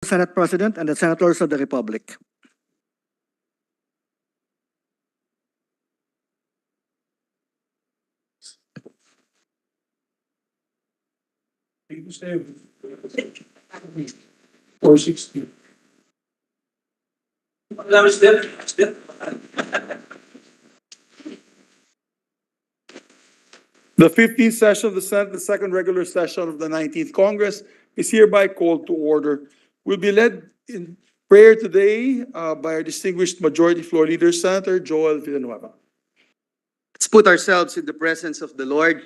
Senate President and the Senators of the Republic. You say 460. The 15th session of the Senate, the second regular session of the 19th Congress, is hereby called to order. Will be led in prayer today by our distinguished Majority Floor Leader, Senator Joel Villanueva. Let's put ourselves in the presence of the Lord.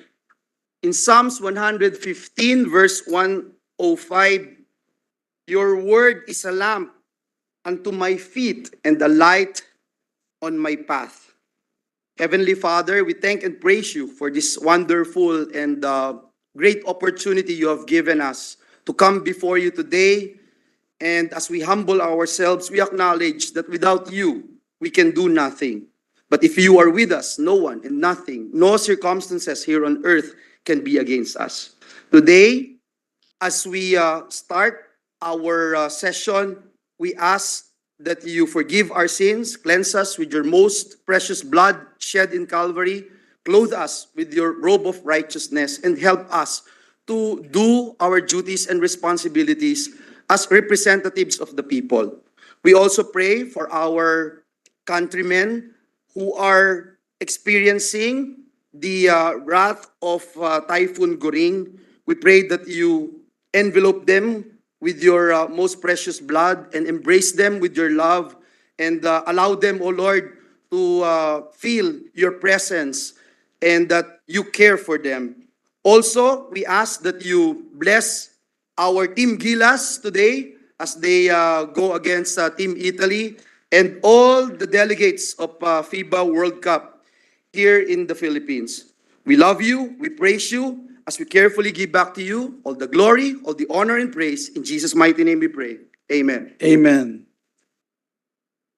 In Psalms 115, verse 105, your word is a lamp unto my feet and a light on my path. Heavenly Father, we thank and praise you for this wonderful and great opportunity you have given us to come before you today. And as we humble ourselves, we acknowledge that without you, we can do nothing. But if you are with us, no one and nothing, no circumstances here on earth can be against us. Today, as we start our session, we ask that you forgive our sins, cleanse us with your most precious blood shed in Calvary, clothe us with your robe of righteousness, and help us to do our duties and responsibilities as representatives of the people. We also pray for our countrymen who are experiencing the wrath of Typhoon Goring. We pray that you envelope them with your most precious blood and embrace them with your love and allow them, O Lord, to feel your presence and that you care for them. Also, we ask that you bless our Team Gilas today as they go against Team Italy and all the delegates of FIBA World Cup here in the Philippines. We love you, we praise you, as we carefully give back to you all the glory, all the honor and praise. In Jesus' mighty name we pray. Amen. Amen.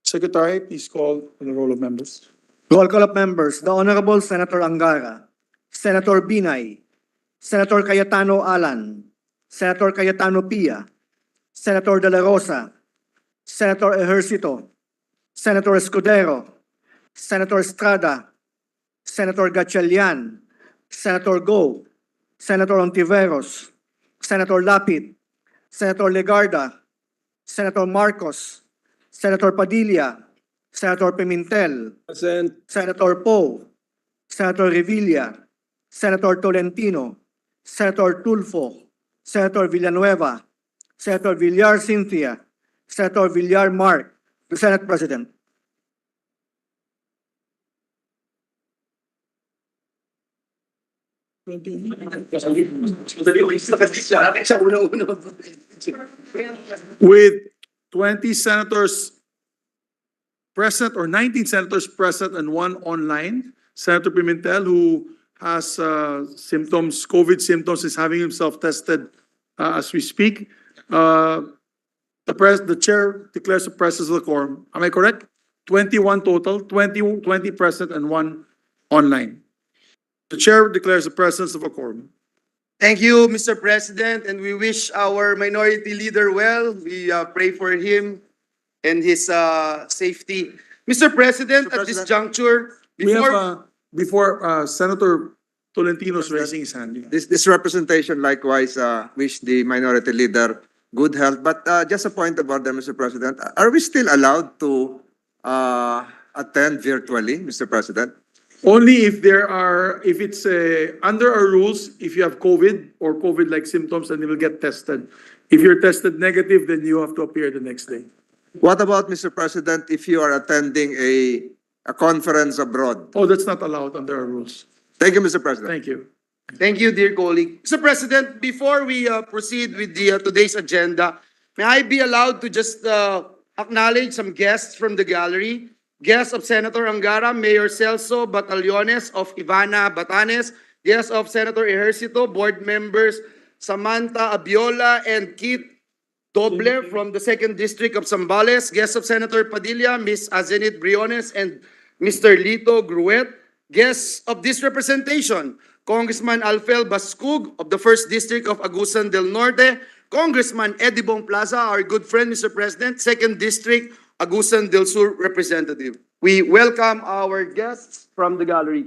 Secretary, please call for the roll of members. Roll call of members. The Honorable Senator Angara, Senator Binay, Senator Cayetano Alan, Senator Cayetano Pia, Senator De La Rosa, Senator Ejercito, Senator Escudero, Senator Estrada, Senator Gatchalian, Senator Go, Senator Ontiveros, Senator Lapid, Senator Legarda, Senator Marcos, Senator Padilla, Senator Pimentel, Present. Senator Poe, Senator Revilla, Senator Tolentino, Senator Tulfo, Senator Villanueva, Senator Villar Cynthia, Senator Villar Mark, the Senate President. With 20 senators present or 19 senators present and one online, Senator Pimentel, who has symptoms, COVID symptoms, is having himself tested as we speak. The chair declares the presence of the quorum. Am I correct? 21 total, 20 present and one online. The chair declares the presence of a quorum. Thank you, Mr. President, and we wish our minority leader well. We pray for him and his safety. Mr. President, at this juncture, We have, before Senator Tolentino's raising his hand. This representation likewise wish the minority leader good health. But just a point of order, Mr. President. Are we still allowed to attend virtually, Mr. President? Only if if it's under our rules, if you have COVID or COVID-like symptoms, then you will get tested. If you're tested negative, then you have to appear the next day. What about, Mr. President, if you are attending a conference abroad? Oh, that's not allowed under our rules. Thank you, Mr. President. Thank you. Thank you, dear colleague. Mr. President, before we proceed with the today's agenda, may I be allowed to just acknowledge some guests from the gallery? Guests of Senator Angara, Mayor Celso Batallones of Ivana, Batanes, guests of Senator Ejercito, board members Samantha Abiola and Keith Dobler from the 2nd District of Zambales, guests of Senator Padilla, Ms. Azenit Briones, and Mr. Lito Gruet, guests of this representation, Congressman Alfel Bascug of the 1st District of Agusan del Norte, Congressman Eddie Bong Plaza, our good friend, Mr. President, 2nd District, Agusan del Sur representative. We welcome our guests from the gallery.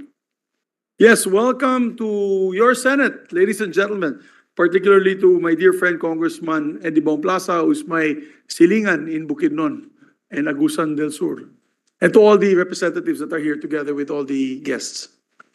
Yes, welcome to your Senate, ladies and gentlemen, particularly to my dear friend Congressman Eddie Bong Plaza, who's my silingan in Bukidnon and Agusan del Sur, and to all the representatives that are here together with all the guests.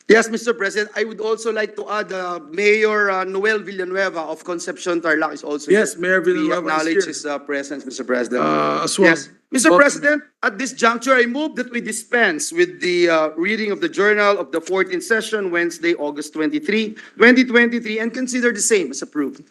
Yes, Mr. President, I would also like to add Mayor Noel Villanueva of Concepcion Tarlac is also Yes, here. Mayor We Villanueva acknowledge is his here presence, Mr. President. as well. Yes. Mr. Welcome. President, at this juncture, I move that we dispense with the reading of the journal of the 14th session, Wednesday, August 23, 2023, and consider the same as approved.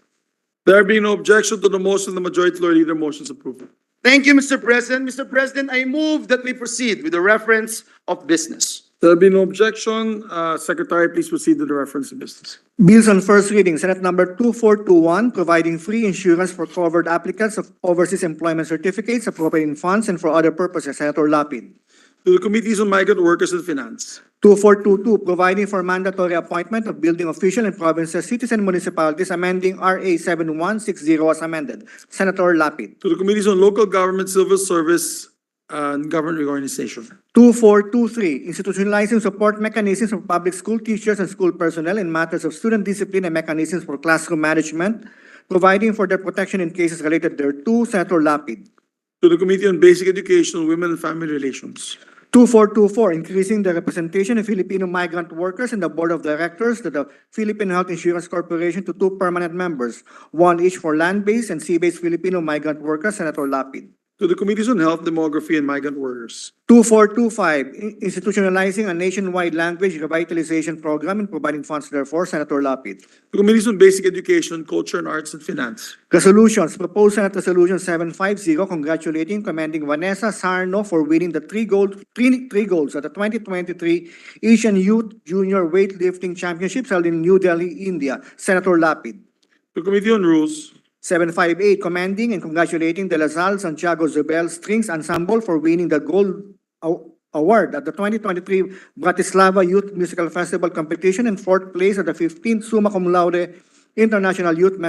There being no objection to the motion, the majority floor leader motions approved. Thank you, Mr. President. Mr. President, I move that we proceed with the reference of business. There being no objection, Secretary, please proceed to the reference of business. Bills on first reading, Senate number 2421, providing free insurance for covered applicants of overseas employment certificates, appropriating funds and for other purposes. Senator Lapid. To the Committees on Migrant Workers and Finance. 2422, providing for mandatory appointment of building official in provinces, cities, and municipalities, amending RA 7160 as amended. Senator Lapid. To the Committees on Local Government, Civil Service, and Government Reorganization. 2423, institutionalizing support mechanisms for public school teachers and school personnel in matters of student discipline and mechanisms for classroom management, providing for their protection in cases related thereto. Senator Lapid. To the Committee on Basic Education, Women and Family Relations. 2424, increasing the representation of Filipino migrant workers in the board of directors to the Philippine Health Insurance Corporation to 2 permanent members, 1 each for land-based and sea-based Filipino migrant workers. Senator Lapid. To the Committees on Health, Demography, and Migrant Workers. 2425, institutionalizing a nationwide language revitalization program and providing funds therefore. Senator Lapid. To Committees on Basic Education, Culture, and Arts, and Finance. Resolutions, proposed Senate Resolution 750, congratulating, commending Vanessa Sarno for winning the three golds at the 2023 Asian Youth Junior Weightlifting Championships held in New Delhi, India. Senator Lapid. To Committee on Rules. 758, commending and congratulating De La Salle Santiago Zubel Strings Ensemble for winning the Gold Award at the 2023 Bratislava Youth Musical Festival competition and 4th place at the 15th Summa Cum Laude International Youth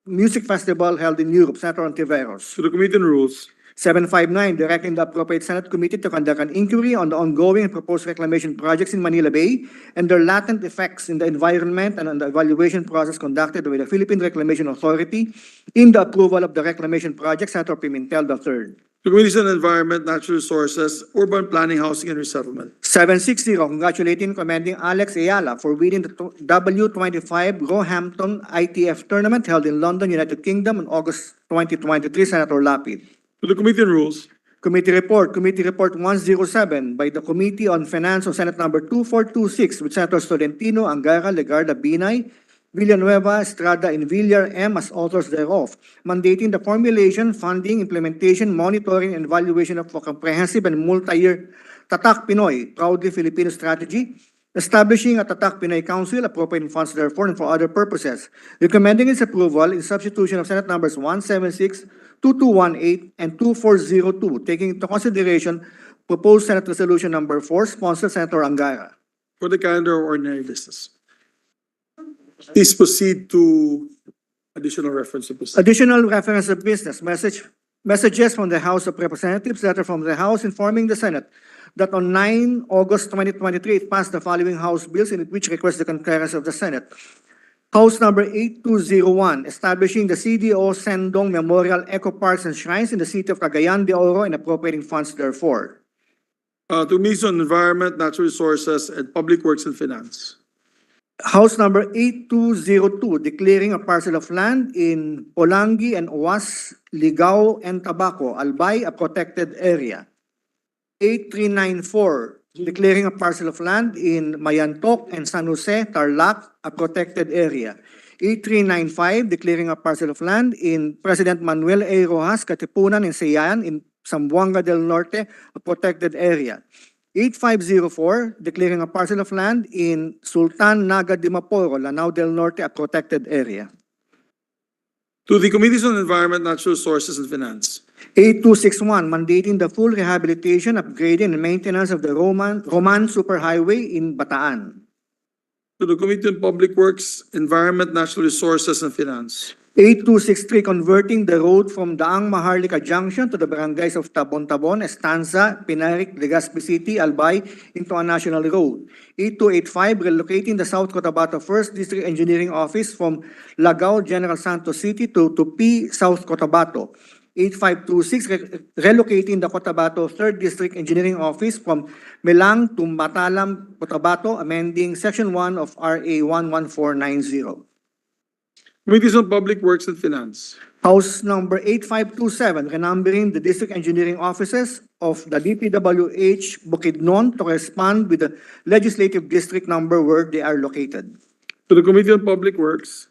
Music Festival held in Europe. Senator Ontiveros. To the Committee on Rules. 759, directing the appropriate Senate committee to conduct an inquiry on the ongoing and proposed reclamation projects in Manila Bay and their latent effects in the environment and on the evaluation process conducted by the Philippine Reclamation Authority in the approval of the reclamation project. Senator Pimentel III. To Committees on Environment, Natural Resources, Urban Planning, Housing, and Resettlement. 760, congratulating and commending Alex Ayala for winning the W25 Roehampton ITF tournament held in London, United Kingdom on August 2023. Senator Lapid. To the Committee on Rules. Committee Report 107 by the Committee on Finance on Senate number 2426 with Senators Tolentino, Angara, Legarda, Binay, Villanueva, Estrada, and Villar M. as authors thereof, mandating the formulation, funding, implementation, monitoring, and evaluation of a comprehensive and multi-year Tatak Pinoy, proudly Filipino strategy, establishing a Tatak Pinoy Council, appropriating funds therefore and for other purposes, recommending its approval in substitution of Senate numbers 176, 2218, and 2402, taking into consideration proposed Senate Resolution number 4, sponsored Senator Angara. For the calendar of ordinary business. Please proceed to additional reference of business. Additional reference of business, messages from the House of Representatives, letter from the House informing the Senate that on 9 August 2023, it passed the following House bills in which requests the concurrence of the Senate. House number 8201, establishing the CDO Sendong Memorial Eco Parks and Shrines in the city of Cagayan de Oro and appropriating funds therefore. To Committees on Environment, Natural Resources, and Public Works and Finance. House number 8202, declaring a parcel of land in Olangi and Owas, Ligao, and Tabaco, Albay, a protected area. 8394, declaring a parcel of land in Mayantok and San Jose, Tarlac, a protected area. 8395, declaring a parcel of land in President Manuel A. Rojas, Katipunan, and Sayan in Zamboanga del Norte, a protected area. 8504, declaring a parcel of land in Sultan Naga de Maporo, Lanao del Norte, a protected area. To the Committees on Environment, Natural Resources, and Finance. 8261, mandating the full rehabilitation, upgrading, and maintenance of the Roman Superhighway in Bataan. To the Committee on Public Works, Environment, Natural Resources, and Finance. 8263, converting the road from Daang Maharlika Junction to the barangays of Tabon-Tabon, Estanza, Pinarik, Legazpi City, Albay into a national road. 8285, relocating the South Cotabato 1st District Engineering Office from Lagao, General Santos City to Tupi, South Cotabato. 8526, relocating the Cotabato 3rd District Engineering Office from Melang to Matalam, Cotabato, amending Section 1 of RA 11490. Committees on Public Works and Finance. House number 8527, renumbering the district engineering offices of the DPWH Bukidnon to correspond with the legislative district number where they are located. To the Committee on Public Works.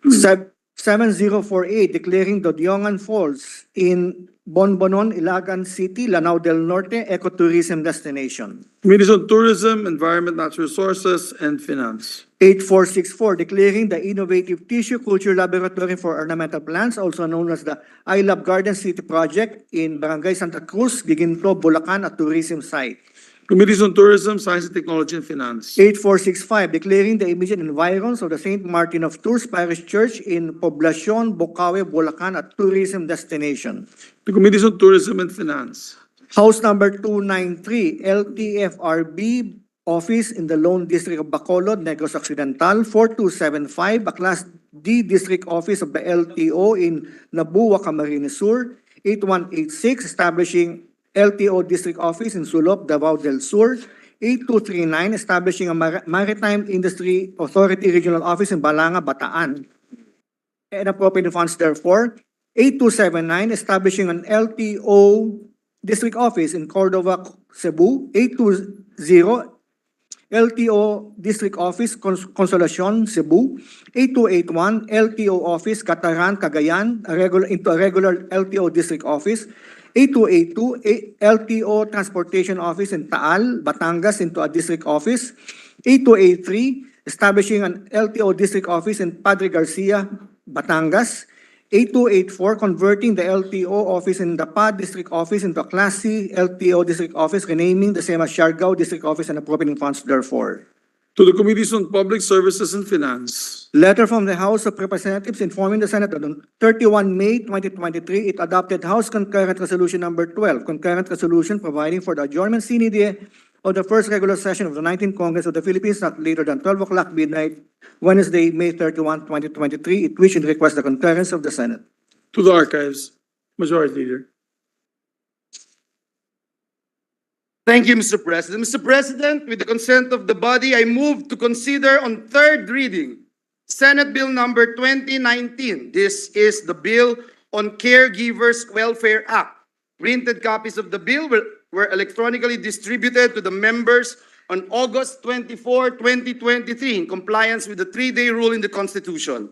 7048, declaring the Diongan Falls in Bonbonon, Ilagan City, Lanao del Norte, ecotourism destination. Committees on Tourism, Environment, Natural Resources, and Finance. 8464, declaring the Innovative Tissue Culture Laboratory for Ornamental Plants, also known as the I Love Garden City Project in Barangay Santa Cruz, Giginto, Bulacan, a tourism site. Committees on Tourism, Science and Technology, and Finance. 8465, declaring the immediate environs of the St. Martin of Tours Parish Church in Poblacion, Bocaue, Bulacan, a tourism destination. The Committees on Tourism and Finance. House number 293, LTFRB Office in the Lone District of Bacolod, Negros Occidental. 4275, a Class D District Office of the LTO in Nabua, Camarines Sur. 8186, establishing LTO District Office in Sulop, Davao del Sur. 8239, establishing a Maritime Industry Authority Regional Office in Balanga, Bataan. And appropriate funds therefore. 8279, establishing an LTO District Office in Cordova, Cebu. 820, LTO District Office, Consolacion, Cebu. 8281, LTO Office, Cataran, Cagayan, into a regular LTO District Office. 8282, LTO Transportation Office in Taal, Batangas, into a District Office. 8283, establishing an LTO District Office in Padre Garcia, Batangas. 8284, converting the LTO office in the PAD District Office into a Class C LTO District Office, renaming the same as Siargao District Office and appropriating funds therefore. To the Committees on Public Services and Finance. Letter from the House of Representatives informing the Senate that on 31 May 2023, it adopted House Concurrent Resolution number 12, Concurrent Resolution providing for the adjournment sine die of the first regular session of the 19th Congress of the Philippines not later than 12 o'clock midnight, Wednesday, May 31, 2023, it which and request the concurrence of the Senate. To the Archives. Majority Leader. Thank you, Mr. President. Mr. President, with the consent of the body, I move to consider on third reading Senate Bill number 2019. This is the bill on Caregivers Welfare Act. Printed copies of the bill were electronically distributed to the members on August 24, 2023 in compliance with the 3-day rule in the Constitution.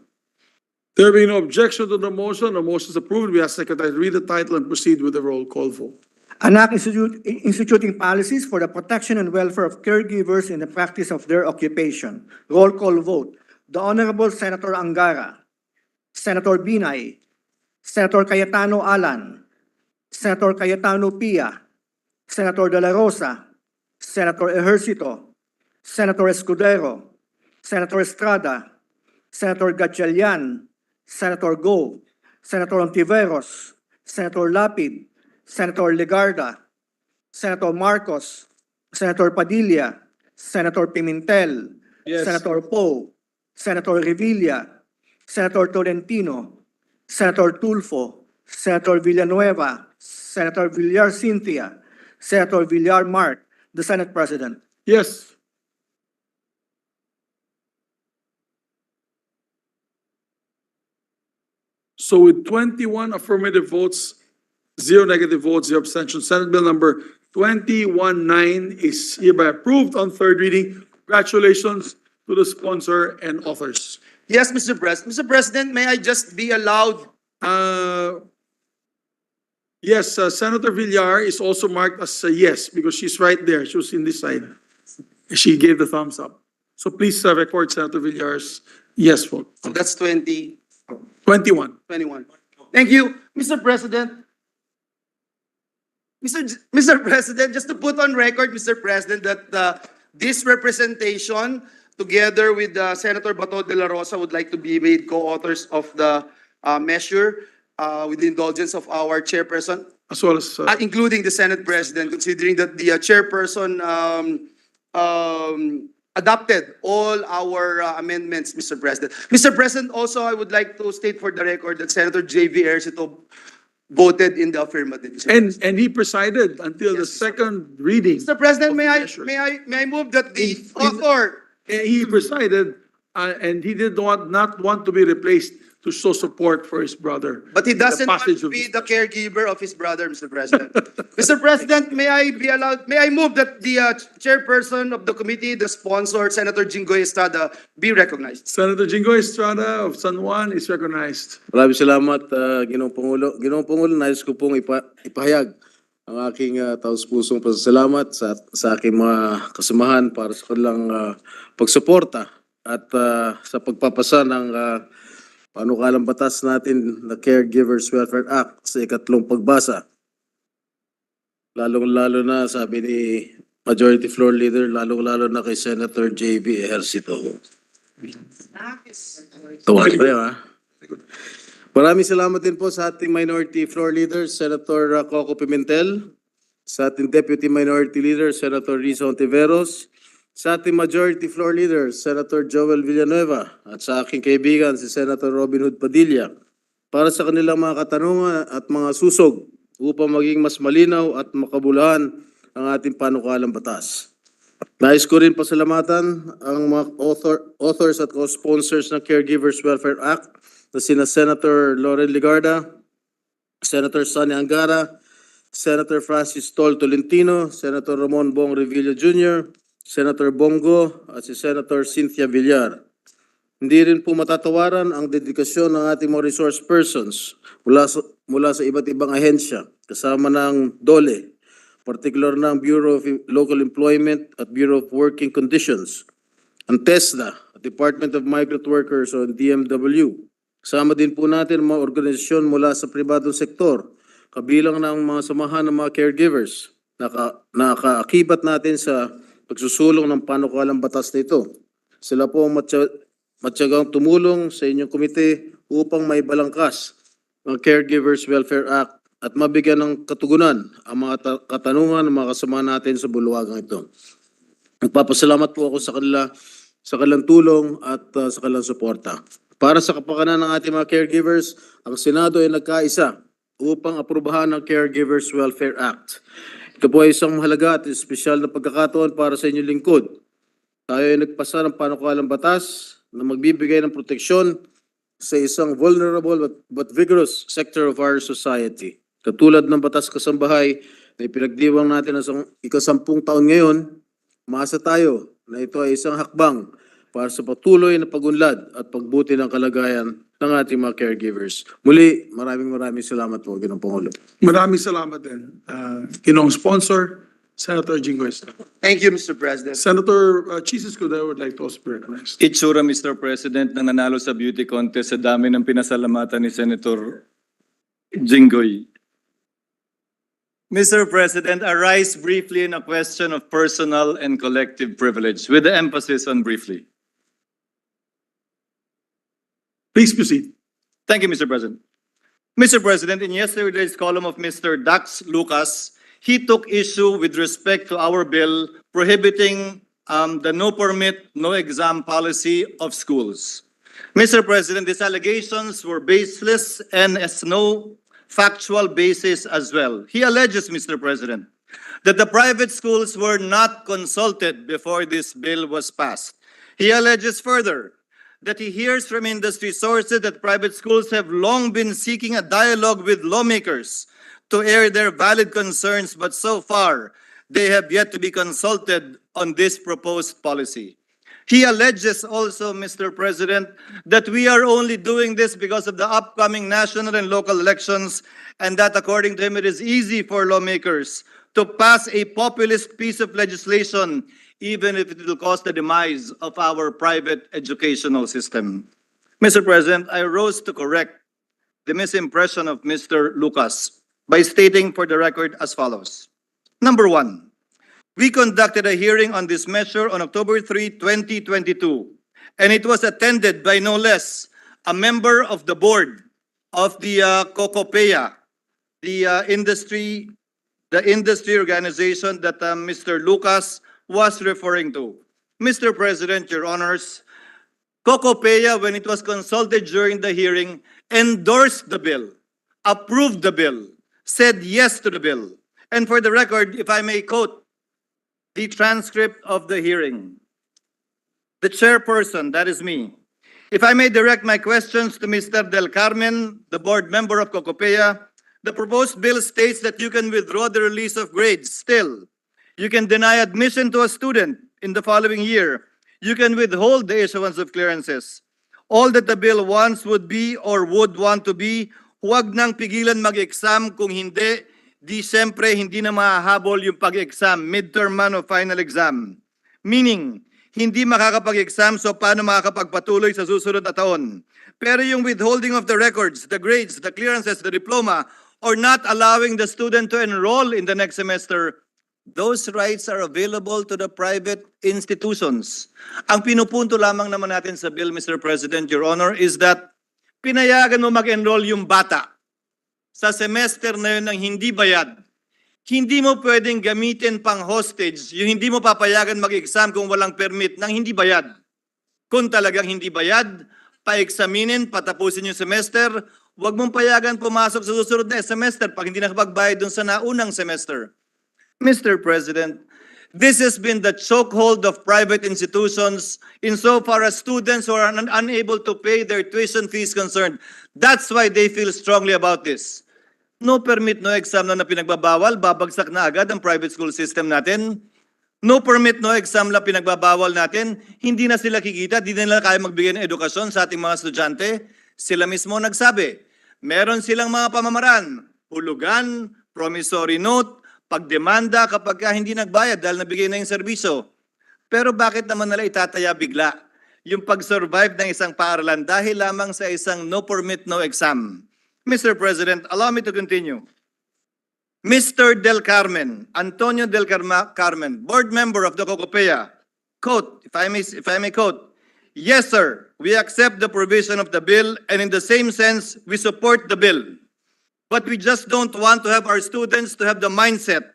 There being no objection to the motion is approved. We ask Secretary to read the title and proceed with the roll call vote. An act instituting policies for the protection and welfare of caregivers in the practice of their occupation. Roll call vote. The Honorable Senator Angara, Senator Binay, Senator Cayetano Alan, Senator Cayetano Pia, Senator De La Rosa, Senator Ejercito, Senator Escudero, Senator Estrada, Senator Gatchalian, Senator Go, Senator Ontiveros, Senator Lapid, Senator Legarda, Senator Marcos, Senator Padilla, Senator Pimentel, Yes. Senator Poe, Senator Revilla, Senator Tolentino, Senator Tulfo, Senator Villanueva, Senator Villar Cynthia, Senator Villar Mark, the Senate President. Yes. So with 21 affirmative votes, 0 negative votes, 0 abstentions, Senate Bill number 219 is hereby approved on third reading. Congratulations to the sponsor and authors. Yes, Mr. President. Mr. President, may I just be allowed? Yes, Senator Villar is also marked as a yes because she's right there. She was in this side. She gave the thumbs up. So please record Senator Villar's yes vote. So that's 21. 21. Thank you, Mr. President. Mr. President, just to put on record, Mr. President, that this representation, together with Senator Bato de la Rosa, would like to be made co-authors of the measure with the indulgence of our chairperson, As well as, including the Senate President, considering that the chairperson adopted all our amendments, Mr. President. Mr. President, also, I would like to state for the record that Senator J.V. Ercito voted in the affirmative. Mr. President. and he presided until the Yes, Mr. second reading. Mr. President, of may the I, measure. may I move that the In- author, He presided, and he did not want to be replaced to show support for his brother. but he doesn't The want passage to of be this the caregiver of his brother, Mr. President. Mr. President, may I move that the chairperson of the committee, the sponsor, Senator Jinggoy Estrada, be recognized. Senator Jinggoy Estrada of San Juan is recognized. Maraming salamat, Ginoong Pangulo. Ginoong Pangulo, nais ko pong ipahayag ang aking taus-pusong pasasalamat sa aking mga kasamahan para sa kanilang pagsuporta at sa pagpapasa ng panukalang batas natin na Caregivers Welfare Act sa ikatlong pagbasa. Lalong-lalo na, sabi ni Majority Floor Leader, lalong-lalo na kay Senator J.B. Ejercito. Tuwa kayo, ha? Maraming salamat din po sa ating Minority Floor Leader, Senator Coco Pimentel, sa ating Deputy Minority Leader, Senator Risa Ontiveros, sa ating Majority Floor Leader, Senator Joel Villanueva, at sa aking kaibigan, si Senator Robin Hood Padilla, para sa kanilang mga katanungan at mga susog upang maging mas malinaw at makabuluhan ang ating panukalang batas. Nais ko rin pasalamatan ang mga authors at co-sponsors ng Caregivers Welfare Act na sina Senator Loren Ligarda, Senator Sonny Angara, Senator Francis Tol Tolentino, Senator Ramon Bong Revilla Jr., Senator Bongo at si Senator Cynthia Villar. Hindi rin po matatawaran ang dedikasyon ng ating mga resource persons mula sa iba't ibang ahensya, kasama ng DOLE, particular ng Bureau of Local Employment at Bureau of Working Conditions, ang TESDA, Department of Migrant Workers o DMW. Kasama din po natin ang mga organisasyon mula sa pribadong sektor, kabilang ng mga samahan ng mga caregivers na nakaakibat natin sa pagsusulong ng panukalang batas na ito. Sila po ang matyagang tumulong sa inyong komite upang may balangkas ng Caregivers Welfare Act at mabigyan ng katugunan ang mga katanungan ng mga kasama natin sa bulwagang ito. Nagpapasalamat po ako sa kanilang tulong at sa kanilang suporta. Para sa kapakanan ng ating mga caregivers, ang Senado ay nagkaisa upang aprubahan ang Caregivers Welfare Act. Ito po ay isang mahalaga at espesyal na pagkakataon para sa inyong lingkod. Tayo ay nagpasa ng panukalang batas na magbibigay ng proteksyon sa isang vulnerable but vigorous sector of our society. Katulad ng batas kasambahay na ipinagdiwang natin sa ika-10 taon ngayon, maasa tayo na ito ay isang hakbang para sa patuloy na pagunlad at pagbuti ng kalagayan ng ating mga caregivers. Muli, maraming salamat po, Ginoong Pangulo. Maraming salamat din. Ginoong sponsor, Senator Jinggoy Estrada. Thank you, Mr. President. Senator Jesus Cuda would like to also be recognized. Itsura, Mr. President, na nanalo sa beauty contest sa dami ng pinasalamatan ni Senator Jinggoy. Mr. President, I rise briefly in a question of personal and collective privilege, with the emphasis on briefly. Please proceed. Thank you, Mr. President. Mr. President, in yesterday's column of Mr. Dax Lucas, he took issue with respect to our bill prohibiting the no permit, no exam policy of schools. Mr. President, these allegations were baseless and has no factual basis as well. He alleges, Mr. President, that the private schools were not consulted before this bill was passed. He alleges further that he hears from industry sources that private schools have long been seeking a dialogue with lawmakers to air their valid concerns, but so far, they have yet to be consulted on this proposed policy. He alleges also, Mr. President, that we are only doing this because of the upcoming national and local elections, and that according to him, it is easy for lawmakers to pass a populist piece of legislation even if it will cause the demise of our private educational system. Mr. President, I rose to correct the misimpression of Mr. Lucas by stating for the record as follows. Number one, we conducted a hearing on this measure on October 3, 2022, and it was attended by no less a member of the board of the COCOPEA, the industry organization that Mr. Lucas was referring to. Mr. President, Your Honors, COCOPEA, when it was consulted during the hearing, endorsed the bill, approved the bill, said yes to the bill. And for the record, if I may quote the transcript of the hearing, the chairperson, that is me, if I may direct my questions to Mr. Del Carmen, the board member of COCOPEA, the proposed bill states that you can withdraw the release of grades still. You can deny admission to a student in the following year. You can withhold the issuance of clearances. All that the bill wants would be or would want to be, huwag nang pigilan mag-exam, kung hindi, di siyempre hindi na mahahabol yung pag-exam, midterm man o final exam. Meaning, hindi makakapag-exam, so paano makakapagpatuloy sa susunod na taon? Pero yung withholding of the records, the grades, the clearances, the diploma, or not allowing the student to enroll in the next semester, those rights are available to the private institutions. Ang pinupunto lamang naman natin sa bill, Mr. President, Your Honor, is that pinayagan mo mag-enroll yung bata sa semester na yun ng hindi bayad. Hindi mo pwedeng gamitin pang hostage, yung hindi mo papayagan mag-exam kung walang permit ng hindi bayad. Kung talagang hindi bayad, pa-examinin, patapusin yung semester, huwag mong payagan pumasok sa susunod na semester pag hindi nakapagbayad dun sa naunang semester. Mr. President, this has been the chokehold of private institutions insofar as students who are unable to pay their tuition fees concerned. That's why they feel strongly about this. No permit, no exam na pinagbabawal, babagsak na agad ang private school system natin. No permit, no exam na pinagbabawal natin, hindi na sila kikita, hindi na nila kaya magbigay ng edukasyon sa ating mga estudyante. Sila mismo nagsabi, meron silang mga pamamaraan, hulugan, promissory note, pagdemanda kapag hindi nagbayad dahil nabigay na yung serbisyo. Pero bakit naman nila itataya bigla yung pag-survive ng isang paaralan dahil lamang sa isang no permit, no exam? Mr. President, allow me to continue. Mr. Del Carmen, Antonio Del Carmen, board member of the COCOPEA, quote, if I may quote, yes, sir, we accept the provision of the bill and in the same sense, we support the bill. But we just don't want to have our students to have the mindset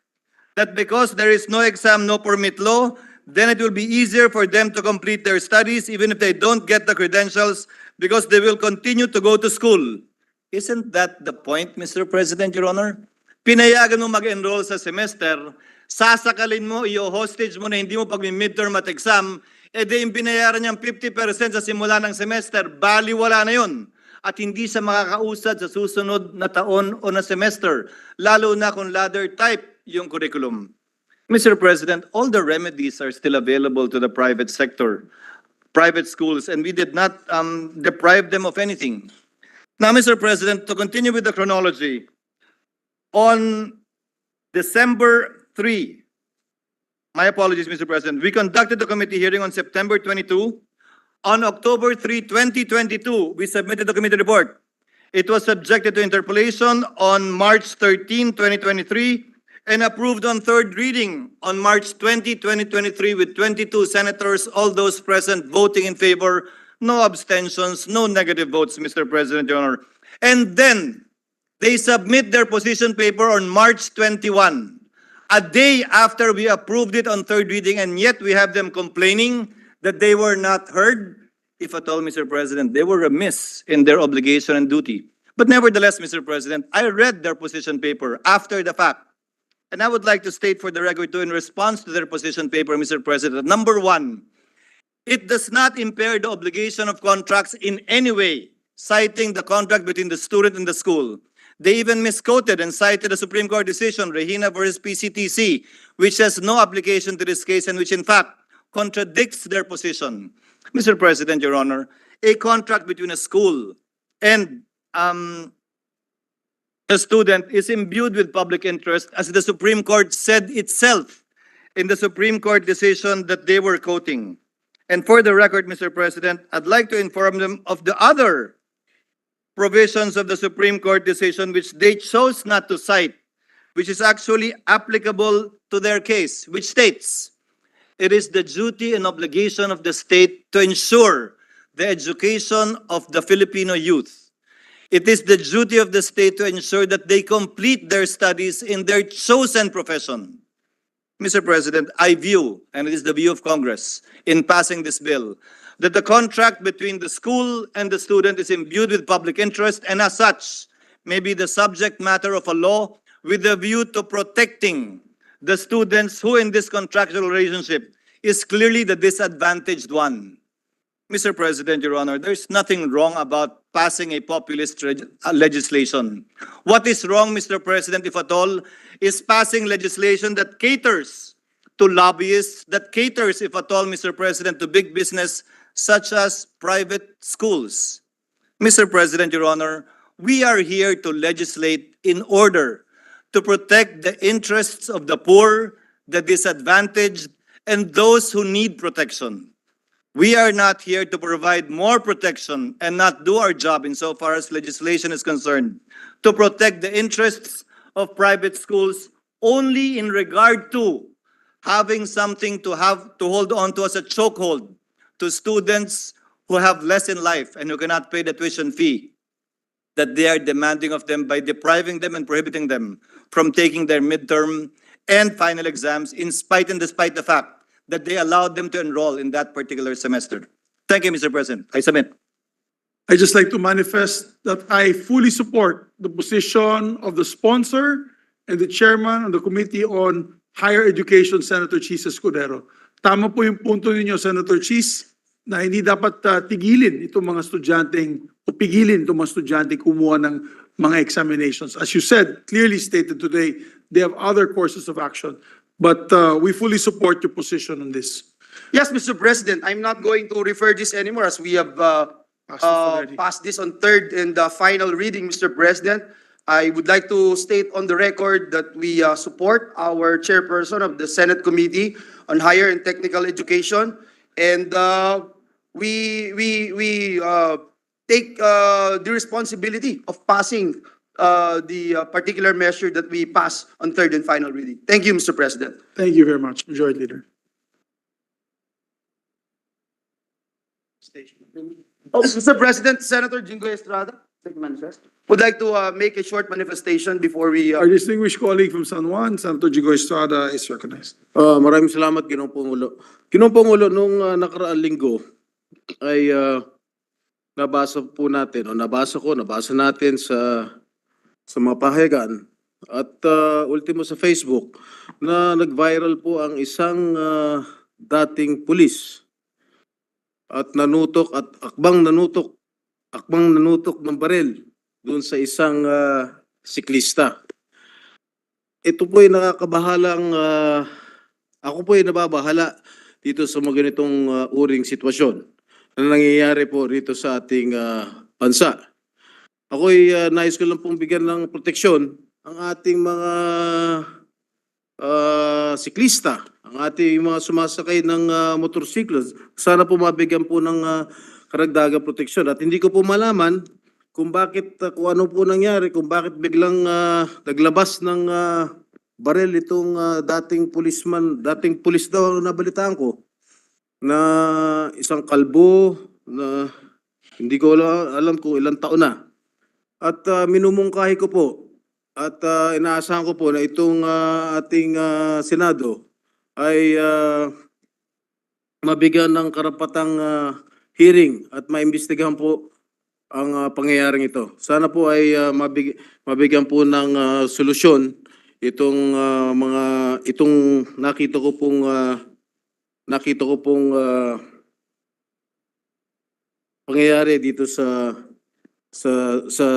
that because there is no exam, no permit law, then it will be easier for them to complete their studies even if they don't get the credentials because they will continue to go to school. Isn't that the point, Mr. President, Your Honor? Pinayagan mo mag-enroll sa semester, sasakalin mo, i-hostage mo na hindi mo pag-midterm at exam, di yung binayaran niyang 50% sa simula ng semester, baliwala na yun. At hindi siya makakausad sa susunod na taon o na semester, lalo na kung ladder type yung curriculum. Mr. President, all the remedies are still available to the private sector, private schools, and we did not deprive them of anything. Now, Mr. President, to continue with the chronology, on December 3, my apologies, Mr. President, we conducted the committee hearing on September 22. On October 3, 2022, we submitted the committee report. It was subjected to interpolation on March 13, 2023, and approved on third reading on March 20, 2023 with 22 senators, all those present voting in favor, no abstentions, no negative votes, Mr. President, Your Honor. And then, they submit their position paper on March 21, a day after we approved it on third reading, and yet we have them complaining that they were not heard. If at all, Mr. President, they were remiss in their obligation and duty. But nevertheless, Mr. President, I read their position paper after the fact. And I would like to state for the record too, in response to their position paper, Mr. President, number one, it does not impair the obligation of contracts in any way, citing the contract between the student and the school. They even misquoted and cited a Supreme Court decision, Regina versus PCTC, which has no application to this case and which in fact contradicts their position. Mr. President, Your Honor, a contract between a school and a student is imbued with public interest, as the Supreme Court said itself in the Supreme Court decision that they were quoting. And for the record, Mr. President, I'd like to inform them of the other provisions of the Supreme Court decision which they chose not to cite, which is actually applicable to their case, which states, it is the duty and obligation of the state to ensure the education of the Filipino youth. It is the duty of the state to ensure that they complete their studies in their chosen profession. Mr. President, I view, and it is the view of Congress in passing this bill, that the contract between the school and the student is imbued with public interest and as such may be the subject matter of a law with a view to protecting the students who in this contractual relationship is clearly the disadvantaged one. Mr. President, Your Honor, there's nothing wrong about passing a populist legislation. What is wrong, Mr. President, if at all, is passing legislation that caters to lobbyists, that caters, if at all, Mr. President, to big business such as private schools. Mr. President, Your Honor, we are here to legislate in order to protect the interests of the poor, the disadvantaged, and those who need protection. We are not here to provide more protection and not do our job insofar as legislation is concerned, to protect the interests of private schools only in regard to having something to hold on to as a chokehold to students who have less in life and who cannot pay the tuition fee that they are demanding of them by depriving them and prohibiting them from taking their midterm and final exams in spite and despite the fact that they allowed them to enroll in that particular semester. Thank you, Mr. President. I submit. I just like to manifest that I fully support the position of the sponsor and the chairman of the Committee on Higher Education, Senator Chis Escudero. Tama po yung punto ninyo, Senator Chis, na hindi dapat tigilin itong mga estudyanteng o pigilin itong mga estudyante kumuha ng mga examinations. As you said, clearly stated today, they have other courses of action. But we fully support your position on this. Yes, Mr. President, I'm not going to refer this anymore as we have passed this on third and final reading, Mr. President. I would like to state on the record that we support our chairperson of the Senate Committee on Higher and Technical Education, and we take the responsibility of passing the particular measure that we pass on third and final reading. Thank you, Mr. President. Thank you very much, Majority Leader. Mr. President, Senator Jingoy Estrada would like to make a short manifestation before we... Our distinguished colleague from San Juan, Senator Jigoy Estrada, is recognized. Maraming salamat, Ginoong Pangulo. Ginoong Pangulo, nung nakaraang linggo ay nabasa natin sa mga pahayagan at ultimo sa Facebook na nag-viral po ang isang dating pulis at akbang nanutok ng baril doon sa isang siklista. Ito po ay nakakabahalang, ako po ay nababahala dito sa mga ganitong uring sitwasyon na nangyayari po rito sa ating bansa. Ako ay nais ko lang pong bigyan ng proteksyon ang ating mga siklista, ang ating mga sumasakay ng motorsiklo. Sana po mabigyan po ng karagdagang proteksyon. At hindi ko po malaman kung bakit, kung ano po nangyari, kung bakit biglang naglabas ng baril itong dating pulis daw ang nabalitaan ko, na isang kalbo na hindi ko alam kung ilang taon na. At minumungkahi ko po at inaasahan ko po na itong ating Senado ay mabigyan ng karapatang hearing at maimbestigahan po ang pangyayaring ito. Sana po ay mabigyan po ng solusyon itong nakita ko pong pangyayari dito sa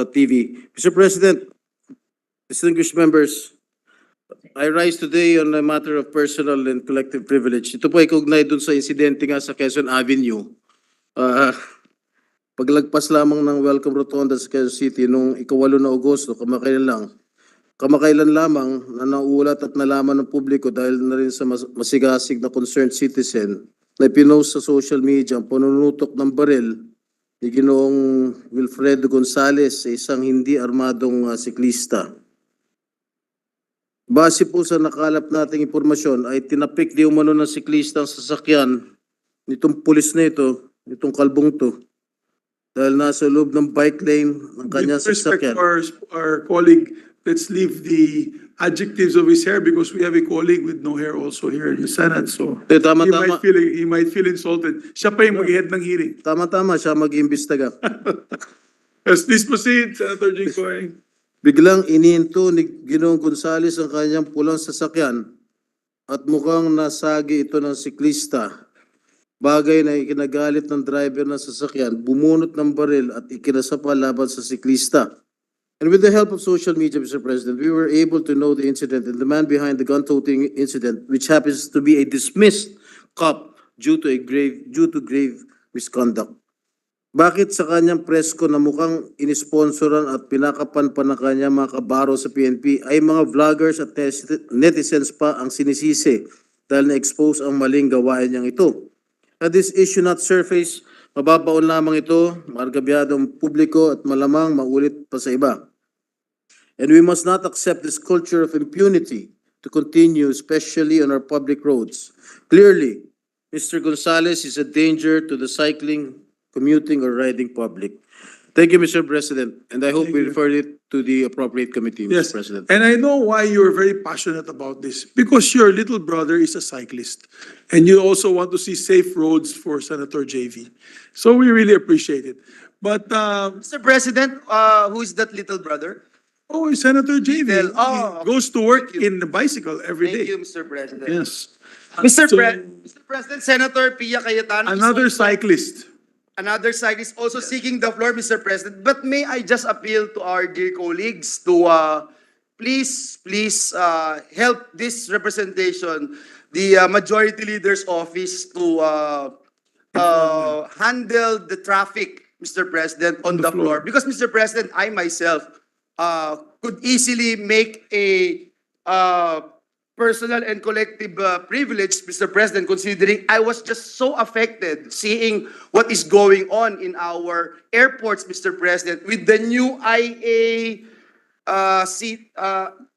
TV. Mr. President, distinguished members, I rise today on a matter of personal and collective privilege. Ito po ay kaugnay dun sa insidente nga sa Quezon Avenue. Paglagpas lamang ng Welcome Rotonda sa Quezon City noong 8 na Agosto, kamakailan lamang na nauulat at nalaman ng publiko dahil na rin sa masigasig na concerned citizen na pinost sa social media ang panunutok ng baril ni Ginoong Wilfredo Gonzales sa isang hindi armadong siklista. Base po sa nakalap nating impormasyon ay tinapik di umano ng siklista ang sasakyan nitong pulis na ito, itong kalbong to, dahil nasa loob ng bike lane ng kanyang With respect sasakyan. to our colleague, let's leave the adjectives of his hair because we have a colleague with no hair also here in the Senate. So Tama, he might feel insulted. Siya pa yung mag-head ng hearing. Tama, siya mag-iimbestiga. Yes, please proceed, Senator Jinggoy. Biglang inihinto ni Ginoong Gonzales ang kanyang pulang sasakyan at mukhang nasagi ito ng siklista. Bagay na ikinagalit ng driver ng sasakyan, bumunot ng baril at ikinasapa laban sa siklista. And with the help of social media, Mr. President, we were able to know the incident and the man behind the gun-toting incident, which happens to be a dismissed cop due to grave misconduct. Bakit sa kanyang presko na mukhang inisponsoran at pinakapan pa ng kanyang mga kabaro sa PNP ay mga vloggers at netizens pa ang sinisisi dahil na-expose ang maling gawain niyang ito? Had this issue not surface, mababaon lamang ito, margabyadong publiko at malamang maulit pa sa iba. And we must not accept this culture of impunity to continue, especially on our public roads. Clearly, Mr. Gonzales is a danger to the cycling, commuting, or riding public. Thank you, Mr. President, and I hope we refer it to the appropriate committee, Yes, Mr. President. and I know why you're very passionate about this, because your little brother is a cyclist, and you also want to see safe roads for Senator JV. So we really appreciate it. But, Mr. President, who is that little brother? Senator JV Oh, he goes to work thank you. in the bicycle every Thank day. you, Mr. President. Yes. Mr. So- Mr. President, Senator Pia Cayetano is Another also- cyclist. Another side is also seeking the floor, Mr. President. But may I just appeal to our dear colleagues to please help this representation, the Majority Leader's office to handle the traffic, Mr. President, on the floor. Because, Mr. President, I myself could easily make a personal and collective privilege, Mr. President, considering I was just so affected seeing what is going on in our airports, Mr. President, with the new IACAT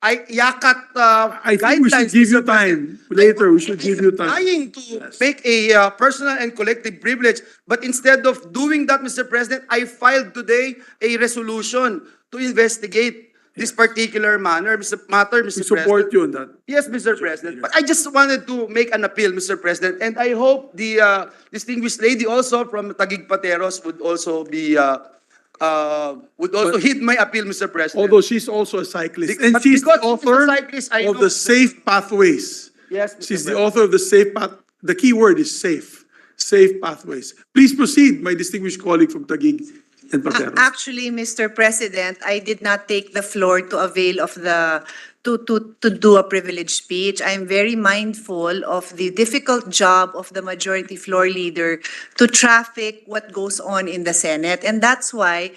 I think we should guidelines, give you Mr. President. time. Later, we should give you time. Trying to make a personal and collective privilege, but instead of doing that, Mr. President, I filed today a resolution to investigate this particular matter, Mr. We support President. you on that. Yes, Mr. President. But I just wanted to make an appeal, Mr. President, and I hope the distinguished lady also from Taguig Pateros would also be heed my appeal, Mr. President. Although she's also a cyclist. And But she's the because she's a author cyclist, I of know the that- Safe Pathways. Yes, Mr. She's the President. author of the Safe Path. The key word is safe. Safe pathways. Please proceed, my distinguished colleague from Taguig and Pateros. Actually, Mr. President, I did not take the floor to avail of to do a privileged speech. I'm very mindful of the difficult job of the majority floor leader to traffic what goes on in the Senate. And that's why,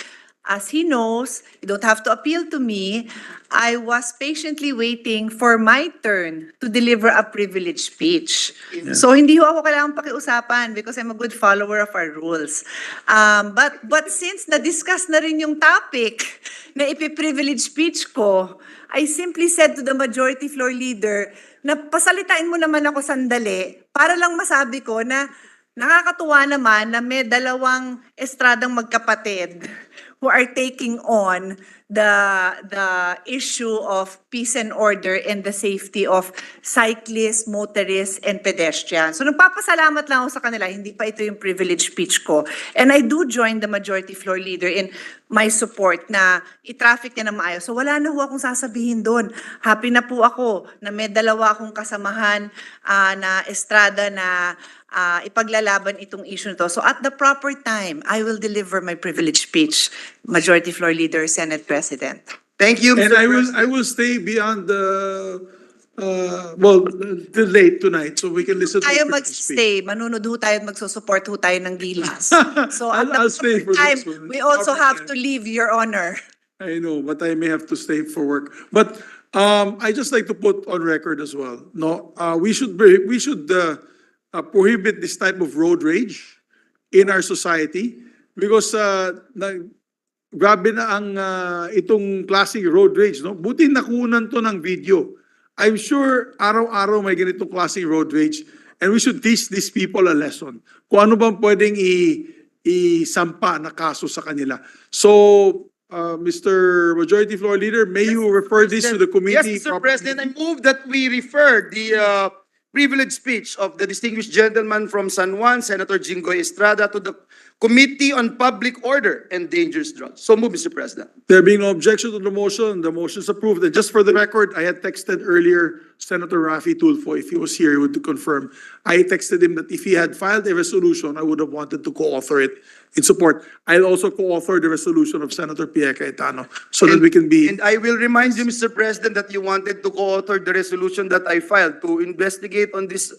as he knows, you don't have to appeal to me, I was patiently waiting for my turn to deliver a privileged speech. So hindi ho ako kailangang pakiusapan because I'm a good follower of our rules. But since na-discuss na rin yung topic na ipi-privilege speech ko, I simply said to the majority floor leader na pasalitain mo naman ako sandali para lang masabi ko na nakakatuwa naman na may dalawang estradang magkapatid who are taking on the issue of peace and order and the safety of cyclists, motorists, and pedestrians. So nagpapasalamat lang ako sa kanila, hindi pa ito yung privilege speech ko. And I do join the majority floor leader in my support na i-traffic niya na maayos. So wala na ho akong sasabihin doon. Happy na po ako na may dalawa akong kasamahan na estrada na ipaglalaban itong issue nito. So at the proper time, I will deliver my privilege speech, Majority Floor Leader, Senate President. Thank you, And Mr. I President. will stay beyond till late tonight so we can listen to Tayo her speak. magstay, manunod ho tayo at magsusupport ho tayo ng gilas. So at I'll the stay for proper time, this one. we also Proper have time. to leave, Your Honor. I know, but I may have to stay for work. But I just like to put on record as well. No, we should prohibit this type of road rage in our society because grabe na ang itong klaseng road rage, no? Buti nakunan to ng video. I'm sure araw-araw may ganitong klaseng road rage and we should teach these people a lesson. Kung ano bang pwedeng isampa na kaso sa kanila. So, Mr. Majority Floor Leader, may you refer this to the committee? Yes, Mr. President, I move that we refer the privileged speech of the distinguished gentleman from San Juan, Senator Jinggoy Estrada, to the Committee on Public Order and Dangerous Drugs. So move, Mr. President. There being no objection to the motion is approved. And just for the record, I had texted earlier Senator Raffy Tulfo, if he was here, he would confirm. I texted him that if he had filed a resolution, I would have wanted to co-author it in support. I'll also co-author the resolution of Senator Pierre Cayetano so that we can be. And I will remind you, Mr. President, that you wanted to co-author the resolution that I filed to investigate on this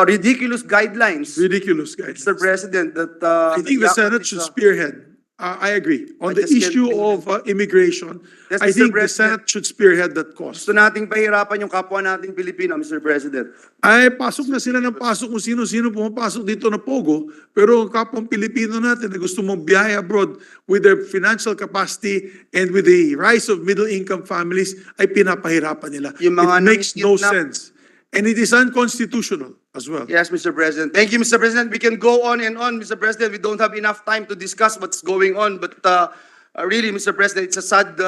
ridiculous guidelines. Ridiculous, guys. Mr. President, that I think the Senate should spearhead. I agree. On I the just can't issue believe of immigration, Yes, I Mr. think the President. Senate should spearhead that cause. gusto nating pahirapan yung kapwa nating Pilipino, Mr. President. Ay, pasok na sila ng pasok kung sino-sino pumapasok dito na pogo. Pero ang kapwang Pilipino natin na gusto mong biyahe abroad with their financial capacity and with the rise of middle-income families, ay pinapahirapan nila. Yung mga It makes no nangikidnap- sense. And it is unconstitutional as well. Yes, Mr. President. Thank you, Mr. President. We can go on and on, Mr. President. We don't have enough time to discuss what's going on, but really, Mr. President, it's a sad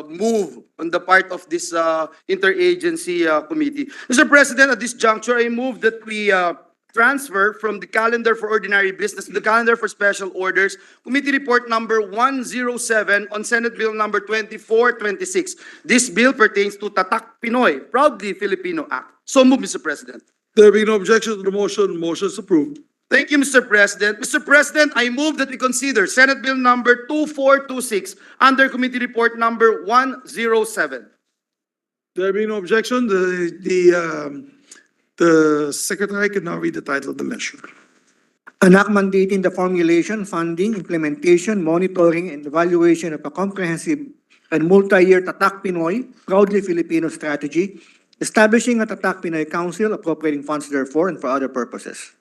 move on the part of this interagency committee. Mr. President, at this juncture, I move that we transfer from the calendar for ordinary business to the calendar for special orders, Committee Report number 107 on Senate Bill number 2426. This bill pertains to Tatak Pinoy, Proudly Filipino Act. So move, Mr. President. There being no objection to the motion is approved. Thank you, Mr. President. Mr. President, I move that we consider Senate Bill number 2426 under Committee Report number 107. There being no objection, the Secretary can now read the title of the measure. An act mandating the formulation, funding, implementation, monitoring, and evaluation of a comprehensive and multi-year Tatak Pinoy, Proudly Filipino strategy, establishing a Tatak Pinoy Council, appropriating funds therefore and for other purposes.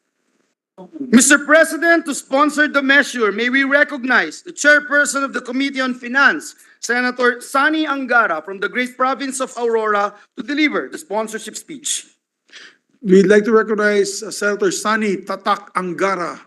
Mr. President, to sponsor the measure, may we recognize the chairperson of the Committee on Finance, Senator Sani Angara from the great province of Aurora, to deliver the sponsorship speech. We'd like to recognize Senator Sani Tatak Angara,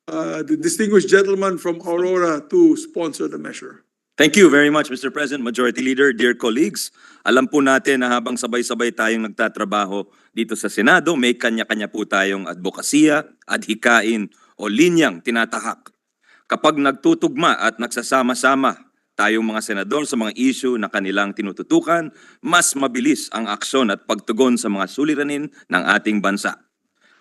the distinguished gentleman from Aurora, to sponsor the measure. Thank you very much, Mr. President, Majority Leader, dear colleagues. Alam po natin na habang sabay-sabay tayong nagtatrabaho dito sa Senado, may kanya-kanya po tayong advokasya, adhikain o linyang tinatahak. Kapag nagtutugma at nagsasama-sama tayong mga senador sa mga issue na kanilang tinututukan, mas mabilis ang aksyon at pagtugon sa mga suliranin ng ating bansa.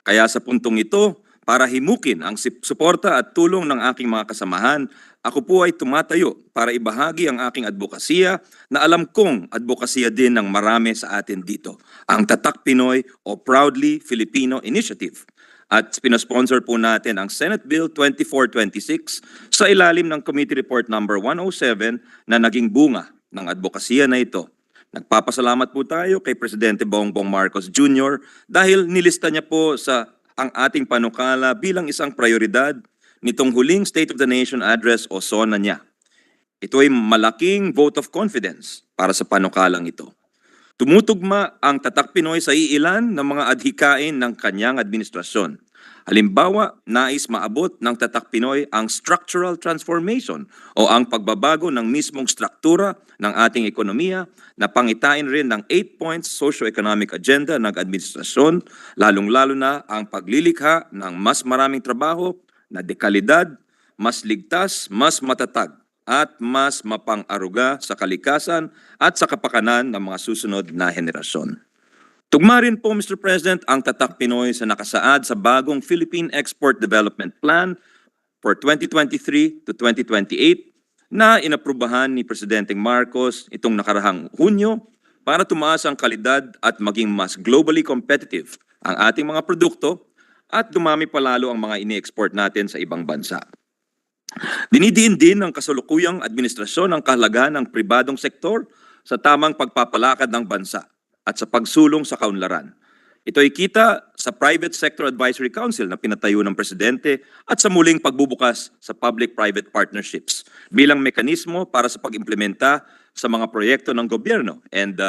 Kaya sa puntong ito, para himukin ang suporta at tulong ng aking mga kasamahan, ako po ay tumatayo para ibahagi ang aking advokasya na alam kong advokasya din ng marami sa atin dito, ang Tatak Pinoy o Proudly Filipino Initiative. At spinosponsor po natin ang Senate Bill 2426 sa ilalim ng Committee Report number 107 na naging bunga ng advokasya na ito. Nagpapasalamat po tayo kay Presidente Bongbong Marcos Jr. dahil nilista niya po sa ang ating panukala bilang isang prioridad nitong huling State of the Nation Address o SONA niya. Ito ay malaking vote of confidence para sa panukalang ito. Tumutugma ang Tatak Pinoy sa iilan ng mga adhikain ng kanyang administrasyon. Halimbawa, nais maabot ng Tatak Pinoy ang structural transformation o ang pagbabago ng mismong struktura ng ating ekonomiya na pangitain rin ng 8-point socio-economic agenda ng administrasyon, lalong-lalo na ang paglilikha ng mas maraming trabaho na dekalidad, mas ligtas, mas matatag at mas mapang-aruga sa kalikasan at sa kapakanan ng mga susunod na henerasyon. Tugma rin po, Mr. President, ang Tatak Pinoy sa nakasaad sa bagong Philippine Export Development Plan for 2023 to 2028 na inaprubahan ni Presidente Marcos itong nakarahang Hunyo para tumaas ang kalidad at maging mas globally competitive ang ating mga produkto at dumami palalo ang mga ini-export natin sa ibang bansa. Dinidiin din ng kasalukuyang administrasyon ang kahalagahan ng pribadong sektor sa tamang pagpapalakad ng bansa at sa pagsulong sa kaunlaran. Ito ay kita sa Private Sector Advisory Council na pinatayo ng Presidente at sa muling pagbubukas sa public-private partnerships bilang mekanismo para sa pag-implementa sa mga proyekto ng gobyerno. And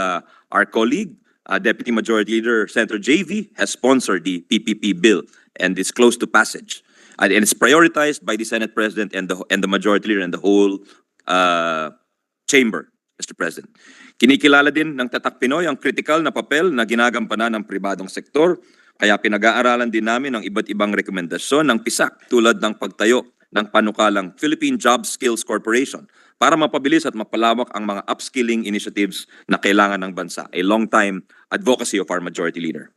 our colleague, Deputy Majority Leader Senator JV, has sponsored the PPP bill and is close to passage. And it's prioritized by the Senate President and the Majority Leader and the whole chamber, Mr. President. Kinikilala din ng Tatak Pinoy ang critical na papel na ginagampanan ng pribadong sektor, kaya pinag-aaralan din namin ang iba't ibang rekomendasyon ng PISAC tulad ng pagtayo ng panukalang Philippine Job Skills Corporation para mapabilis at mapalawak ang mga upskilling initiatives na kailangan ng bansa, a long-time advocacy of our Majority Leader.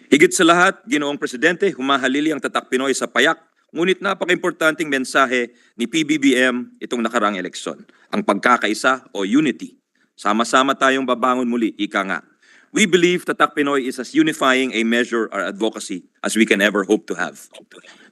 Higit sa lahat, Ginoong Presidente, humahalili ang Tatak Pinoy sa payak, ngunit napaka-importanting mensahe ni PBBM itong nakarang eleksyon, ang pagkakaisa o unity. Sama-sama tayong babangon muli, ika nga. We believe Tatak Pinoy is as unifying a measure or advocacy as we can ever hope to have.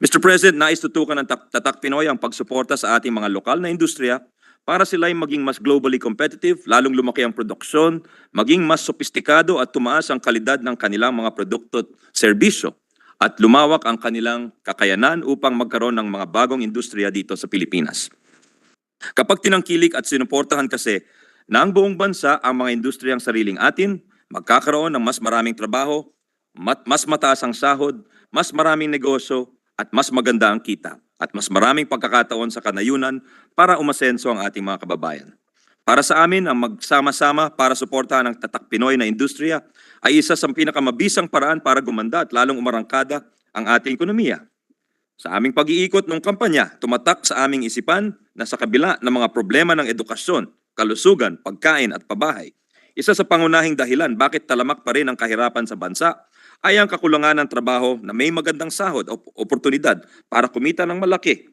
Mr. President, nais tutukan ng Tatak Pinoy ang pagsuporta sa ating mga lokal na industriya para sila'y maging mas globally competitive, lalong lumaki ang produksyon, maging mas sopistikado at tumaas ang kalidad ng kanilang mga produkto at serbisyo, at lumawak ang kanilang kakayanan upang magkaroon ng mga bagong industriya dito sa Pilipinas. Kapag tinangkilik at sinuportahan kasi ng buong bansa ang mga industriyang sariling atin, magkakaroon ng mas maraming trabaho, mas mataas ang sahod, mas maraming negosyo, at mas maganda ang kita, at mas maraming pagkakataon sa kanayunan para umasenso ang ating mga kababayan. Para sa amin, ang magsama-sama para suportahan ang Tatak Pinoy na industriya ay isa sa pinakamabisang paraan para gumanda at lalong umarangkada ang ating ekonomiya. Sa aming pag-iikot ng kampanya, tumatak sa aming isipan na sa kabila ng mga problema ng edukasyon, kalusugan, pagkain at pabahay, isa sa pangunahing dahilan bakit talamak pa rin ang kahirapan sa bansa ay ang kakulangan ng trabaho na may magandang sahod o oportunidad para kumita ng malaki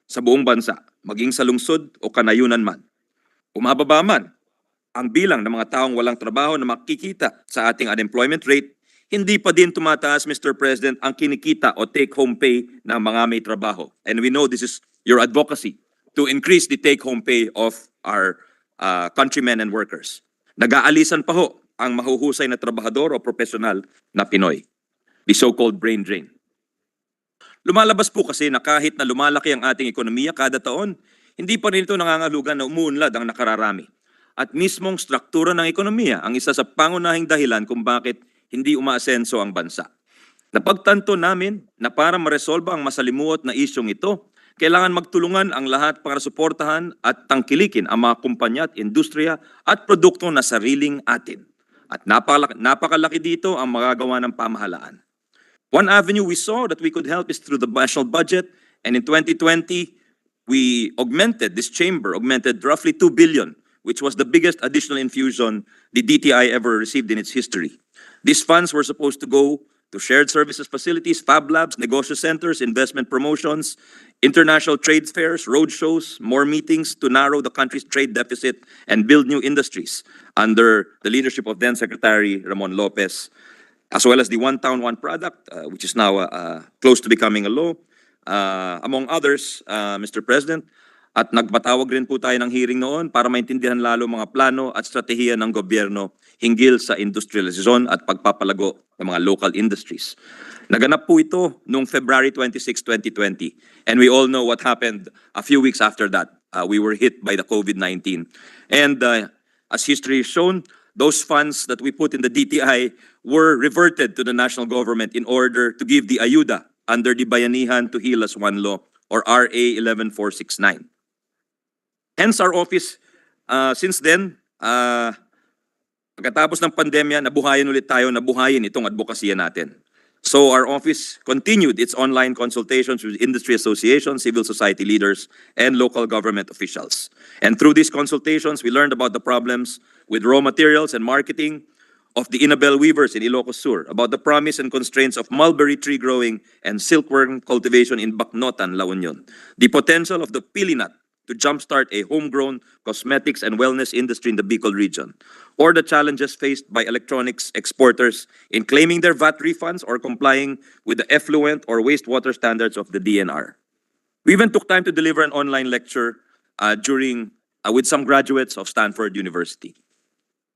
sa buong bansa, maging sa lungsod o kanayunan man. Bumababa man ang bilang ng mga taong walang trabaho na makikita sa ating unemployment rate, hindi pa din tumataas, Mr. President, ang kinikita o take-home pay ng mga may trabaho. And we know this is your advocacy to increase the take-home pay of our countrymen and workers. Nag-aalisan pa ho ang mahuhusay na trabahador o profesional na Pinoy, the so-called brain drain. Lumalabas po kasi na kahit na lumalaki ang ating ekonomiya kada taon, hindi pa rin ito nangangalugan na umuunlad ang nakararami. At mismong struktura ng ekonomiya ang isa sa pangunahing dahilan kung bakit hindi umaasenso ang bansa. Napagtanto namin na para maresolba ang masalimuot na isyong ito, kailangan magtulungan ang lahat para suportahan at tangkilikin ang mga kumpanya at industriya at produkto na sariling atin. At napakalaki dito ang magagawa ng pamahalaan. One avenue we saw that we could help is through the national budget, and in 2020, we augmented, this chamber augmented roughly 2 billion, which was the biggest additional infusion the DTI ever received in its history. These funds were supposed to go to shared services facilities, fab labs, negosyo centers, investment promotions, international trade fairs, road shows, more meetings to narrow the country's trade deficit and build new industries under the leadership of then Secretary Ramon Lopez, as well as the One Town, One Product, which is now close to becoming a law, among others, Mr. President. At nagpatawag rin po tayo ng hearing noon para maintindihan lalo mga plano at strategiya ng gobyerno hinggil sa industrialisasyon at pagpapalago ng mga local industries. Naganap po ito noong February 26, 2020. And we all know what happened a few weeks after that. We were hit by the COVID-19. And as history has shown, those funds that we put in the DTI were reverted to the national government in order to give the ayuda under the Bayanihan to Heal as One Law, or RA 11469. Hence our office, since then, pagkatapos ng pandemya, nabuhayin ulit tayo, nabuhayin itong advokasya natin. So our office continued its online consultations with industry associations, civil society leaders, and local government officials. And through these consultations, we learned about the problems with raw materials and marketing of the Inabel weavers in Ilocos Sur, about the promise and constraints of mulberry tree growing and silkworm cultivation in Bacnotan, La Union, the potential of the pili nut to jumpstart a homegrown cosmetics and wellness industry in the Bicol region, or the challenges faced by electronics exporters in claiming their VAT refunds or complying with the effluent or wastewater standards of the DNR. We even took time to deliver an online lecture with some graduates of Stanford University.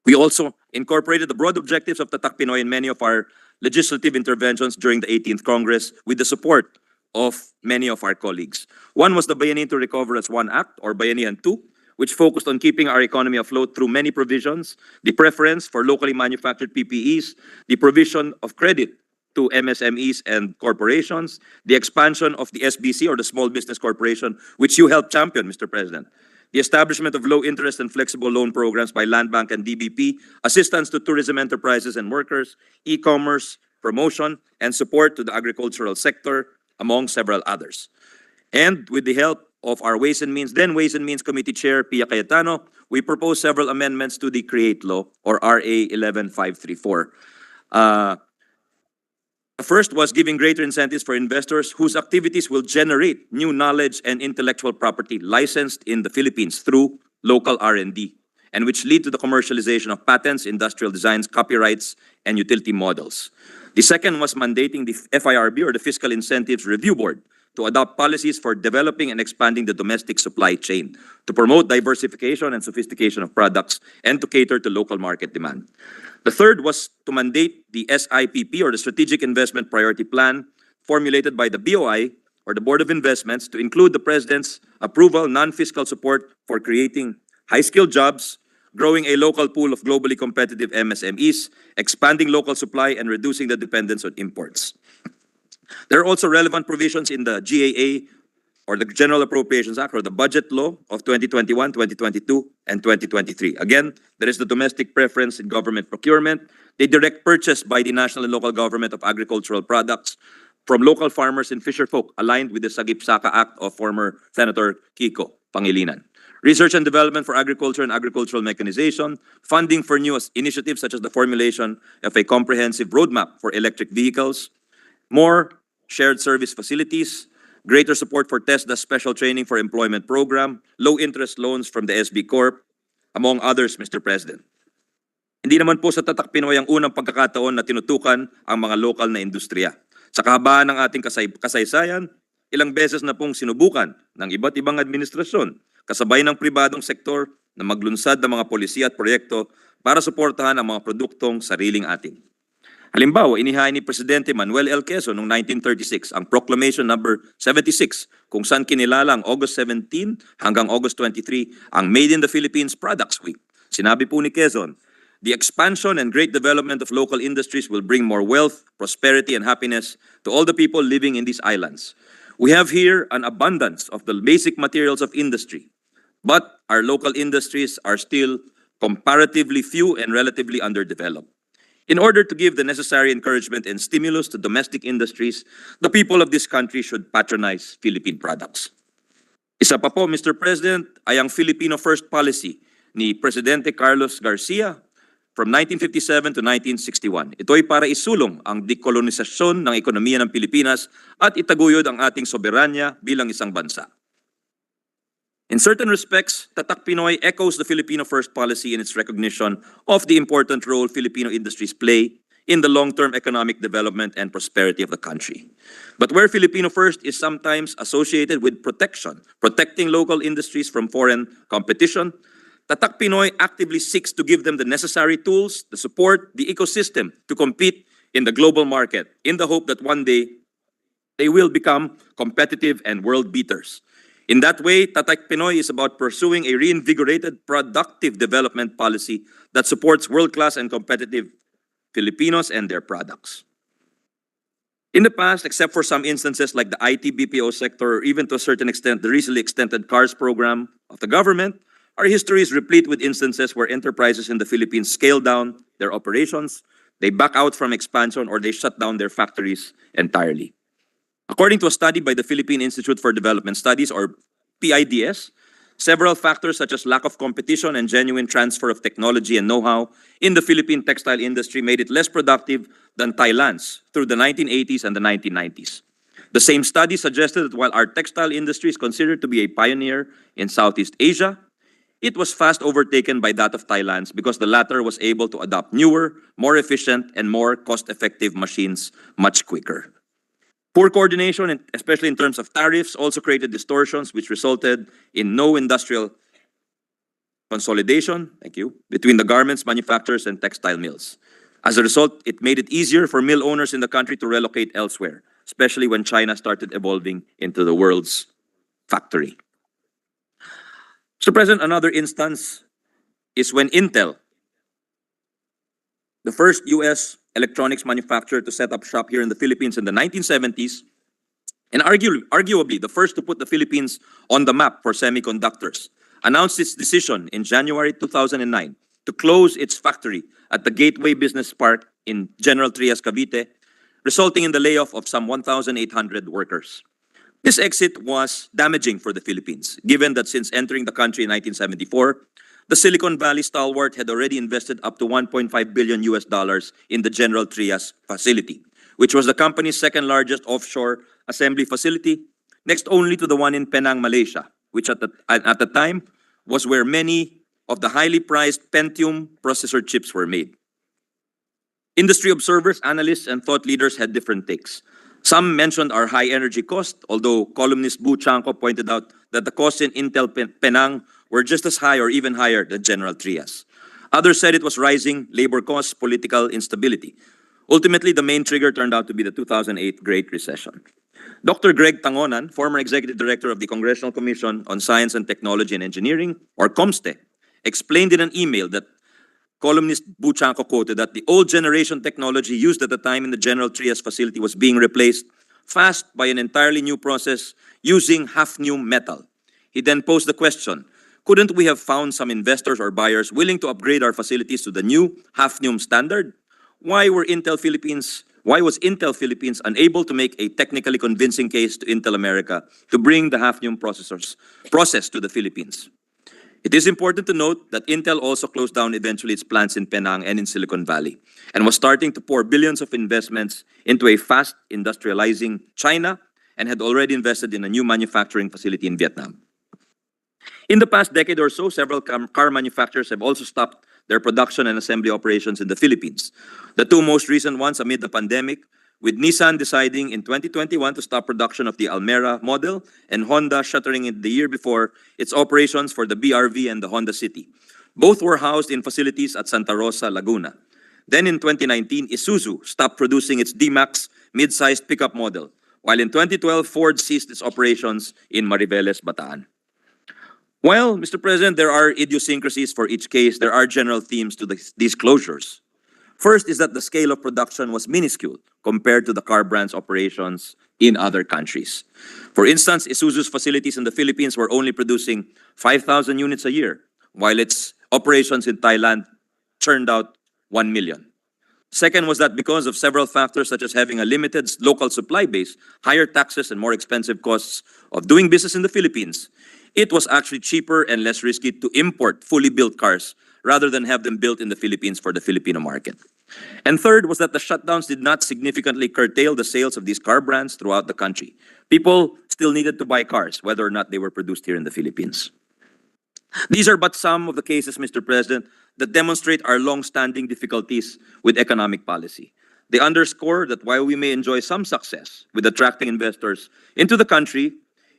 We also incorporated the broad objectives of Tatak Pinoy in many of our legislative interventions during the 18th Congress with the support of many of our colleagues. One was the Bayanihan to Recover as One Act, or Bayanihan 2, which focused on keeping our economy afloat through many provisions, the preference for locally manufactured PPEs, the provision of credit to MSMEs and corporations, the expansion of the SBC or the Small Business Corporation, which you helped champion, Mr. President, the establishment of low interest and flexible loan programs by Land Bank and DBP, assistance to tourism enterprises and workers, e-commerce, promotion, and support to the agricultural sector, among several others. And with the help of our Ways and Means Committee Chair, Pia Cayetano, we proposed several amendments to the CREATE Law, or RA 11534. The first was giving greater incentives for investors whose activities will generate new knowledge and intellectual property licensed in the Philippines through local R&D, and which lead to the commercialization of patents, industrial designs, copyrights, and utility models. The second was mandating the FIRB, or the Fiscal Incentives Review Board, to adopt policies for developing and expanding the domestic supply chain, to promote diversification and sophistication of products, and to cater to local market demand. The third was to mandate the SIPP, or the Strategic Investment Priority Plan, formulated by the BOI, or the Board of Investments, to include the President's approval, non-fiscal support for creating high-skilled jobs, growing a local pool of globally competitive MSMEs, expanding local supply, and reducing the dependence on imports. There are also relevant provisions in the GAA, or the General Appropriations Act, or the Budget Law of 2021, 2022, and 2023. Again, there is the domestic preference in government procurement, the direct purchase by the national and local government of agricultural products from local farmers and fisherfolk, aligned with the Sagip-Saka Act of former Senator Kiko Pangilinan. Research and development for agriculture and agricultural mechanization, funding for new initiatives such as the formulation of a comprehensive roadmap for electric vehicles, more shared service facilities, greater support for TESDA special training for employment program, low-interest loans from the SB Corp, among others, Mr. President. Hindi naman po sa Tatak Pinoy ang unang pagkakataon na tinutukan ang mga lokal na industriya. Sa kahabaan ng ating kasaysayan, ilang beses na pong sinubukan ng iba't ibang administrasyon, kasabay ng pribadong sektor, na maglunsad ng mga polisiya at proyekto para suportahan ang mga produktong sariling atin. Halimbawa, inihain ni Presidente Manuel L. Quezon noong 1936 ang Proclamation number 76, kung saan kinilala ang August 17 hanggang August 23 ang Made in the Philippines Products Week. Sinabi po ni Quezon, the expansion and great development of local industries will bring more wealth, prosperity, and happiness to all the people living in these islands. We have here an abundance of the basic materials of industry, but our local industries are still comparatively few and relatively underdeveloped. In order to give the necessary encouragement and stimulus to domestic industries, the people of this country should patronize Philippine products. Isa pa po, Mr. President, ay ang Filipino First policy ni Presidente Carlos Garcia from 1957 to 1961. Ito ay para isulong ang dekolonisasyon ng ekonomiya ng Pilipinas at itaguyod ang ating soberanya bilang isang bansa. In certain respects, Tatak Pinoy echoes the Filipino First policy in its recognition of the important role Filipino industries play in the long-term economic development and prosperity of the country. But where Filipino First is sometimes associated with protection, protecting local industries from foreign competition, Tatak Pinoy actively seeks to give them the necessary tools, the support, the ecosystem to compete in the global market in the hope that one day they will become competitive and world beaters. In that way, Tatak Pinoy is about pursuing a reinvigorated, productive development policy that supports world-class and competitive Filipinos and their products. In the past, except for some instances like the IT BPO sector, or even to a certain extent the recently extended CARS program of the government, our history is replete with instances where enterprises in the Philippines scale down their operations, they back out from expansion, or they shut down their factories entirely. According to a study by the Philippine Institute for Development Studies, or PIDS, several factors such as lack of competition and genuine transfer of technology and know-how in the Philippine textile industry made it less productive than Thailand's through the 1980s and the 1990s. The same study suggested that while our textile industry is considered to be a pioneer in Southeast Asia, it was fast overtaken by that of Thailand's because the latter was able to adopt newer, more efficient, and more cost-effective machines much quicker. Poor coordination, especially in terms of tariffs, also created distortions which resulted in no industrial consolidation, between the garments manufacturers and textile mills. As a result, it made it easier for mill owners in the country to relocate elsewhere, especially when China started evolving into the world's factory. Mr. President, another instance is when Intel, the first US electronics manufacturer to set up shop here in the Philippines in the 1970s, and arguably the first to put the Philippines on the map for semiconductors, announced its decision in January 2009 to close its factory at the Gateway Business Park in General Trias, Cavite, resulting in the layoff of some 1,800 workers. This exit was damaging for the Philippines, given that since entering the country in 1974, the Silicon Valley stalwart had already invested up to $1.5 billion in the General Trias facility, which was the company's second largest offshore assembly facility, next only to the one in Penang, Malaysia, which at the time was where many of the highly prized Pentium processor chips were made. Industry observers, analysts, and thought leaders had different takes. Some mentioned our high energy cost, although columnist Bu Chanko pointed out that the costs in Intel Penang were just as high or even higher than General Trias. Others said it was rising labor costs, political instability. Ultimately, the main trigger turned out to be the 2008 Great Recession. Dr. Greg Tangonan, former executive director of the Congressional Commission on Science and Technology and Engineering, or COMSTE, explained in an email that columnist Bu Chanko quoted that the old generation technology used at the time in the General Trias facility was being replaced fast by an entirely new process using half-new metal. He then posed the question, couldn't we have found some investors or buyers willing to upgrade our facilities to the new half-new standard? Why was Intel Philippines unable to make a technically convincing case to Intel America to bring the half-new process to the Philippines? It is important to note that Intel also closed down eventually its plants in Penang and in Silicon Valley and was starting to pour billions of investments into a fast industrializing China and had already invested in a new manufacturing facility in Vietnam. In the past decade or so, several car manufacturers have also stopped their production and assembly operations in the Philippines. The two most recent ones amid the pandemic, with Nissan deciding in 2021 to stop production of the Almera model and Honda shuttering it the year before its operations for the BRV and the Honda City. Both were housed in facilities at Santa Rosa, Laguna. Then in 2019, Isuzu stopped producing its D-Max mid-sized pickup model, while in 2012, Ford ceased its operations in Mariveles, Bataan. While, Mr. President, there are idiosyncrasies for each case, there are general themes to these closures. First is that the scale of production was minuscule compared to the car brand's operations in other countries. For instance, Isuzu's facilities in the Philippines were only producing 5,000 units a year, while its operations in Thailand churned out 1 million. Second was that because of several factors such as having a limited local supply base, higher taxes, and more expensive costs of doing business in the Philippines, it was actually cheaper and less risky to import fully built cars rather than have them built in the Philippines for the Filipino market. And third was that the shutdowns did not significantly curtail the sales of these car brands throughout the country. People still needed to buy cars, whether or not they were produced here in the Philippines. These are but some of the cases, Mr. President, that demonstrate our long-standing difficulties with economic policy. They underscore that while we may enjoy some success with attracting investors into the country,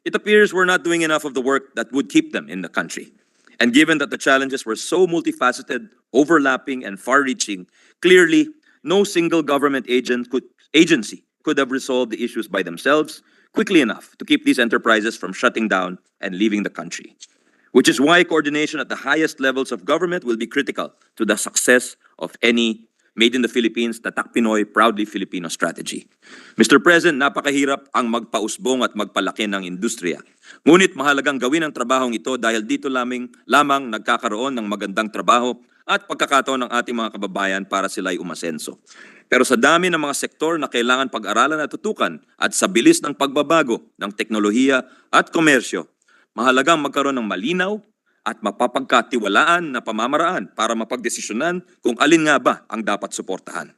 it appears we're not doing enough of the work that would keep them in the country. And given that the challenges were so multifaceted, overlapping, and far-reaching, clearly no single government agency could have resolved the issues by themselves quickly enough to keep these enterprises from shutting down and leaving the country. Which is why coordination at the highest levels of government will be critical to the success of any Made in the Philippines, Tatak Pinoy, Proudly Filipino strategy. Mr. President, napakahirap ang magpausbong at magpalaki ng industriya. Ngunit mahalagang gawin ang trabahong ito dahil dito lamang nagkakaroon ng magandang trabaho at pagkakataon ng ating mga kababayan para sila'y umasenso. Pero sa dami ng mga sektor na kailangan pag-aralan at tutukan at sa bilis ng pagbabago ng teknolohiya at komersyo, mahalagang magkaroon ng malinaw at mapapagkatiwalaan na pamamaraan para mapagdesisyonan kung alin nga ba ang dapat suportahan.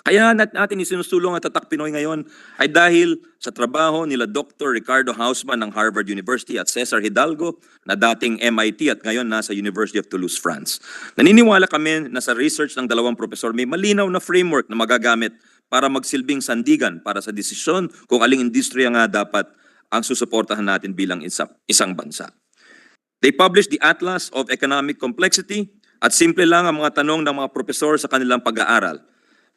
Kaya natin isinusulong ang Tatak Pinoy ngayon ay dahil sa trabaho nila Dr. Ricardo Hausman ng Harvard University at Cesar Hidalgo na dating MIT at ngayon nasa University of Toulouse, France. Naniniwala kami na sa research ng dalawang profesor may malinaw na framework na magagamit para magsilbing sandigan para sa desisyon kung aling industriya nga dapat ang susuportahan natin bilang isang bansa. They published the Atlas of Economic Complexity at simple lang ang mga tanong ng mga profesor sa kanilang pag-aaral.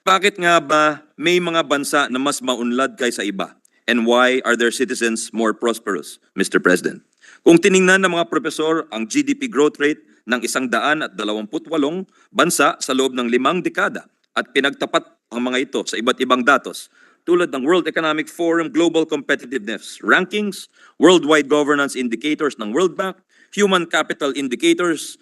Bakit nga ba may mga bansa na mas maunlad kaysa iba? And why are their citizens more prosperous, Mr. President? Kung tiningnan ng mga profesor ang GDP growth rate ng 128 bansa sa loob ng 5 dekada, at pinagtapat ang mga ito sa iba't ibang datos tulad ng World Economic Forum Global Competitiveness Rankings, Worldwide Governance Indicators ng World Bank, Human Capital Indicators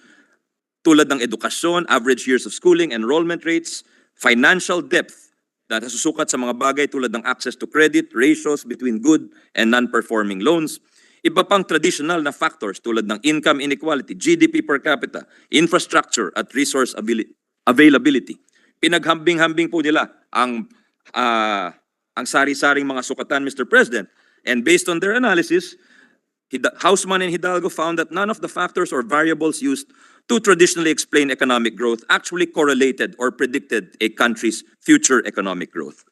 tulad ng edukasyon, average years of schooling, enrollment rates, financial depth na nasusukat sa mga bagay tulad ng access to credit, ratios between good and non-performing loans, iba pang traditional na factors tulad ng income inequality, GDP per capita, infrastructure at resource availability. Pinaghambing-hambing po nila ang sari-saring mga sukatan, Mr. President. And based on their analysis, Hausman and Hidalgo found that none of the factors or variables used to traditionally explain economic growth actually correlated or predicted a country's future economic growth.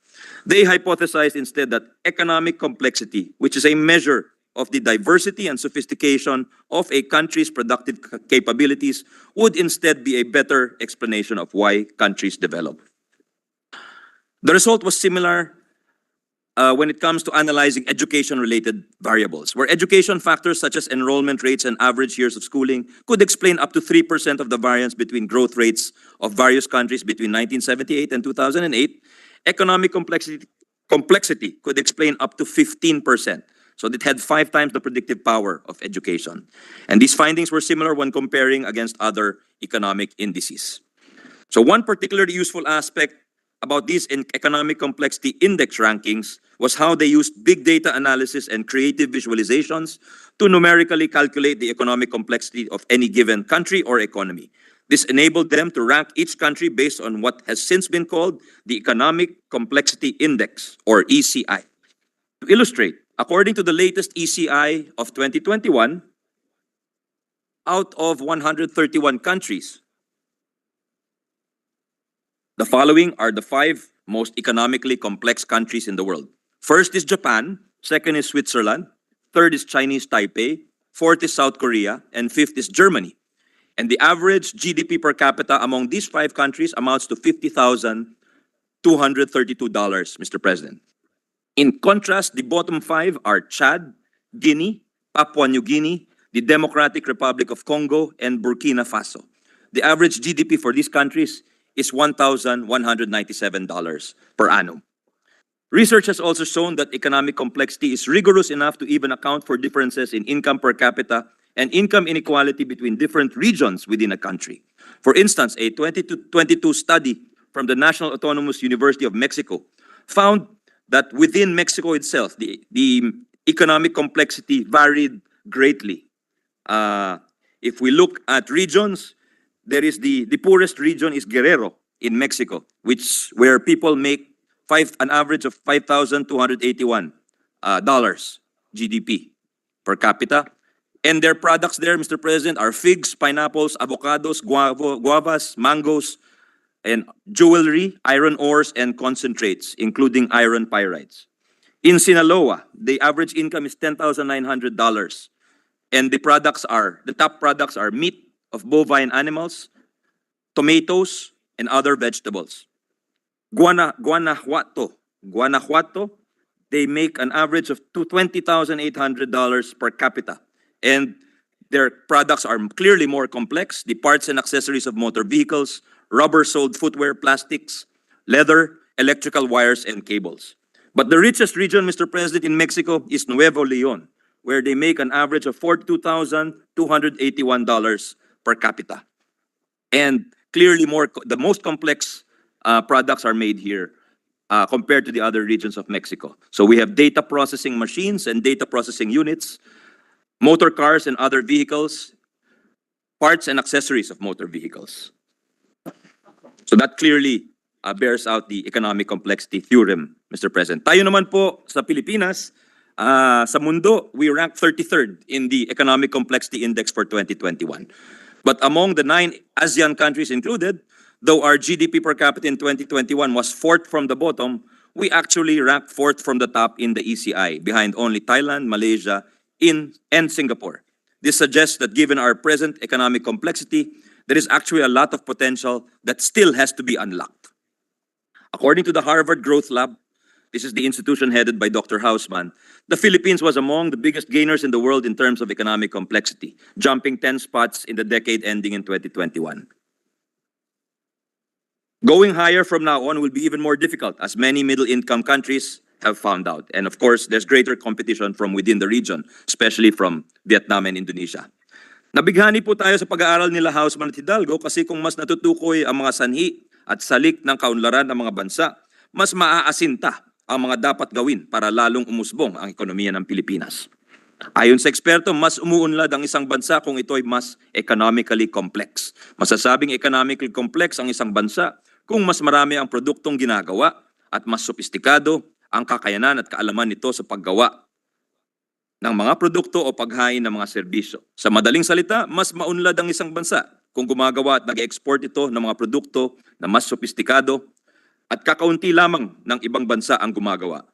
They hypothesized instead that economic complexity, which is a measure of the diversity and sophistication of a country's productive capabilities, would instead be a better explanation of why countries develop. The result was similar when it comes to analyzing education-related variables, where education factors such as enrollment rates and average years of schooling could explain up to 3% of the variance between growth rates of various countries between 1978 and 2008. Economic complexity could explain up to 15%. So it had 5 times the predictive power of education. And these findings were similar when comparing against other economic indices. So one particularly useful aspect about these economic complexity index rankings was how they used big data analysis and creative visualizations to numerically calculate the economic complexity of any given country or economy. This enabled them to rank each country based on what has since been called the Economic Complexity Index, or ECI. To illustrate, according to the latest ECI of 2021, out of 131 countries, the following are the 5 most economically complex countries in the world. First is Japan, second is Switzerland, third is Chinese Taipei, fourth is South Korea, and fifth is Germany. And the average GDP per capita among these 5 countries amounts to $50,232, Mr. President. In contrast, the bottom 5 are Chad, Guinea, Papua New Guinea, the Democratic Republic of Congo, and Burkina Faso. The average GDP for these countries is $1,197 per annum. Research has also shown that economic complexity is rigorous enough to even account for differences in income per capita and income inequality between different regions within a country. For instance, a 2022 study from the National Autonomous University of Mexico found that within Mexico itself, the economic complexity varied greatly. If we look at regions, there is the poorest region is Guerrero in Mexico, where people make an average of $5,281 GDP per capita. And their products there, Mr. President, are figs, pineapples, avocados, guavas, mangoes, and jewelry, iron ores, and concentrates, including iron pyrites. In Sinaloa, the average income is $10,900. And the top products are meat of bovine animals, tomatoes, and other vegetables. Guanajuato, they make an average of $20,800 per capita. And their products are clearly more complex. The parts and accessories of motor vehicles, rubber-soled footwear, plastics, leather, electrical wires, and cables. But the richest region, Mr. President, in Mexico is Nuevo Leon, where they make an average of $42,281 per capita. And clearly the most complex products are made here compared to the other regions of Mexico. So we have data processing machines and data processing units, motor cars and other vehicles, parts and accessories of motor vehicles. So that clearly bears out the economic complexity theorem, Mr. President. Tayo naman po sa Pilipinas, sa mundo, we rank 33rd in the Economic Complexity Index for 2021. But among the 9 ASEAN countries included, though our GDP per capita in 2021 was 4th from the bottom, we actually ranked 4th from the top in the ECI, behind only Thailand, Malaysia, and Singapore. This suggests that given our present economic complexity, there is actually a lot of potential that still has to be unlocked. According to the Harvard Growth Lab, this is the institution headed by Dr. Hausman, the Philippines was among the biggest gainers in the world in terms of economic complexity, jumping 10 spots in the decade ending in 2021. Going higher from now on will be even more difficult as many middle-income countries have found out. And of course, there's greater competition from within the region, especially from Vietnam and Indonesia. Nabighani po tayo sa pag-aaral nila Houseman at Hidalgo kasi kung mas natutukoy ang mga sanhi at salik ng kaunlaran ng mga bansa, mas maaasinta ang mga dapat gawin para lalong umusbong ang ekonomiya ng Pilipinas. Ayon sa eksperto, mas umuunlad ang isang bansa kung ito ay mas economically complex. Masasabing economically complex ang isang bansa kung mas marami ang produktong ginagawa at mas sopistikado ang kakayanan at kaalaman nito sa paggawa ng mga produkto o paghain ng mga serbisyo. Sa madaling salita, mas maunlad ang isang bansa kung gumagawa at nag-export ito ng mga produkto na mas sopistikado at kakaunti lamang ng ibang bansa ang gumagawa.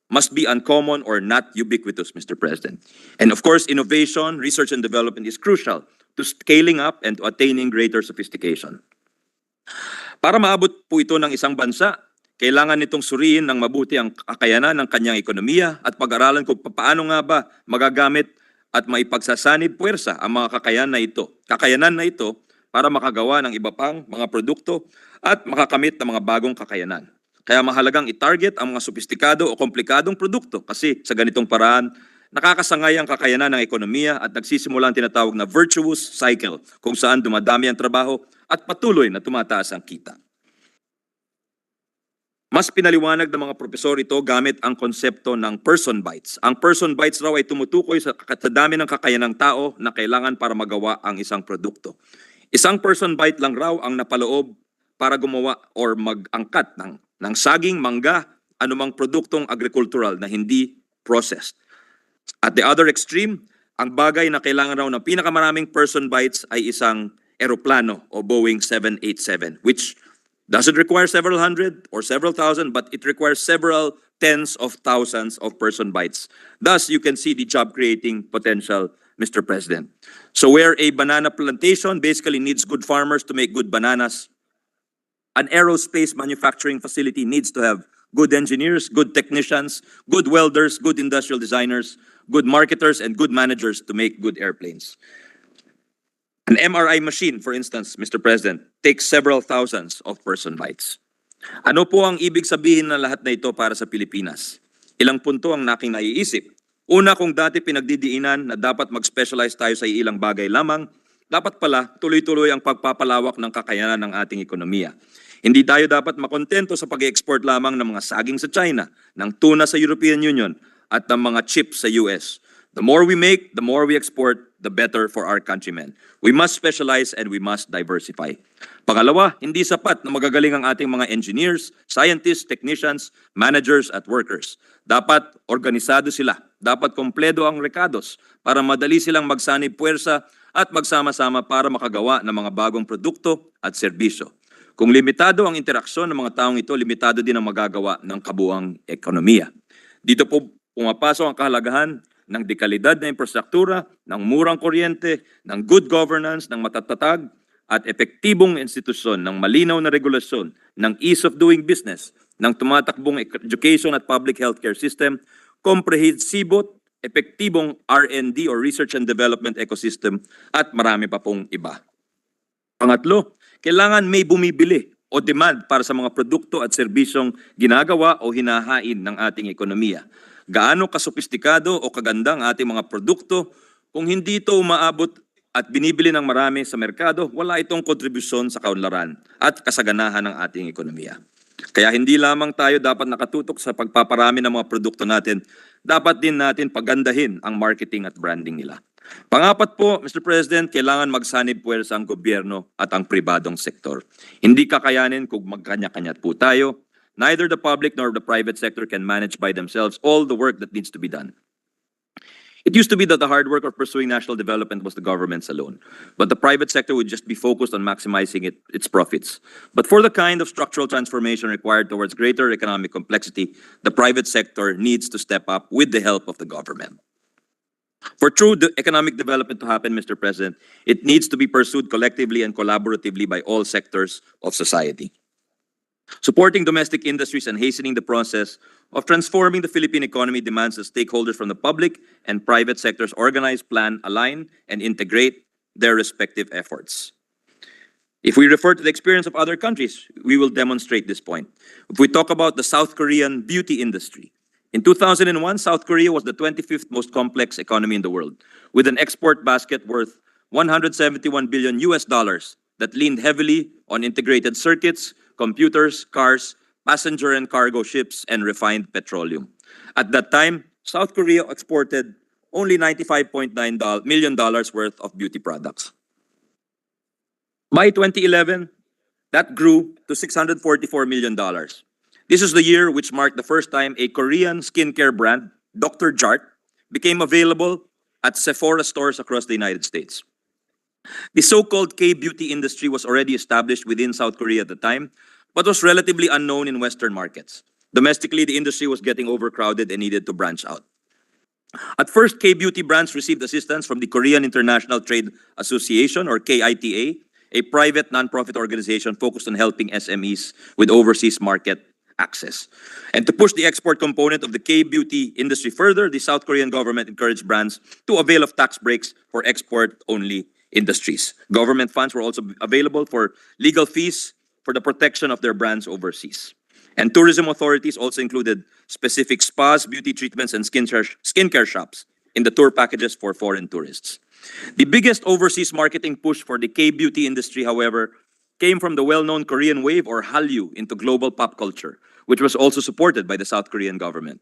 Must be uncommon or not ubiquitous, Mr. President. And of course, innovation, research and development is crucial to scaling up and to attaining greater sophistication. Para maabot po ito ng isang bansa, kailangan nitong suriin ng mabuti ang kakayanan ng kanyang ekonomiya at pag-aralan kung paano nga ba magagamit at maipagsasanib puwersa ang mga kakayanan na ito para makagawa ng iba pang mga produkto at makakamit ng mga bagong kakayanan. Kaya mahalagang i-target ang mga sopistikado o komplikadong produkto kasi sa ganitong paraan, nakakasangay ang kakayanan ng ekonomiya at nagsisimula ang tinatawag na virtuous cycle kung saan dumadami ang trabaho at patuloy na tumataas ang kita. Mas pinaliwanag ng mga propesor ito gamit ang konsepto ng person bites. Ang person bites raw ay tumutukoy sa dami ng kakayanang tao na kailangan para magawa ang isang produkto. Isang person bite lang raw ang napaloob para gumawa or mag-angkat ng saging, mangga, anumang produktong agricultural na hindi processed. At the other extreme, ang bagay na kailangan raw ng pinakamaraming person bites ay isang eroplano o Boeing 787, which doesn't require several hundred or several thousand, but it requires several tens of thousands of person bites. Thus, you can see the job-creating potential, Mr. President. So where a banana plantation basically needs good farmers to make good bananas, an aerospace manufacturing facility needs to have good engineers, good technicians, good welders, good industrial designers, good marketers, and good managers to make good airplanes. An MRI machine, for instance, Mr. President, takes several thousands of person bites. Ano po ang ibig sabihin ng lahat na ito para sa Pilipinas? Ilang punto ang naking naiisip. Una, kung dati pinagdidiinan na dapat mag-specialize tayo sa ilang bagay lamang, dapat pala tuloy-tuloy ang pagpapalawak ng kakayanan ng ating ekonomiya. Hindi tayo dapat makontento sa pag-export lamang ng mga saging sa China, ng tuna sa European Union, at ng mga chips sa US. The more we make, the more we export, the better for our countrymen. We must specialize and we must diversify. Pangalawa, hindi sapat na magagaling ang ating mga engineers, scientists, technicians, managers at workers. Dapat organisado sila. Dapat kompleto ang rekados para madali silang magsanib puwersa at magsama-sama para makagawa ng mga bagong produkto at serbisyo. Kung limitado ang interaksyon ng mga taong ito, limitado din ang magagawa ng kabuuang ekonomiya. Dito po pumapasok ang kahalagahan ng dekalidad na infrastruktura, ng murang kuryente, ng good governance, ng matatatag at epektibong institusyon, ng malinaw na regulasyon, ng ease of doing business, ng tumatakbong education at public healthcare system, komprehensibot, epektibong R&D or research and development ecosystem at marami pa pong iba. Pangatlo, kailangan may bumibili o demand para sa mga produkto at serbisyong ginagawa o hinahain ng ating ekonomiya. Gaano kasopistikado o kaganda ang ating mga produkto, kung hindi ito umaabot at binibili ng marami sa merkado, wala itong kontribusyon sa kaunlaran at kasaganahan ng ating ekonomiya. Kaya hindi lamang tayo dapat nakatutok sa pagpaparami ng mga produkto natin, dapat din natin pagandahin ang marketing at branding nila. Pangapat po, Mr. President, kailangan magsanib puwersa ang gobyerno at ang pribadong sektor. Hindi kakayanin kung magkanya-kanya po tayo. Neither the public nor the private sector can manage by themselves all the work that needs to be done. It used to be that the hard work of pursuing national development was the government's alone, but the private sector would just be focused on maximizing its profits. But for the kind of structural transformation required towards greater economic complexity, the private sector needs to step up with the help of the government. For true economic development to happen, Mr. President, it needs to be pursued collectively and collaboratively by all sectors of society. Supporting domestic industries and hastening the process of transforming the Philippine economy demands that stakeholders from the public and private sectors organize, plan, align, and integrate their respective efforts. If we refer to the experience of other countries, we will demonstrate this point. If we talk about the South Korean beauty industry, in 2001, South Korea was the 25th most complex economy in the world, with an export basket worth 171 billion US dollars that leaned heavily on integrated circuits, computers, cars, passenger and cargo ships, and refined petroleum. At that time, South Korea exported only $95.9 million worth of beauty products. By 2011, that grew to $644 million. This is the year which marked the first time a Korean skincare brand, Dr. Jart, became available at Sephora stores across the United States. The so-called K-beauty industry was already established within South Korea at the time, but was relatively unknown in Western markets. Domestically, the industry was getting overcrowded and needed to branch out. At first, K-beauty brands received assistance from the Korean International Trade Association, or KITA, a private nonprofit organization focused on helping SMEs with overseas market access. And to push the export component of the K-beauty industry further, the South Korean government encouraged brands to avail of tax breaks for export-only industries. Government funds were also available for legal fees for the protection of their brands overseas. And tourism authorities also included specific spas, beauty treatments, and skincare shops in the tour packages for foreign tourists. The biggest overseas marketing push for the K-beauty industry, however, came from the well-known Korean wave, or Hallyu, into global pop culture, which was also supported by the South Korean government.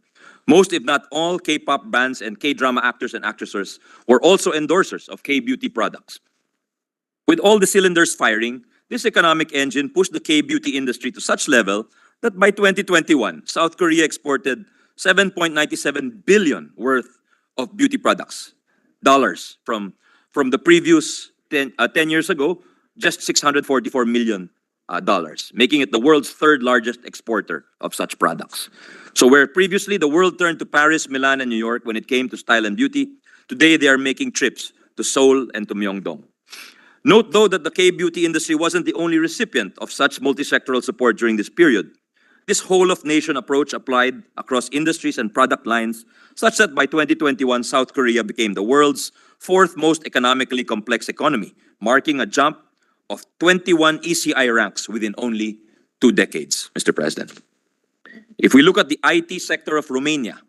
Most, if not all, K-pop bands and K-drama actors and actresses were also endorsers of K-beauty products. With all the cylinders firing, this economic engine pushed the K-beauty industry to such level that by 2021, South Korea exported $7.97 billion worth of beauty products, dollars, from the previous 10 years ago, just $644 million, making it the world's third largest exporter of such products. So where previously the world turned to Paris, Milan, and New York when it came to style and beauty, today they are making trips to Seoul and to Myeongdong. Note, though, that the K-beauty industry wasn't the only recipient of such multi-sectoral support during this period. This whole-of-nation approach applied across industries and product lines, such that by 2021, South Korea became the world's fourth most economically complex economy, marking a jump of 21 ECI ranks within only 2 decades, Mr. President. If we look at the IT sector of Romania,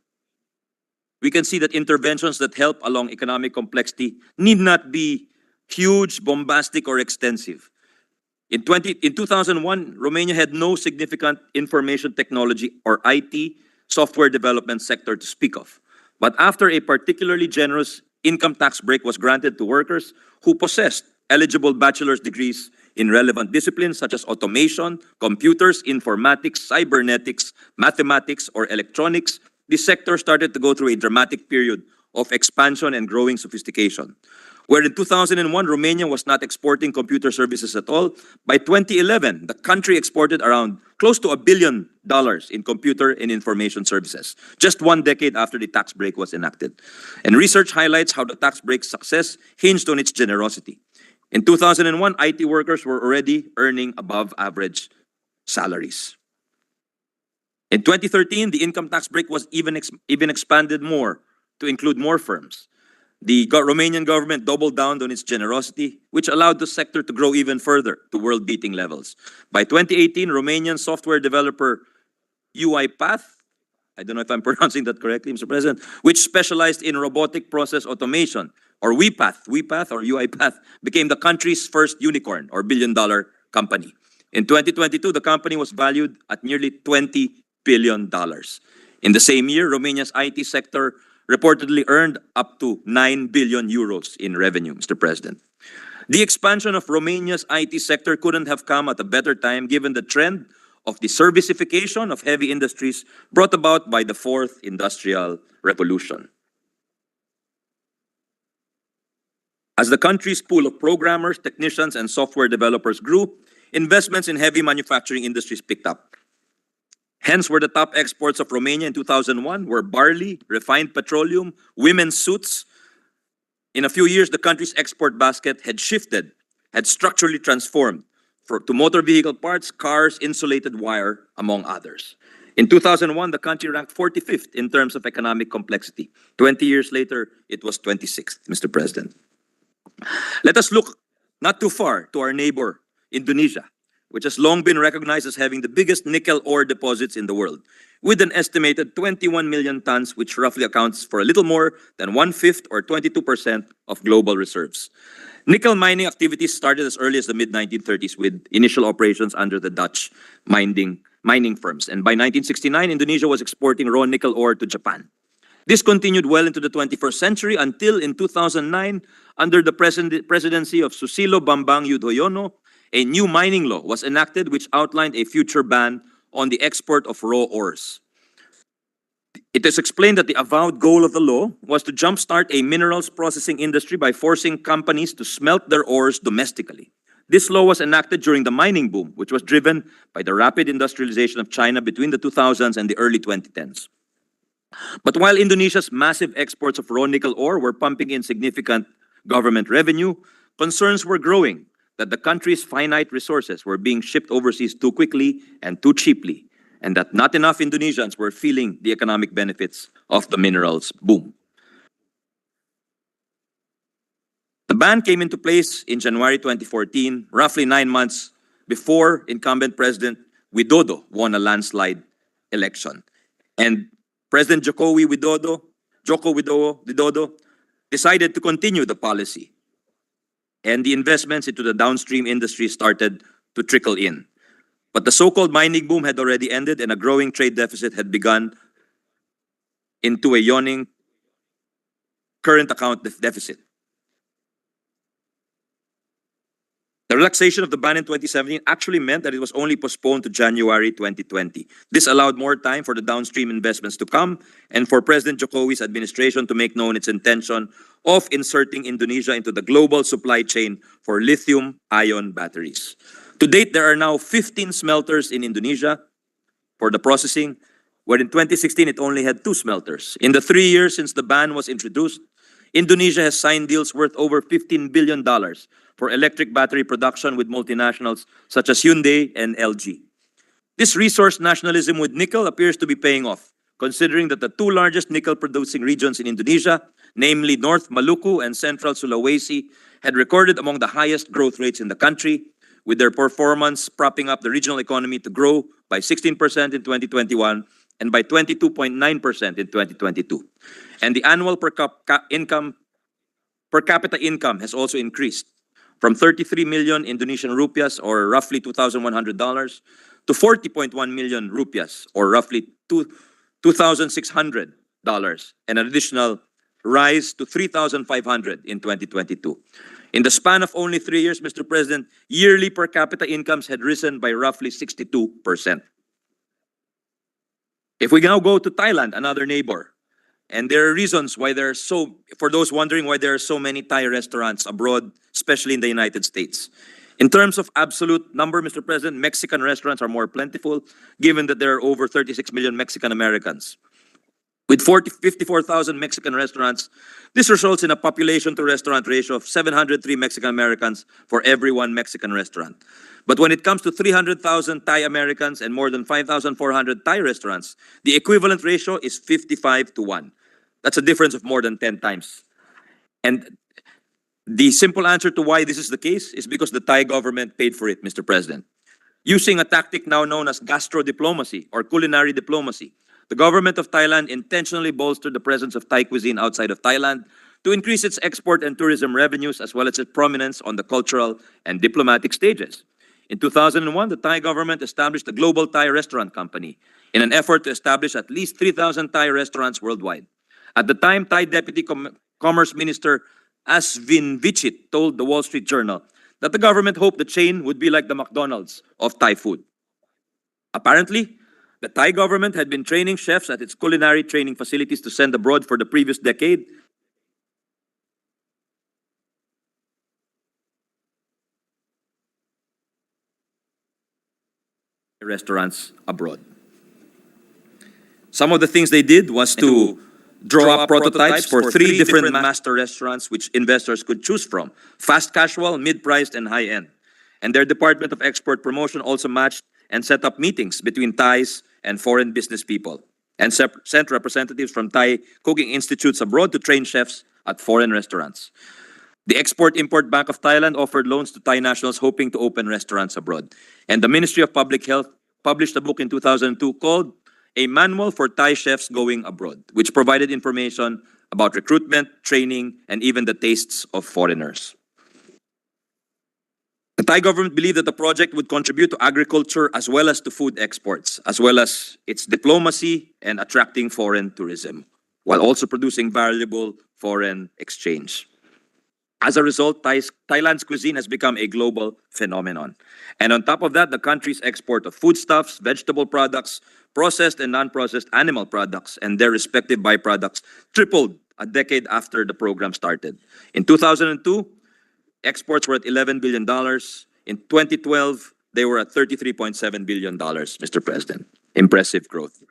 we can see that interventions that help along economic complexity need not be huge, bombastic, or extensive. In 2001, Romania had no significant information technology or IT software development sector to speak of. But after a particularly generous income tax break was granted to workers who possessed eligible bachelor's degrees in relevant disciplines such as automation, computers, informatics, cybernetics, mathematics, or electronics, the sector started to go through a dramatic period of expansion and growing sophistication. Where in 2001, Romania was not exporting computer services at all, by 2011, the country exported around close to $1 billion in computer and information services, just 1 decade after the tax break was enacted. And research highlights how the tax break's success hinged on its generosity. In 2001, IT workers were already earning above average salaries. In 2013, the income tax break was even expanded more to include more firms. The Romanian government doubled down on its generosity, which allowed the sector to grow even further to world-beating levels. By 2018, Romanian software developer UiPath, I don't know if I'm pronouncing that correctly, Mr. President, which specialized in robotic process automation, or WePath or UiPath, became the country's first unicorn, or billion-dollar company. In 2022, the company was valued at nearly $20 billion. In the same year, Romania's IT sector reportedly earned up to 9 billion euros in revenue, Mr. President. The expansion of Romania's IT sector couldn't have come at a better time given the trend of the servicification of heavy industries brought about by the Fourth Industrial Revolution. As the country's pool of programmers, technicians, and software developers grew, investments in heavy manufacturing industries picked up. Hence, were the top exports of Romania in 2001 were barley, refined petroleum, women's suits. In a few years, the country's export basket had shifted, had structurally transformed to motor vehicle parts, cars, insulated wire, among others. In 2001, the country ranked 45th in terms of economic complexity. 20 years later, it was 26th, Mr. President. Let us look not too far to our neighbor Indonesia, which has long been recognized as having the biggest nickel ore deposits in the world, with an estimated 21 million tons, which roughly accounts for a little more than 1/5 or 22% of global reserves. Nickel mining activities started as early as the mid-1930s with initial operations under the Dutch mining firms. And by 1969, Indonesia was exporting raw nickel ore to Japan. This continued well into the 21st century until in 2009, under the presidency of Susilo Bambang Yudhoyono, a new mining law was enacted which outlined a future ban on the export of raw ores. It is explained that the avowed goal of the law was to jumpstart a minerals processing industry by forcing companies to smelt their ores domestically. This law was enacted during the mining boom, which was driven by the rapid industrialization of China between the 2000s and the early 2010s. But while Indonesia's massive exports of raw nickel ore were pumping in significant government revenue, concerns were growing that the country's finite resources were being shipped overseas too quickly and too cheaply, and that not enough Indonesians were feeling the economic benefits of the minerals boom. The ban came into place in January 2014, roughly 9 months before incumbent President Widodo won a landslide election. And President Joko Widodo decided to continue the policy. And the investments into the downstream industry started to trickle in. But the so-called mining boom had already ended and a growing trade deficit had begun into a yawning current account deficit. The relaxation of the ban in 2017 actually meant that it was only postponed to January 2020. This allowed more time for the downstream investments to come and for President Jokowi's administration to make known its intention of inserting Indonesia into the global supply chain for lithium-ion batteries. To date, there are now 15 smelters in Indonesia for the processing, where in 2016 it only had 2 smelters. In the 3 years since the ban was introduced, Indonesia has signed deals worth over $15 billion for electric battery production with multinationals such as Hyundai and LG. This resource nationalism with nickel appears to be paying off, considering that the 2 largest nickel-producing regions in Indonesia, namely North Maluku and Central Sulawesi, had recorded among the highest growth rates in the country, with their performance propping up the regional economy to grow by 16% in 2021 and by 22.9% in 2022. And the annual per capita income has also increased from 33 million Indonesian rupiahs, or roughly $2,100, to 40.1 million rupiahs, or roughly $2,600, and an additional rise to 3,500 in 2022. In the span of only 3 years, Mr. President, yearly per capita incomes had risen by roughly 62%. If we now go to Thailand, another neighbor, and there are reasons why there are for those wondering why there are so many Thai restaurants abroad, especially in the United States. In terms of absolute number, Mr. President, Mexican restaurants are more plentiful, given that there are over 36 million Mexican Americans. With 54,000 Mexican restaurants, this results in a population-to-restaurant ratio of 703 Mexican Americans for every 1 Mexican restaurant. But when it comes to 300,000 Thai Americans and more than 5,400 Thai restaurants, the equivalent ratio is 55-1. That's a difference of more than 10 times. And the simple answer to why this is the case is because the Thai government paid for it, Mr. President. Using a tactic now known as gastro-diplomacy or culinary diplomacy, the government of Thailand intentionally bolstered the presence of Thai cuisine outside of Thailand to increase its export and tourism revenues as well as its prominence on the cultural and diplomatic stages. In 2001, the Thai government established the Global Thai Restaurant Company in an effort to establish at least 3,000 Thai restaurants worldwide. At the time, Thai Deputy Commerce Minister Asvin Vichit told the Wall Street Journal that the government hoped the chain would be like the McDonald's of Thai food. Apparently, the Thai government had been training chefs at its culinary training facilities to send abroad for the previous decade. Restaurants abroad. Some of the things they did was to draw up prototypes for 3 different master restaurants which investors could choose from: fast casual, mid-priced, and high-end. And their Department of Export Promotion also matched and set up meetings between Thais and foreign business people, and sent representatives from Thai cooking institutes abroad to train chefs at foreign restaurants. The Export-Import Bank of Thailand offered loans to Thai nationals hoping to open restaurants abroad. And the Ministry of Public Health published a book in 2002 called A Manual for Thai Chefs Going Abroad, which provided information about recruitment, training, and even the tastes of foreigners. The Thai government believed that the project would contribute to agriculture as well as to food exports, as well as its diplomacy and attracting foreign tourism, while also producing valuable foreign exchange. As a result, Thailand's cuisine has become a global phenomenon. And on top of that, the country's export of foodstuffs, vegetable products, processed and non-processed animal products, and their respective byproducts tripled a decade after the program started. In 2002, exports were at $11 billion. In 2012, they were at $33.7 billion, Mr. President. Impressive growth.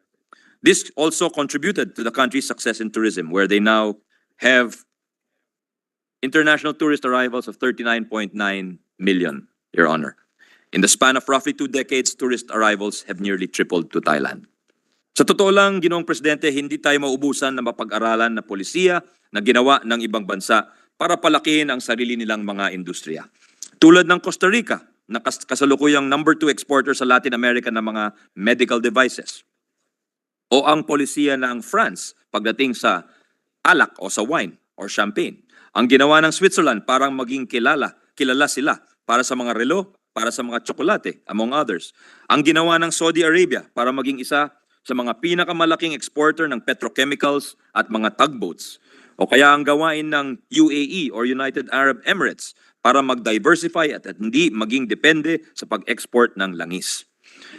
This also contributed to the country's success in tourism, where they now have international tourist arrivals of 39.9 million, Your Honor. In the span of roughly 2 decades, tourist arrivals have nearly tripled to Thailand. Sa totoo lang, Ginoong Presidente, hindi tayo maubusan ng mapag-aralan na polisiya na ginawa ng ibang bansa para palakihin ang sarili nilang mga industriya. Tulad ng Costa Rica, na kasalukuyang number 2 exporter sa Latin America ng mga medical devices. O ang polisiya ng France pagdating sa alak o sa wine or champagne. Ang ginawa ng Switzerland parang maging kilala sila para sa mga relo, para sa mga tsokolate, among others. Ang ginawa ng Saudi Arabia para maging isa sa mga pinakamalaking exporter ng petrochemicals at mga tugboats. O kaya ang gawain ng UAE or United Arab Emirates para mag-diversify at hindi maging depende sa pag-export ng langis.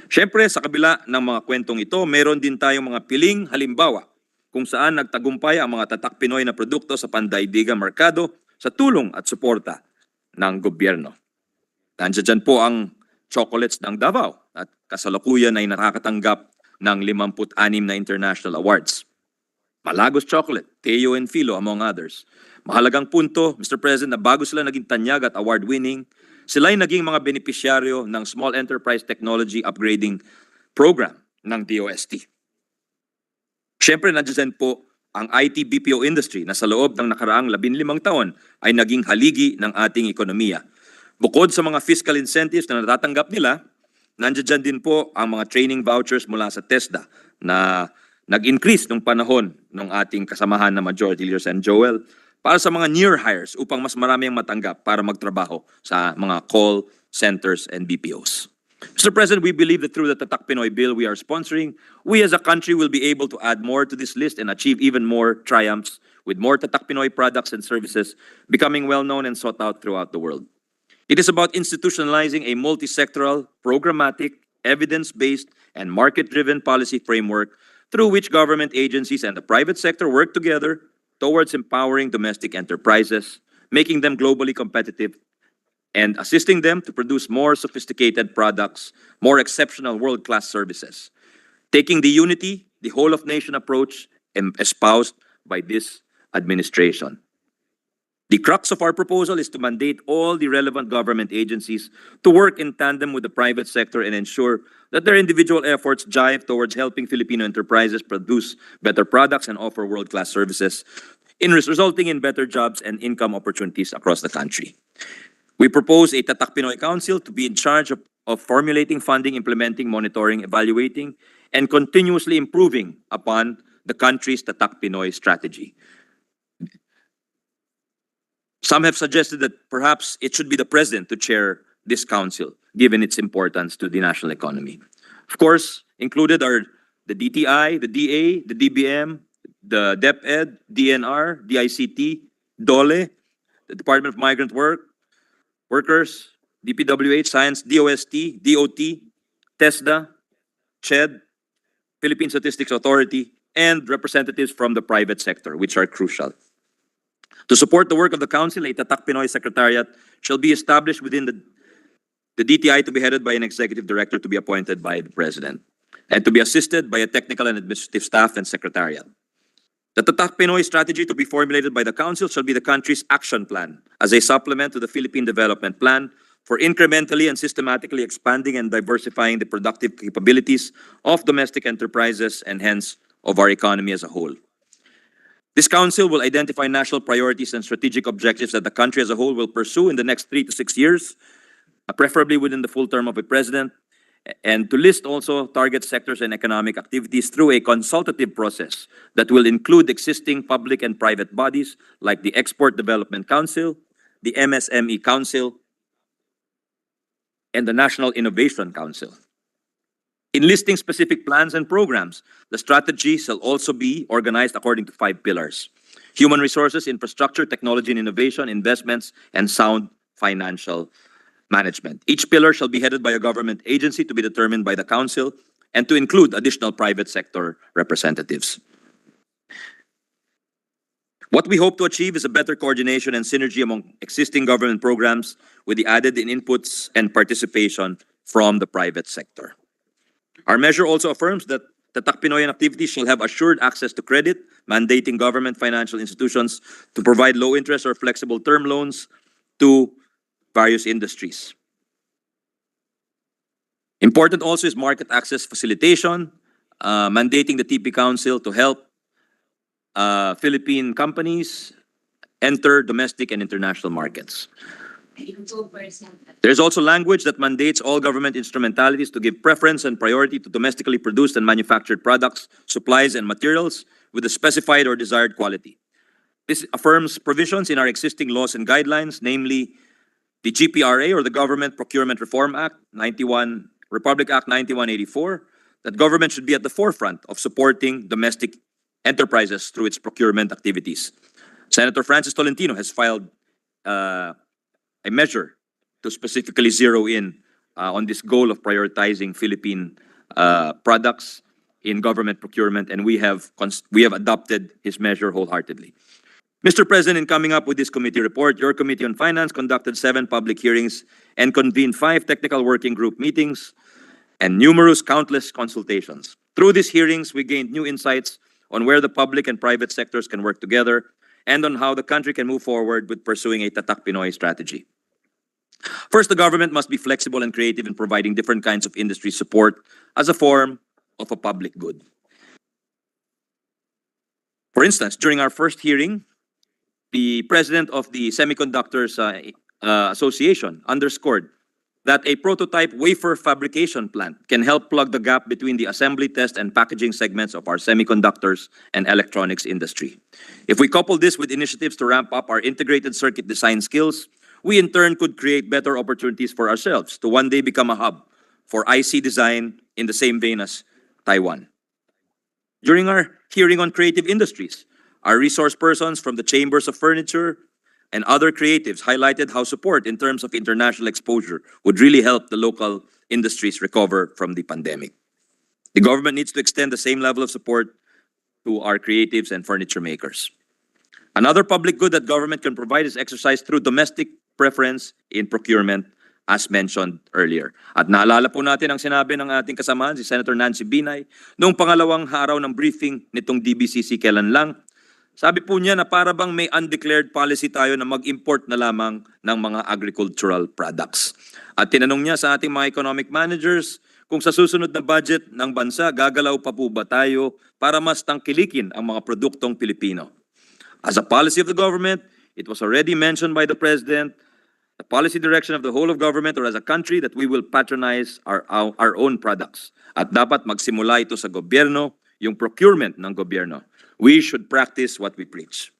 Siyempre, sa kabila ng mga kwentong ito, meron din tayong mga piling halimbawa kung saan nagtagumpay ang mga tatak Pinoy na produkto sa pandaigdigang merkado sa tulong at suporta ng gobyerno. Nandiyan po ang chocolates ng Davao at kasalukuyan ay nakakatanggap ng 56 na international awards. Malagos Chocolate, Teo and Filo, among others. Mahalagang punto, Mr. President, na bago sila naging tanyag at award-winning, sila ay naging mga benepisyaryo ng Small Enterprise Technology Upgrading Program ng DOST. Siyempre, nandiyan po ang IT BPO industry na sa loob ng nakaraang 15 taon ay naging haligi ng ating ekonomiya. Bukod sa mga fiscal incentives na natatanggap nila, nandiyan din po ang mga training vouchers mula sa TESDA na nag-increase nung panahon ng ating kasamahan na Majority Leader Sen. Joel para sa mga near hires upang mas marami ang matanggap para magtrabaho sa mga call centers and BPOs. Mr. President, we believe that through the Tatak Pinoy bill we are sponsoring, we as a country will be able to add more to this list and achieve even more triumphs with more Tatak Pinoy products and services becoming well-known and sought out throughout the world. It is about institutionalizing a multi-sectoral, programmatic, evidence-based, and market-driven policy framework through which government agencies and the private sector work together towards empowering domestic enterprises, making them globally competitive, and assisting them to produce more sophisticated products, more exceptional world-class services, taking the unity, the whole-of-nation approach espoused by this administration. The crux of our proposal is to mandate all the relevant government agencies to work in tandem with the private sector and ensure that their individual efforts jive towards helping Filipino enterprises produce better products and offer world-class services, resulting in better jobs and income opportunities across the country. We propose a Tatak Pinoy Council to be in charge of formulating, funding, implementing, monitoring, evaluating, and continuously improving upon the country's Tatak Pinoy strategy. Some have suggested that perhaps it should be the president to chair this council, given its importance to the national economy. Of course, included are the DTI, the DA, the DBM, the DepEd, DNR, DICT, DOLE, the Department of Migrant Workers, DPWH, Science, DOST, DOT, TESDA, CHED, Philippine Statistics Authority, and representatives from the private sector, which are crucial. To support the work of the Council, a Tatak Pinoy Secretariat shall be established within the DTI to be headed by an executive director to be appointed by the President, and to be assisted by a technical and administrative staff and secretariat. The Tatak Pinoy strategy to be formulated by the Council shall be the country's action plan as a supplement to the Philippine Development Plan for incrementally and systematically expanding and diversifying the productive capabilities of domestic enterprises and hence of our economy as a whole. This council will identify national priorities and strategic objectives that the country as a whole will pursue in the next 3 to 6 years, preferably within the full term of a president, and to list also target sectors and economic activities through a consultative process that will include existing public and private bodies like the Export Development Council, the MSME Council, and the National Innovation Council. In listing specific plans and programs, the strategy shall also be organized according to 5 pillars: human resources, infrastructure, technology and innovation, investments, and sound financial management. Each pillar shall be headed by a government agency to be determined by the council and to include additional private sector representatives. What we hope to achieve is a better coordination and synergy among existing government programs with the added inputs and participation from the private sector. Our measure also affirms that Tatak Pinoy activities shall have assured access to credit, mandating government financial institutions to provide low interest or flexible term loans to various industries. Important also is market access facilitation, mandating the TP Council to help Philippine companies enter domestic and international markets. There's also language that mandates all government instrumentalities to give preference and priority to domestically produced and manufactured products, supplies, and materials with a specified or desired quality. This affirms provisions in our existing laws and guidelines, namely the GPRA, or the Government Procurement Reform Act, Republic Act 9184, that government should be at the forefront of supporting domestic enterprises through its procurement activities. Senator Francis Tolentino has filed a measure to specifically zero in on this goal of prioritizing Philippine products in government procurement, and we have adopted his measure wholeheartedly. Mr. President, in coming up with this committee report, your Committee on Finance conducted 7 public hearings and convened 5 technical working group meetings and countless consultations. Through these hearings, we gained new insights on where the public and private sectors can work together and on how the country can move forward with pursuing a Tatak Pinoy strategy. First, the government must be flexible and creative in providing different kinds of industry support as a form of a public good. For instance, during our first hearing, the president of the Semiconductors Association underscored that a prototype wafer fabrication plant can help plug the gap between the assembly, test, and packaging segments of our semiconductors and electronics industry. If we couple this with initiatives to ramp up our integrated circuit design skills, we in turn could create better opportunities for ourselves to one day become a hub for IC design in the same vein as Taiwan. During our hearing on creative industries, our resource persons from the Chambers of Furniture and other creatives highlighted how support in terms of international exposure would really help the local industries recover from the pandemic. The government needs to extend the same level of support to our creatives and furniture makers. Another public good that government can provide is exercised through domestic preference in procurement, as mentioned earlier. At naalala po natin ang sinabi ng ating kasamahan, si Senator Nancy Binay, noong pangalawang araw ng briefing nitong DBCC kailan lang. Sabi po niya na para bang may undeclared policy tayo na mag-import na lamang ng mga agricultural products. At tinanong niya sa ating mga economic managers kung sa susunod na budget ng bansa, gagalaw pa po ba tayo para mas tangkilikin ang mga produktong Pilipino. As a policy of the government, it was already mentioned by the President, the policy direction of the whole of government or as a country that we will patronize our own products. At dapat magsimula ito sa gobyerno, yung procurement ng gobyerno. We should practice what we preach.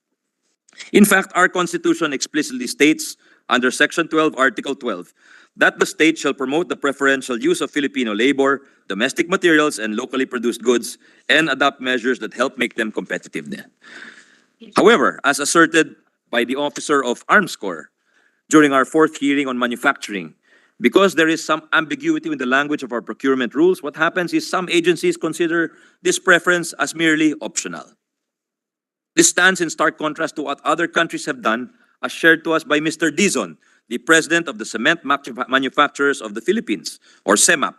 In fact, our Constitution explicitly states under Section 12, Article 12, that the state shall promote the preferential use of Filipino labor, domestic materials, and locally produced goods, and adopt measures that help make them competitive. However, as asserted by the Officer of Arms Corps during our 4th hearing on manufacturing, because there is some ambiguity in the language of our procurement rules, what happens is some agencies consider this preference as merely optional. This stands in stark contrast to what other countries have done, as shared to us by Mr. Dizon, the President of the Cement Manufacturers of the Philippines, or CEMAP.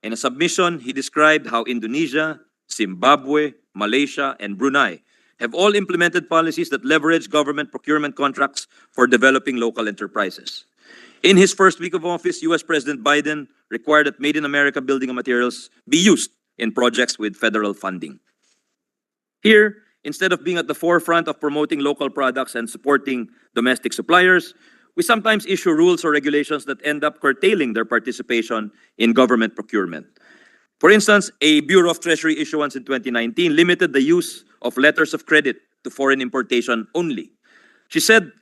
In a submission, he described how Indonesia, Zimbabwe, Malaysia, and Brunei have all implemented policies that leverage government procurement contracts for developing local enterprises. In his first week of office, US President Biden required that Made in America building materials be used in projects with federal funding. Here, instead of being at the forefront of promoting local products and supporting domestic suppliers, we sometimes issue rules or regulations that end up curtailing their participation in government procurement. For instance, a Bureau of Treasury issuance in 2019 limited the use of letters of credit to foreign importation only. She said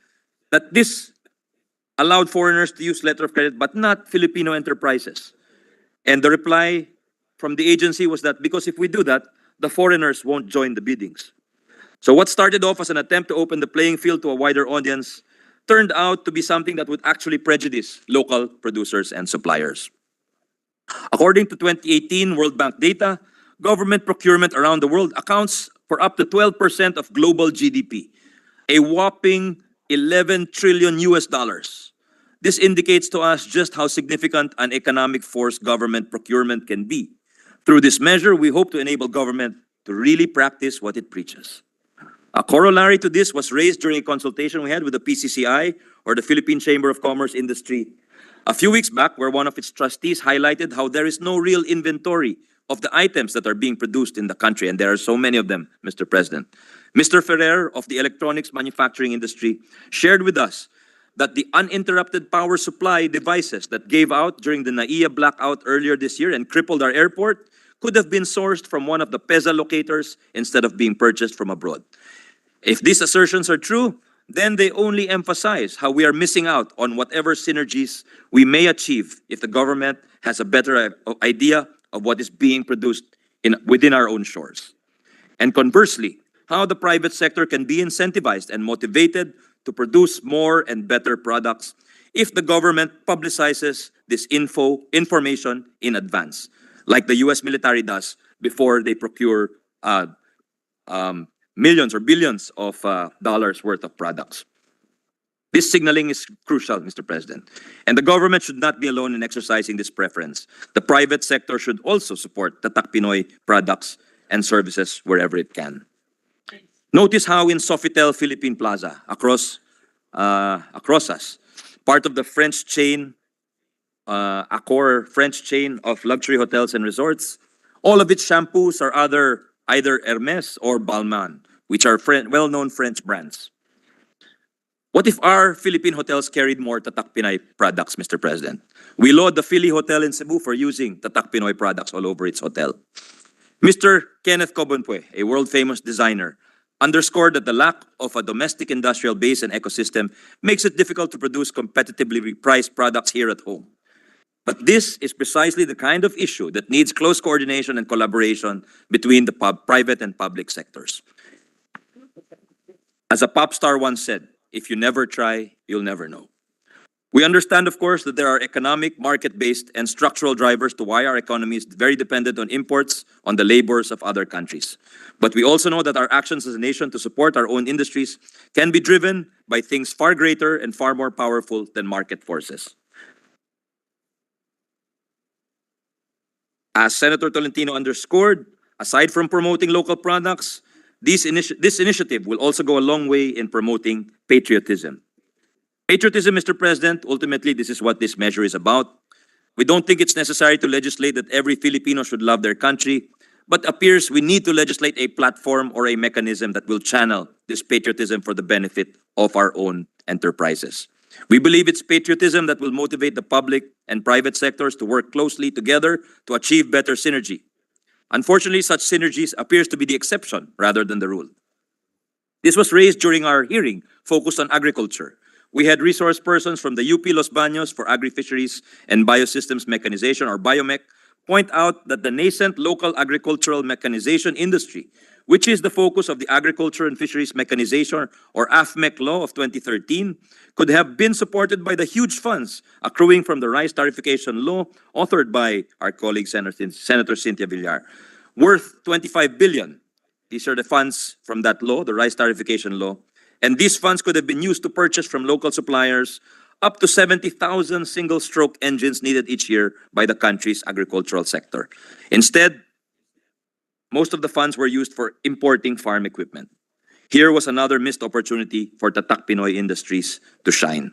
that this allowed foreigners to use letter of credit but not Filipino enterprises. And the reply from the agency was that because if we do that, the foreigners won't join the biddings. So what started off as an attempt to open the playing field to a wider audience turned out to be something that would actually prejudice local producers and suppliers. According to 2018 World Bank data, government procurement around the world accounts for up to 12% of global GDP, a whopping 11 trillion US dollars. This indicates to us just how significant an economic force government procurement can be. Through this measure, we hope to enable government to really practice what it preaches. A corollary to this was raised during a consultation we had with the PCCI, or the Philippine Chamber of Commerce Industry, a few weeks back, where one of its trustees highlighted how there is no real inventory of the items that are being produced in the country, and there are so many of them, Mr. President. Mr. Ferrer of the electronics manufacturing industry shared with us that the uninterrupted power supply devices that gave out during the NAIA blackout earlier this year and crippled our airport could have been sourced from one of the PEZA locators instead of being purchased from abroad. If these assertions are true, then they only emphasize how we are missing out on whatever synergies we may achieve if the government has a better idea of what is being produced within our own shores. And conversely, how the private sector can be incentivized and motivated to produce more and better products if the government publicizes this information in advance, like the US military does before they procure millions or billions of dollars worth of products. This signaling is crucial, Mr. President, and the government should not be alone in exercising this preference. The private sector should also support Tatak Pinoy products and services wherever it can. Notice how in Sofitel Philippine Plaza, across us, part of the French chain, Accor French chain of luxury hotels and resorts, all of its shampoos are either Hermes or Balmain, which are well-known French brands. What if our Philippine hotels carried more Tatak Pinoy products, Mr. President? We laud the Philly Hotel in Cebu for using Tatak Pinoy products all over its hotel. Mr. Kenneth Cobonpue, a world-famous designer, underscored that the lack of a domestic industrial base and ecosystem makes it difficult to produce competitively priced products here at home. But this is precisely the kind of issue that needs close coordination and collaboration between the private and public sectors. As a pop star once said, if you never try, you'll never know. We understand, of course, that there are economic, market-based, and structural drivers to why our economy is very dependent on imports, on the labors of other countries. But we also know that our actions as a nation to support our own industries can be driven by things far greater and far more powerful than market forces. As Senator Tolentino underscored, aside from promoting local products, this initiative will also go a long way in promoting patriotism. Patriotism, Mr. President, ultimately this is what this measure is about. We don't think it's necessary to legislate that every Filipino should love their country, but appears we need to legislate a platform or a mechanism that will channel this patriotism for the benefit of our own enterprises. We believe it's patriotism that will motivate the public and private sectors to work closely together to achieve better synergy. Unfortunately, such synergies appears to be the exception rather than the rule. This was raised during our hearing focused on agriculture. We had resource persons from the UP Los Baños for Agri-Fisheries and Biosystems Mechanization, or BioMech, point out that the nascent local agricultural mechanization industry, which is the focus of the Agriculture and Fisheries Mechanization, or AFMEC law of 2013, could have been supported by the huge funds accruing from the rice tarification law authored by our colleague Senator Cynthia Villar, worth 25 billion. These are the funds from that law, the rice tarification law. And these funds could have been used to purchase from local suppliers up to 70,000 single-stroke engines needed each year by the country's agricultural sector. Instead, most of the funds were used for importing farm equipment. Here was another missed opportunity for Tatak Pinoy Industries to shine.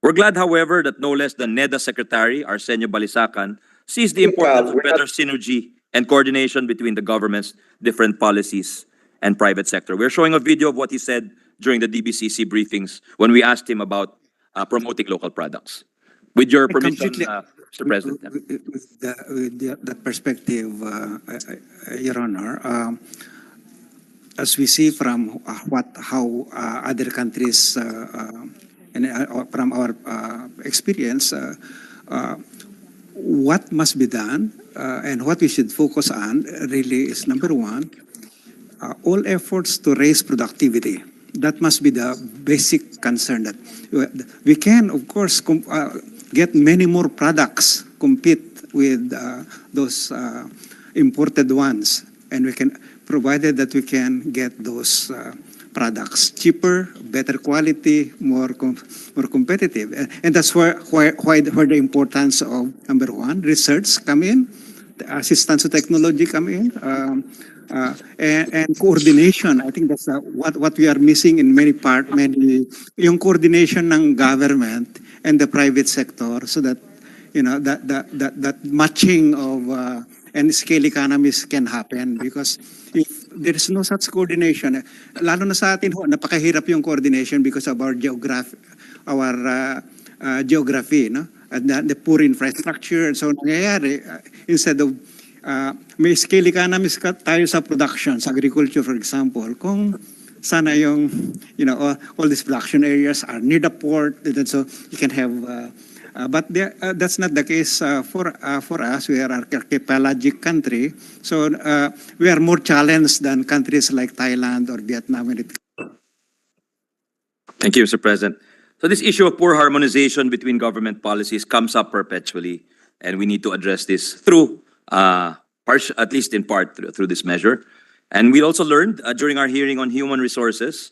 We're glad, however, that no less than NEDA Secretary Arsenio Balisacan sees the importance of better synergy and coordination between the government's different policies and private sector. We're showing a video of what he said during the DBCC briefings when we asked him about promoting local products. With your permission, Mr. President. That perspective, Your Honor, as we see from how other countries and from our experience, what must be done and what we should focus on really is number one, all efforts to raise productivity. That must be the basic concern. That we can, of course, get many more products, compete with those imported ones, and we can, provided that we can get those products cheaper, better quality, more competitive, and that's where the importance of number one, research come in, the assistance to technology come in, and coordination. I think that's what we are missing in many yung coordination ng government and the private sector, so that that matching of and scale economies can happen, because if there is no such coordination, lalo na sa atin napakahirap yung coordination because of our geography, no, and the poor infrastructure, and so nangyayari instead of may scale economies tayo sa production, sa agriculture, for example, kung sana yung all these production areas are near the port, and so you can have but that's not the case for us. We are an archipelagic country, so we are more challenged than countries like Thailand or Vietnam. Thank you, Mr. President. So this issue of poor harmonization between government policies comes up perpetually, and we need to address this through, at least in part, through this measure. And we also learned during our hearing on human resources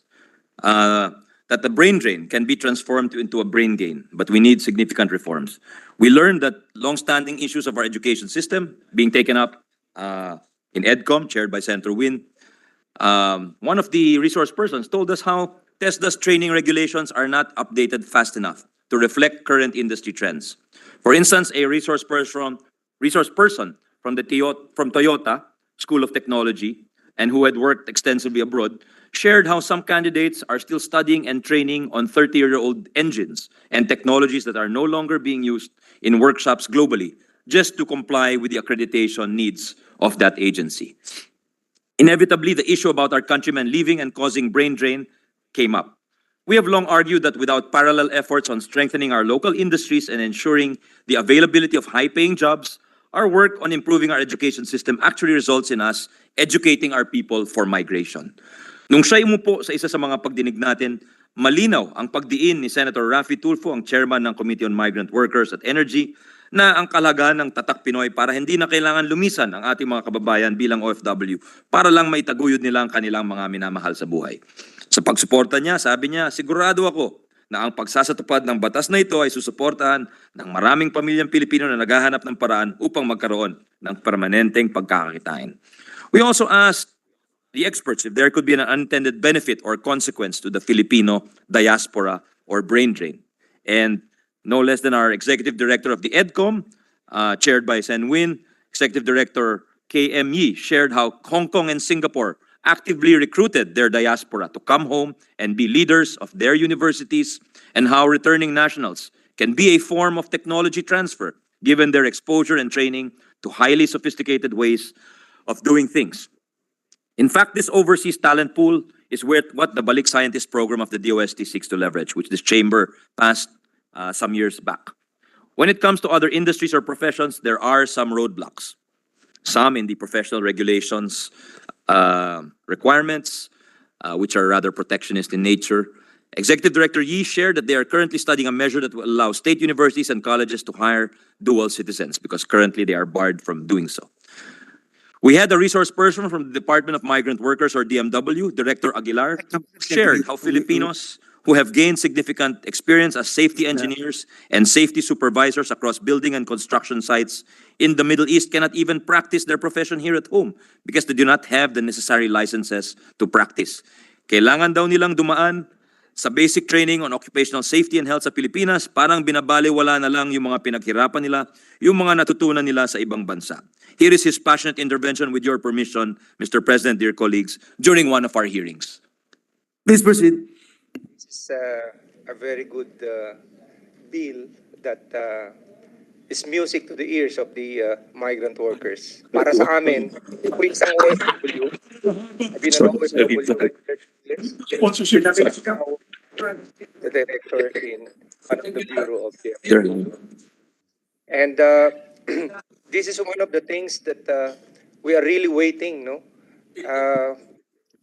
that the brain drain can be transformed into a brain gain, but we need significant reforms. We learned that long-standing issues of our education system being taken up in EDCOM, chaired by Senator Win. One of the resource persons told us how TESDA's training regulations are not updated fast enough to reflect current industry trends. For instance, a resource person from Toyota School of Technology, and who had worked extensively abroad, shared how some candidates are still studying and training on 30-year-old engines and technologies that are no longer being used in workshops globally, just to comply with the accreditation needs of that agency. Inevitably, the issue about our countrymen leaving and causing brain drain came up. We have long argued that without parallel efforts on strengthening our local industries and ensuring the availability of high-paying jobs, our work on improving our education system actually results in us educating our people for migration. Nung siya umupo sa isa sa mga pagdinig natin, malinaw ang pagdiin ni Senator Raffy Tulfo, ang chairman ng Committee on Migrant Workers at Energy, na ang kalagahan ng Tatak Pinoy para hindi na kailangan lumisan ang ating mga kababayan bilang OFW para lang maitaguyod nila ang kanilang mga minamahal sa buhay. Sa pagsuporta niya, sabi niya, sigurado ako na ang pagsasatupad ng batas na ito ay susuportahan ng maraming pamilyang Pilipino na naghahanap ng paraan upang magkaroon ng permanenteng pagkakakitain. We also asked the experts if there could be an unintended benefit or consequence to the Filipino diaspora or brain drain. And no less than our Executive Director of the EDCOM, chaired by Sen Win, Executive Director KM Yi, shared how Hong Kong and Singapore actively recruited their diaspora to come home and be leaders of their universities, and how returning nationals can be a form of technology transfer given their exposure and training to highly sophisticated ways of doing things. In fact, this overseas talent pool is what the Balik Scientist program of the DOST seeks to leverage, which this chamber passed some years back. When it comes to other industries or professions, there are some roadblocks. Some in the professional regulations requirements, which are rather protectionist in nature. Executive Director Yi shared that they are currently studying a measure that will allow state universities and colleges to hire dual citizens, because currently they are barred from doing so. We had a resource person from the Department of Migrant Workers, or DMW, Director Aguilar, shared how Filipinos who have gained significant experience as safety engineers and safety supervisors across building and construction sites in the Middle East cannot even practice their profession here at home because they do not have the necessary licenses to practice. Kailangan daw nilang dumaan sa basic training on occupational safety and health sa Pilipinas, parang binabaliwala na lang yung mga pinaghirapan nila, yung mga natutunan nila sa ibang bansa. Here is his passionate intervention with your permission, Mr. President, dear colleagues, during one of our hearings. Please proceed. This is a very good bill that is music to the ears of the migrant workers. Para sa amin, ako isang OFW, I've been an OFW for 30 years. The director in one of the bureau of the and this is one of the things that we are really waiting, no?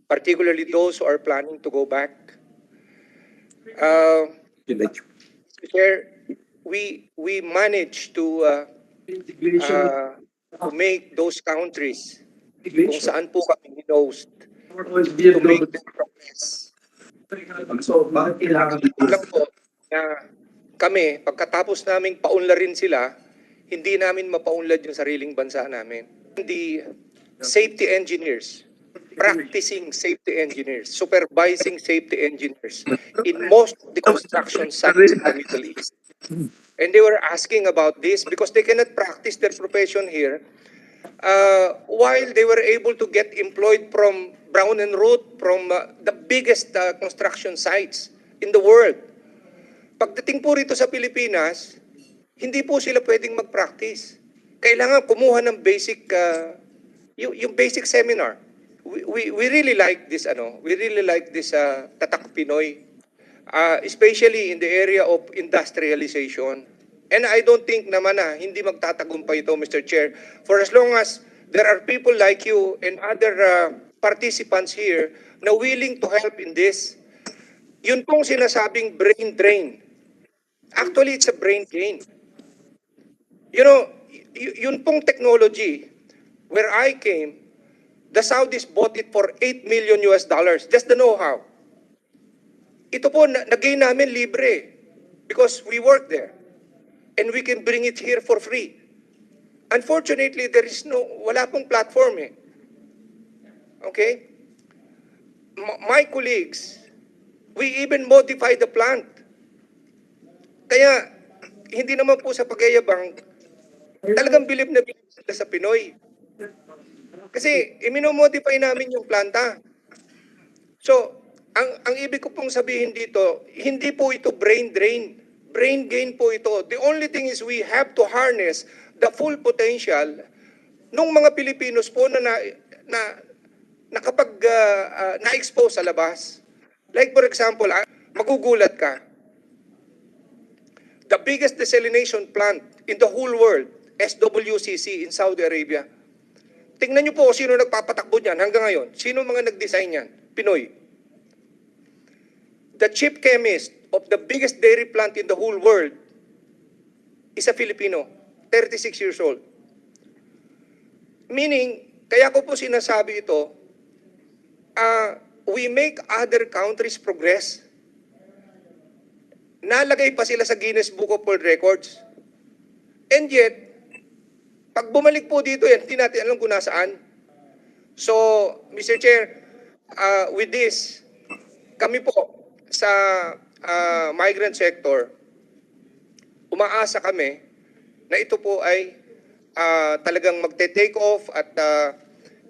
Particularly those who are planning to go back. Chair, we managed to make those countries kung saan po kami hinost to make them progress. Alam ko na kami, pagkatapos naming paunlarin sila, hindi namin mapaunlad yung sariling bansa namin. The safety engineers, practicing safety engineers, supervising safety engineers in most of the construction sites in the Middle East. And they were asking about this because they cannot practice their profession here while they were able to get employed from Brown and Root, from the biggest construction sites in the world. Pagdating po rito sa Pilipinas, hindi po sila pwedeng mag-practice. Kailangan kumuha ng basic, yung basic seminar. We really like this, we really like this Tatak Pinoy, especially in the area of industrialization. And I don't think naman na hindi magtatagumpay ito, Mr. Chair, for as long as there are people like you and other participants here na willing to help in this. Yun pong sinasabing brain drain. Actually, it's a brain gain. You know, yun pong technology, where I came, the Saudis bought it for $8 million US, just the know-how. Ito po, nag-gain namin libre because we work there and we can bring it here for free. Unfortunately, there is wala pong platform eh. Okay? My colleagues, we even modify the plant. Kaya, hindi naman po sa pagyayabang, talagang bilib na bilib sila sa Pinoy. Kasi, iminomodify namin yung planta. So, ang ibig ko pong sabihin dito, hindi po ito brain drain. Brain gain po ito. The only thing is we have to harness the full potential ng mga Pilipinos po na kapag na-expose sa labas. Like for example, magugulat ka. The biggest desalination plant in the whole world, SWCC in Saudi Arabia. Tingnan niyo po sino nagpapatakbo niyan hanggang ngayon. Sino mga nag-design niyan? Pinoy. The chief chemist of the biggest dairy plant in the whole world is a Filipino, 36 years old. Meaning, kaya ko po sinasabi ito, we make other countries progress. Nalagay pa sila sa Guinness Book of World Records. And yet, pag bumalik po dito yan, hindi natin alam kung nasaan. So, Mr. Chair, with this, kami po sa migrant sector, umaasa kami na ito po ay talagang magte-take off at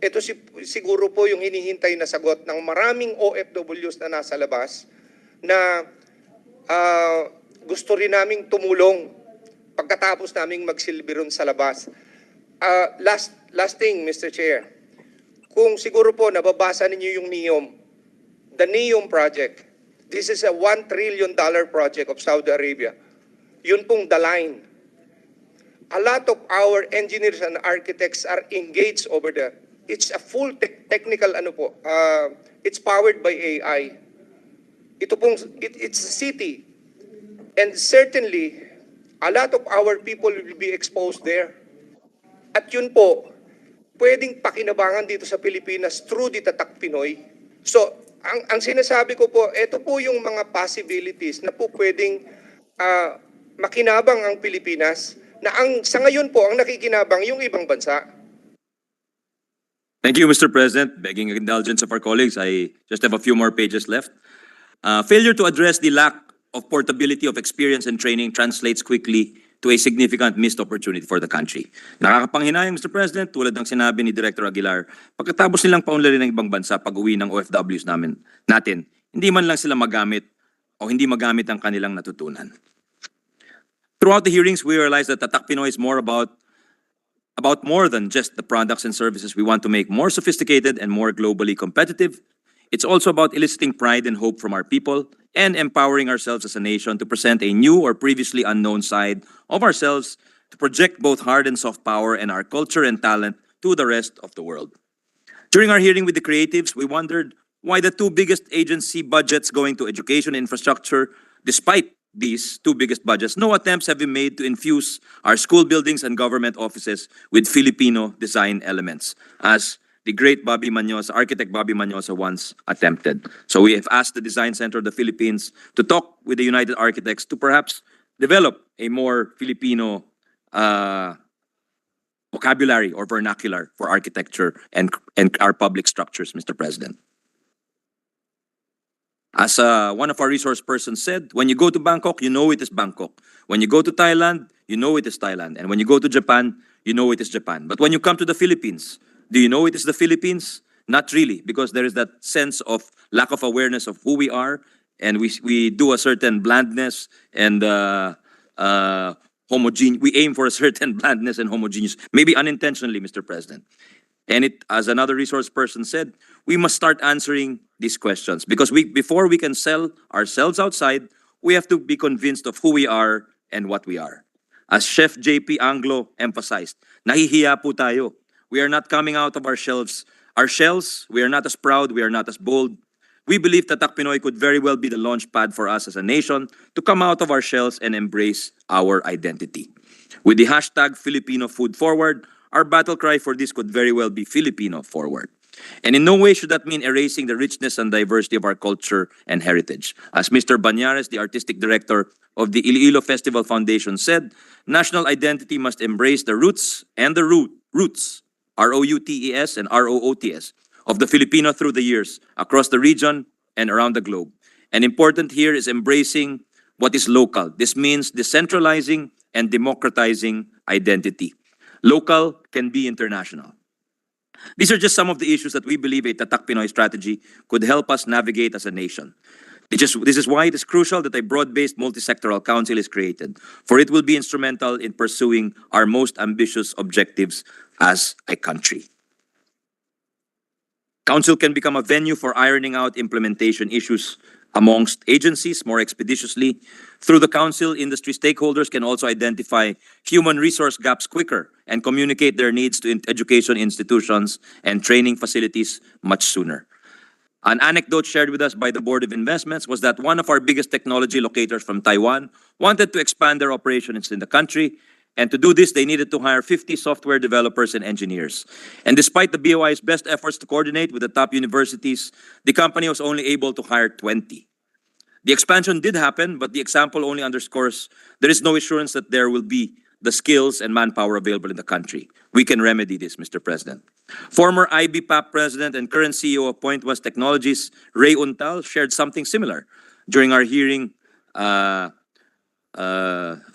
ito siguro po yung hinihintay na sagot ng maraming OFWs na nasa labas na gusto rin naming tumulong pagkatapos naming magsilbi ron sa labas. Last thing, Mr. Chair, kung siguro po nababasa ninyo yung NEOM, the NEOM project, this is a $1 trillion project of Saudi Arabia. Yun pong the line. A lot of our engineers and architects are engaged over there. It's a full technical it's powered by AI. Ito pong, it's a city. And certainly, a lot of our people will be exposed there. At yun po, pwedeng pakinabangan dito sa Pilipinas through the Tatak Pinoy. So, ang sinasabi ko po, ito po yung mga possibilities na po pwedeng makinabang ang Pilipinas na sa ngayon po, ang nakikinabang yung ibang bansa. Thank you, Mr. President. Begging indulgence of our colleagues, I just have a few more pages left. Failure to address the lack of portability of experience and training translates quickly to a significant missed opportunity for the country. Nakakapanghinayang, Mr. President, tulad ng sinabi ni Director Aguilar, pagkatapos nilang paunlarin ng ibang bansa pag-uwi ng OFWs natin, hindi man lang sila magamit o hindi magamit ang kanilang natutunan. Throughout the hearings, we realized that Tatak Pinoy is more about more than just the products and services we want to make more sophisticated and more globally competitive. It's also about eliciting pride and hope from our people and empowering ourselves as a nation to present a new or previously unknown side of ourselves, to project both hard and soft power and our culture and talent to the rest of the world. During our hearing with the creatives, we wondered why the two biggest agency budgets going to education and infrastructure, despite these two biggest budgets, no attempts have been made to infuse our school buildings and government offices with Filipino design elements, as the great Bobby Manyosa, architect Bobby Manyosa once attempted. So we have asked the Design Center of the Philippines to talk with the United Architects to perhaps develop a more Filipino vocabulary or vernacular for architecture and our public structures, Mr. President. As one of our resource persons said, when you go to Bangkok, you know it is Bangkok. When you go to Thailand, you know it is Thailand. And when you go to Japan, you know it is Japan. But when you come to the Philippines, do you know it is the Philippines? Not really, because there is that sense of lack of awareness of who we are, and we do a certain blandness and we aim for a certain blandness and homogeneous, maybe unintentionally, Mr. President. And it, as another resource person said, we must start answering these questions because before we can sell ourselves outside, we have to be convinced of who we are and what we are. As Chef JP Anglo emphasized, nahihiya po tayo. We are not coming out of our shells. We are not as proud, we are not as bold. We believe Tatak Pinoy could very well be the launch pad for us as a nation to come out of our shells and embrace our identity. With the hashtag Filipino Food Forward, our battle cry for this could very well be Filipino Forward. And in no way should that mean erasing the richness and diversity of our culture and heritage. As Mr. Banyares, the artistic director of the Iloilo Festival Foundation said, national identity must embrace the roots and the roots, R-O-U-T-E-S and R-O-O-T-S, of the Filipino through the years, across the region and around the globe. And important here is embracing what is local. This means decentralizing and democratizing identity. Local can be international. These are just some of the issues that we believe a Tatak Pinoy strategy could help us navigate as a nation. This is why it is crucial that a broad-based multi-sectoral council is created, for it will be instrumental in pursuing our most ambitious objectives as a country. Council can become a venue for ironing out implementation issues amongst agencies more expeditiously. Through the council, industry stakeholders can also identify human resource gaps quicker and communicate their needs to education institutions and training facilities much sooner. An anecdote shared with us by the Board of Investments was that one of our biggest technology locators from Taiwan wanted to expand their operations in the country, and to do this, they needed to hire 50 software developers and engineers. And despite the BOI's best efforts to coordinate with the top universities, the company was only able to hire 20. The expansion did happen, but the example only underscores there is no assurance that there will be the skills and manpower available in the country. We can remedy this, Mr. President. Former IBPAP President and current CEO of Point West Technologies, Ray Untal, shared something similar during our hearing a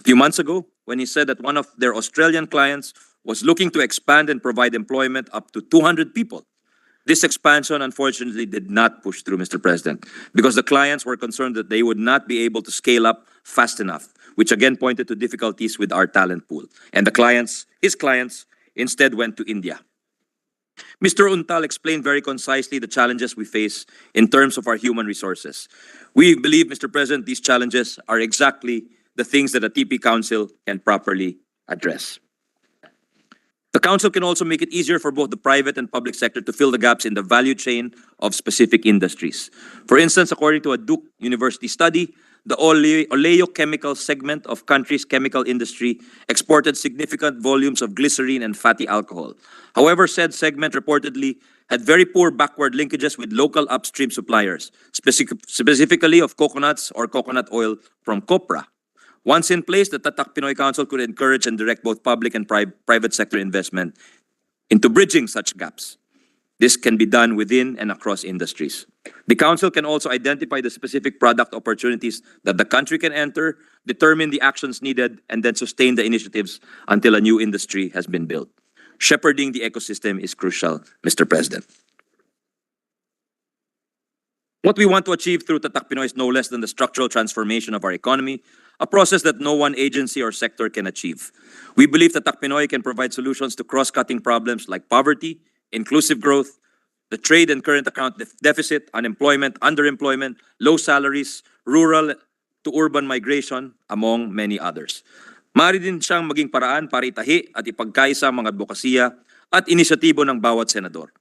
few months ago, when he said that one of their Australian clients was looking to expand and provide employment up to 200 people. This expansion, unfortunately, did not push through, Mr. President, because the clients were concerned that they would not be able to scale up fast enough, which again pointed to difficulties with our talent pool. And his clients, instead went to India. Mr. Untal explained very concisely the challenges we face in terms of our human resources. We believe, Mr. President, these challenges are exactly the things that a TP Council can properly address. The Council can also make it easier for both the private and public sector to fill the gaps in the value chain of specific industries. For instance, according to a Duke University study, the oleochemical segment of country's chemical industry exported significant volumes of glycerine and fatty alcohol. However, said segment reportedly had very poor backward linkages with local upstream suppliers, specifically of coconuts or coconut oil from copra. Once in place, the Tatak Pinoy Council could encourage and direct both public and private sector investment into bridging such gaps. This can be done within and across industries. The Council can also identify the specific product opportunities that the country can enter, determine the actions needed, and then sustain the initiatives until a new industry has been built. Shepherding the ecosystem is crucial, Mr. President. What we want to achieve through Tatak Pinoy is no less than the structural transformation of our economy, a process that no one agency or sector can achieve. We believe Tatak Pinoy can provide solutions to cross-cutting problems like poverty, inclusive growth, the trade and current account deficit, unemployment, underemployment, low salaries, rural to urban migration, among many others. Maaari din siyang maging paraan para itahi at ipagkaisa ang mga advokasya at inisyatibo ng bawat senador.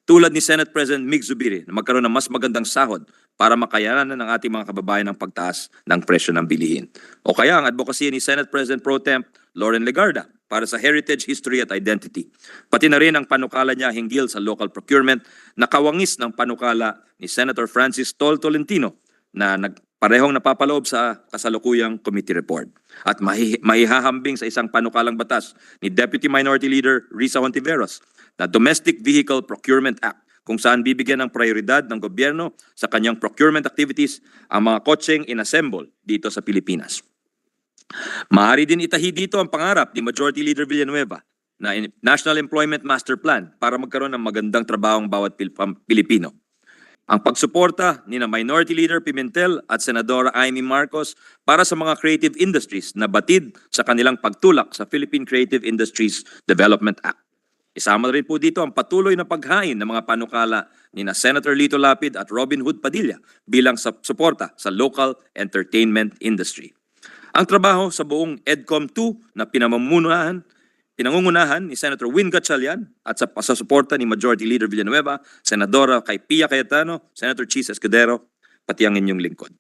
Tulad ni Senate President Mig Zubiri na magkaroon ng mas magandang sahod para makayanan ng ating mga kababayan ng pagtaas ng presyo ng bilihin. O kaya ang advokasya ni Senate President Pro Temp Loren Legarda para sa heritage, history at identity. Pati na rin ang panukala niya hinggil sa local procurement na kawangis ng panukala ni Senator Francis Tolentino na parehong napapaloob sa kasalukuyang committee report. At maihahambing sa isang panukalang batas ni Deputy Minority Leader Risa Hontiveros na Domestic Vehicle Procurement Act kung saan bibigyan ng prioridad ng gobyerno sa kanyang procurement activities ang mga kotseng inassemble dito sa Pilipinas. Maaari din itahi dito ang pangarap ni Majority Leader Villanueva na National Employment Master Plan para magkaroon ng magandang trabaho ang bawat Pilipino. Ang pagsuporta ni na Minority Leader Pimentel at Senadora Amy Marcos para sa mga creative industries na batid sa kanilang pagtulak sa Philippine Creative Industries Development Act. Isama rin po dito ang patuloy na paghain ng mga panukala ni na Senator Lito Lapid at Robin Hood Padilla bilang suporta sa local entertainment industry. Ang trabaho sa buong EDCOM 2 na pinangungunahan ni Senator Win Gatchalian at sa pasasuporta ni Majority Leader Villanueva, Senadora kay Pia Cayetano, Senator Chis Escudero, pati ang inyong lingkod.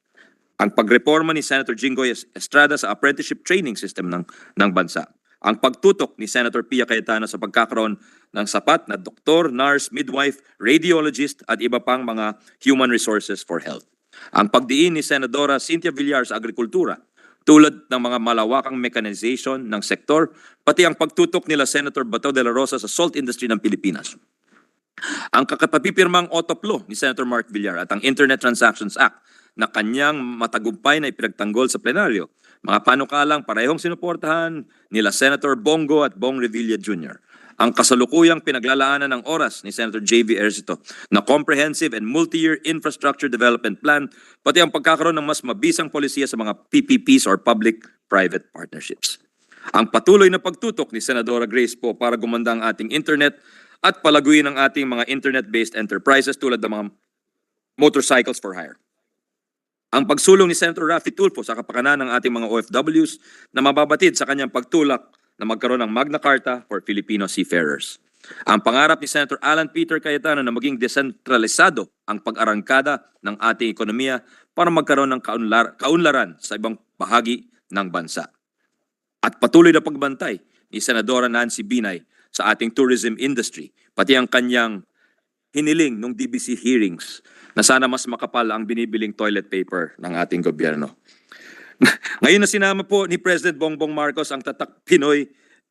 Ang pagreforma ni Senator Jinggoy Estrada sa apprenticeship training system ng bansa. Ang pagtutok ni Senator Pia Cayetano sa pagkakaroon ng sapat na doktor, nurse, midwife, radiologist at iba pang mga human resources for health. Ang pagdiin ni Senadora Cynthia Villar sa agrikultura, tulad ng mga malawakang mechanization ng sektor, pati ang pagtutok nila Senator Bato de la Rosa sa salt industry ng Pilipinas. Ang kakapapipirmang OTOP law ni Senator Mark Villar at ang Internet Transactions Act na kanyang matagumpay na ipinagtanggol sa plenaryo, mga panukalang parehong sinuportahan nila Senator Bongo at Bong Revilla Jr. Ang kasalukuyang pinaglalaanan ng oras ni Senator J.V. Ercito na comprehensive and multi-year infrastructure development plan, pati ang pagkakaroon ng mas mabisang polisiya sa mga PPPs or public-private partnerships. Ang patuloy na pagtutok ni Senadora Grace po para gumanda ang ating internet at palaguin ang ating mga internet-based enterprises tulad ng mga motorcycles for hire. Ang pagsulong ni Senator Raffy Tulfo sa kapakanan ng ating mga OFWs na mababatid sa kanyang pagtulak na magkaroon ng Magna Carta for Filipino seafarers. Ang pangarap ni Senator Alan Peter Cayetano na maging desentralisado ang pag-arangkada ng ating ekonomiya para magkaroon ng kaunlaran sa ibang bahagi ng bansa. At patuloy na pagbantay ni Senadora Nancy Binay sa ating tourism industry, pati ang kanyang hiniling nung DBC hearings na sana mas makapal ang binibiling toilet paper ng ating gobyerno. Ngayon na sinama po ni President Bongbong Marcos ang Tatak Pinoy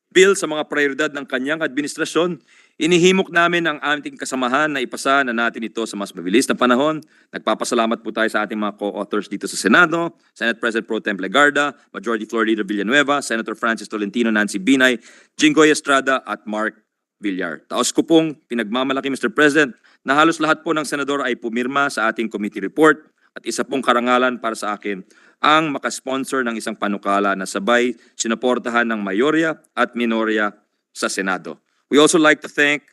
bill sa mga prioridad ng kanyang administrasyon, inihimok namin ang ating kasamahan na ipasa na natin ito sa mas mabilis na panahon. Nagpapasalamat po tayo sa ating mga co-authors dito sa Senado, Senate President Pro Temp Legarda, Majority Floor Leader Villanueva, Senator Francis Tolentino, Nancy Binay, Jinggoy Estrada at Mark Villar. Taos ko pong pinagmamalaki, Mr. President, na halos lahat po ng senador ay pumirma sa ating committee report at isa pong karangalan para sa akin ang makasponsor ng isang panukala na sabay sinuportahan ng mayorya at minorya sa Senado. We also like to thank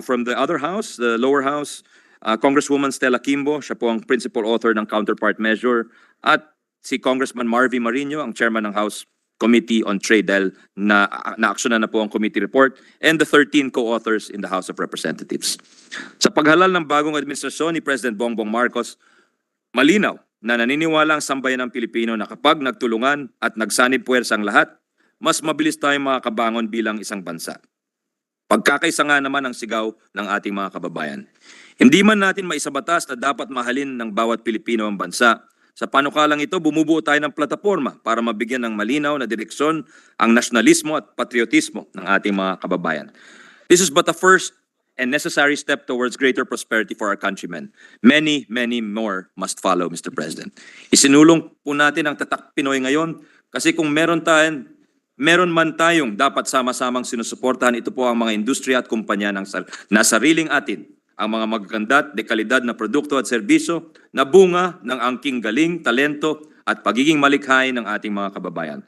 from the other house, the lower house, Congresswoman Stella Kimbo, siya po ang principal author ng counterpart measure, at si Congressman Marvy Marino, ang chairman ng House Committee on Trade dahil na-aksyonan na po ang committee report, and the 13 co-authors in the House of Representatives. Sa paghalal ng bagong administrasyon ni President Bongbong Marcos, malinaw na naniniwala ang sambayan ng Pilipino na kapag nagtulungan at nagsanib puwersa ang lahat, mas mabilis tayong makakabangon bilang isang bansa. Pagkakaisa nga naman ang sigaw ng ating mga kababayan. Hindi man natin maisabatas na dapat mahalin ng bawat Pilipino ang bansa, sa panukalang ito, bumubuo tayo ng plataforma para mabigyan ng malinaw na direksyon ang nasyonalismo at patriotismo ng ating mga kababayan. This is but a first and necessary step towards greater prosperity for our countrymen. Many, many more must follow, Mr. President. Isinulong po natin ang Tatak Pinoy ngayon kasi kung meron man tayong dapat sama-samang sinusuportahan, ito po ang mga industriya at kumpanya na sariling atin, ang mga magaganda at dekalidad na produkto at serbisyo na bunga ng angking galing, talento at pagiging malikhain ng ating mga kababayan.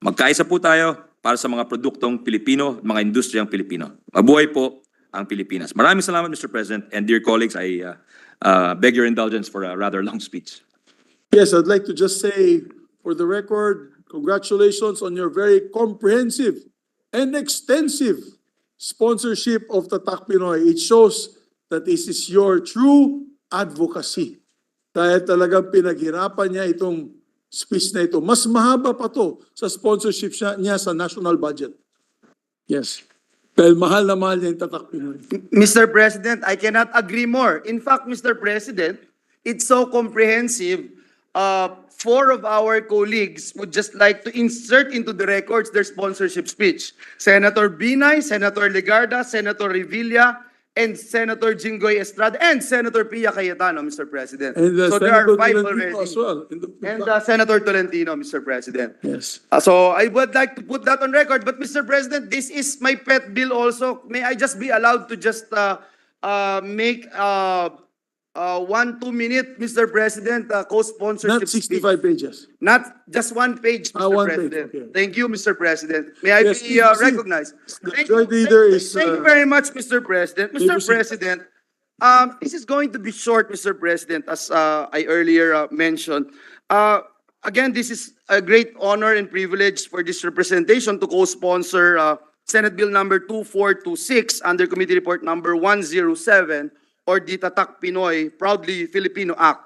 Magkaisa po tayo para sa mga produktong Pilipino, mga industriyang Pilipino. Mabuhay po ang Pilipinas. Maraming salamat, Mr. President, and dear colleagues, I beg your indulgence for a rather long speech. Yes, I'd like to just say, for the record, congratulations on your very comprehensive and extensive sponsorship of Tatak Pinoy. It shows that this is your true advocacy. Dahil talagang pinaghirapan niya itong speech na ito. Mas mahaba pa to sa sponsorship niya sa national budget. Yes. Dahil mahal na mahal niya yung Tatak Pinoy. Mr. President, I cannot agree more. In fact, Mr. President, it's so comprehensive. Four of our colleagues would just like to insert into the records their sponsorship speech. Senator Binay, Senator Legarda, Senator Revilla, and Senator Jinggoy Estrada, and Senator Pia Cayetano, Mr. President. And So there are Senator five Tolentino already. as well. And Senator Tolentino, Mr. President. Yes. So I would like to put that on record. But Mr. President, this is my pet bill also. May I just be allowed to just make 1-2 minute, Mr. President, co-sponsorship Not 65 pages. Not just one page, Mr. One page, President. okay. Thank you, Mr. President. May I Yes, be you see, recognized? the Thank Majority you. Leader is, Thank you very much, Mr. President. you Mr. see- President, this is going to be short, Mr. President, as I earlier mentioned. Again, this is a great honor and privilege for this representation to co-sponsor Senate Bill number 2426 under Committee Report number 107, or the Tatak Pinoy, Proudly Filipino Act.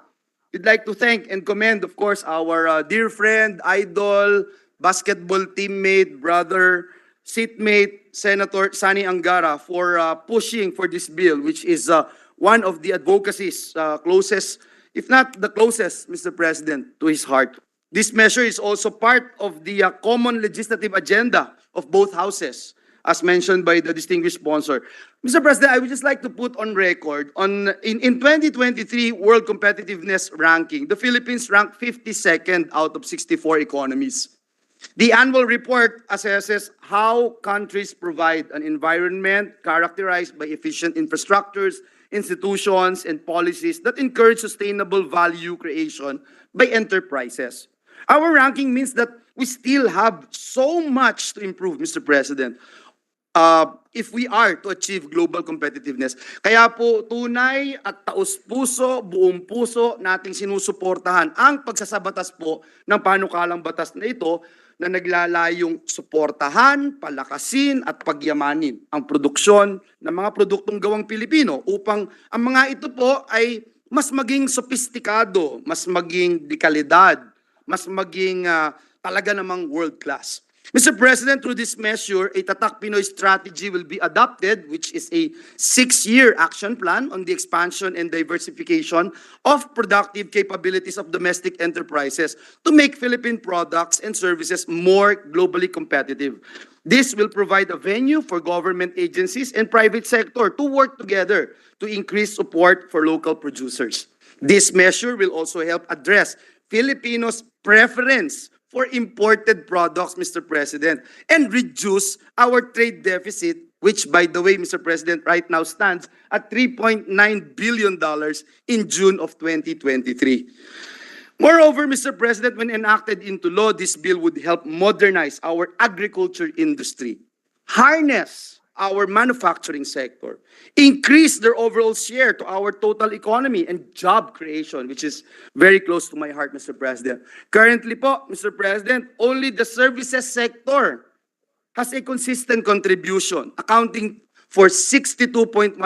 We'd like to thank and commend, of course, our dear friend, idol, basketball teammate, brother, seatmate, Senator Sani Angara for pushing for this bill, which is one of the advocacies closest, if not the closest, Mr. President, to his heart. This measure is also part of the common legislative agenda of both houses, as mentioned by the distinguished sponsor. Mr. President, I would just like to put on record, in 2023 World Competitiveness Ranking, the Philippines ranked 52nd out of 64 economies. The annual report assesses how countries provide an environment characterized by efficient infrastructures, institutions, and policies that encourage sustainable value creation by enterprises. Our ranking means that we still have so much to improve, Mr. President, if we are to achieve global competitiveness. Kaya po tunay at taos-puso, buong puso nating sinusuportahan ang pagsasabatas po ng panukalang batas na ito na naglalayong suportahan, palakasin at pagyamanin ang produksyon ng mga produktong gawang Pilipino upang ang mga ito po ay mas maging sophisticado, mas maging dekalidad, mas maging talaga namang world class. Mr. President, through this measure, a Tatak Pinoy strategy will be adopted, which is a 6-year action plan on the expansion and diversification of productive capabilities of domestic enterprises to make Philippine products and services more globally competitive. This will provide a venue for government agencies and private sector to work together to increase support for local producers. This measure will also help address Filipinos' preference for imported products, Mr. President, and reduce our trade deficit, which, by the way, Mr. President, right now stands at $3.9 billion in June of 2023. Moreover, Mr. President, when enacted into law, this bill would help modernize our agriculture industry, harness our manufacturing sector, increase their overall share to our total economy and job creation, which is very close to my heart, Mr. President. Currently po, Mr. President, only the services sector has a consistent contribution, accounting for 62.1%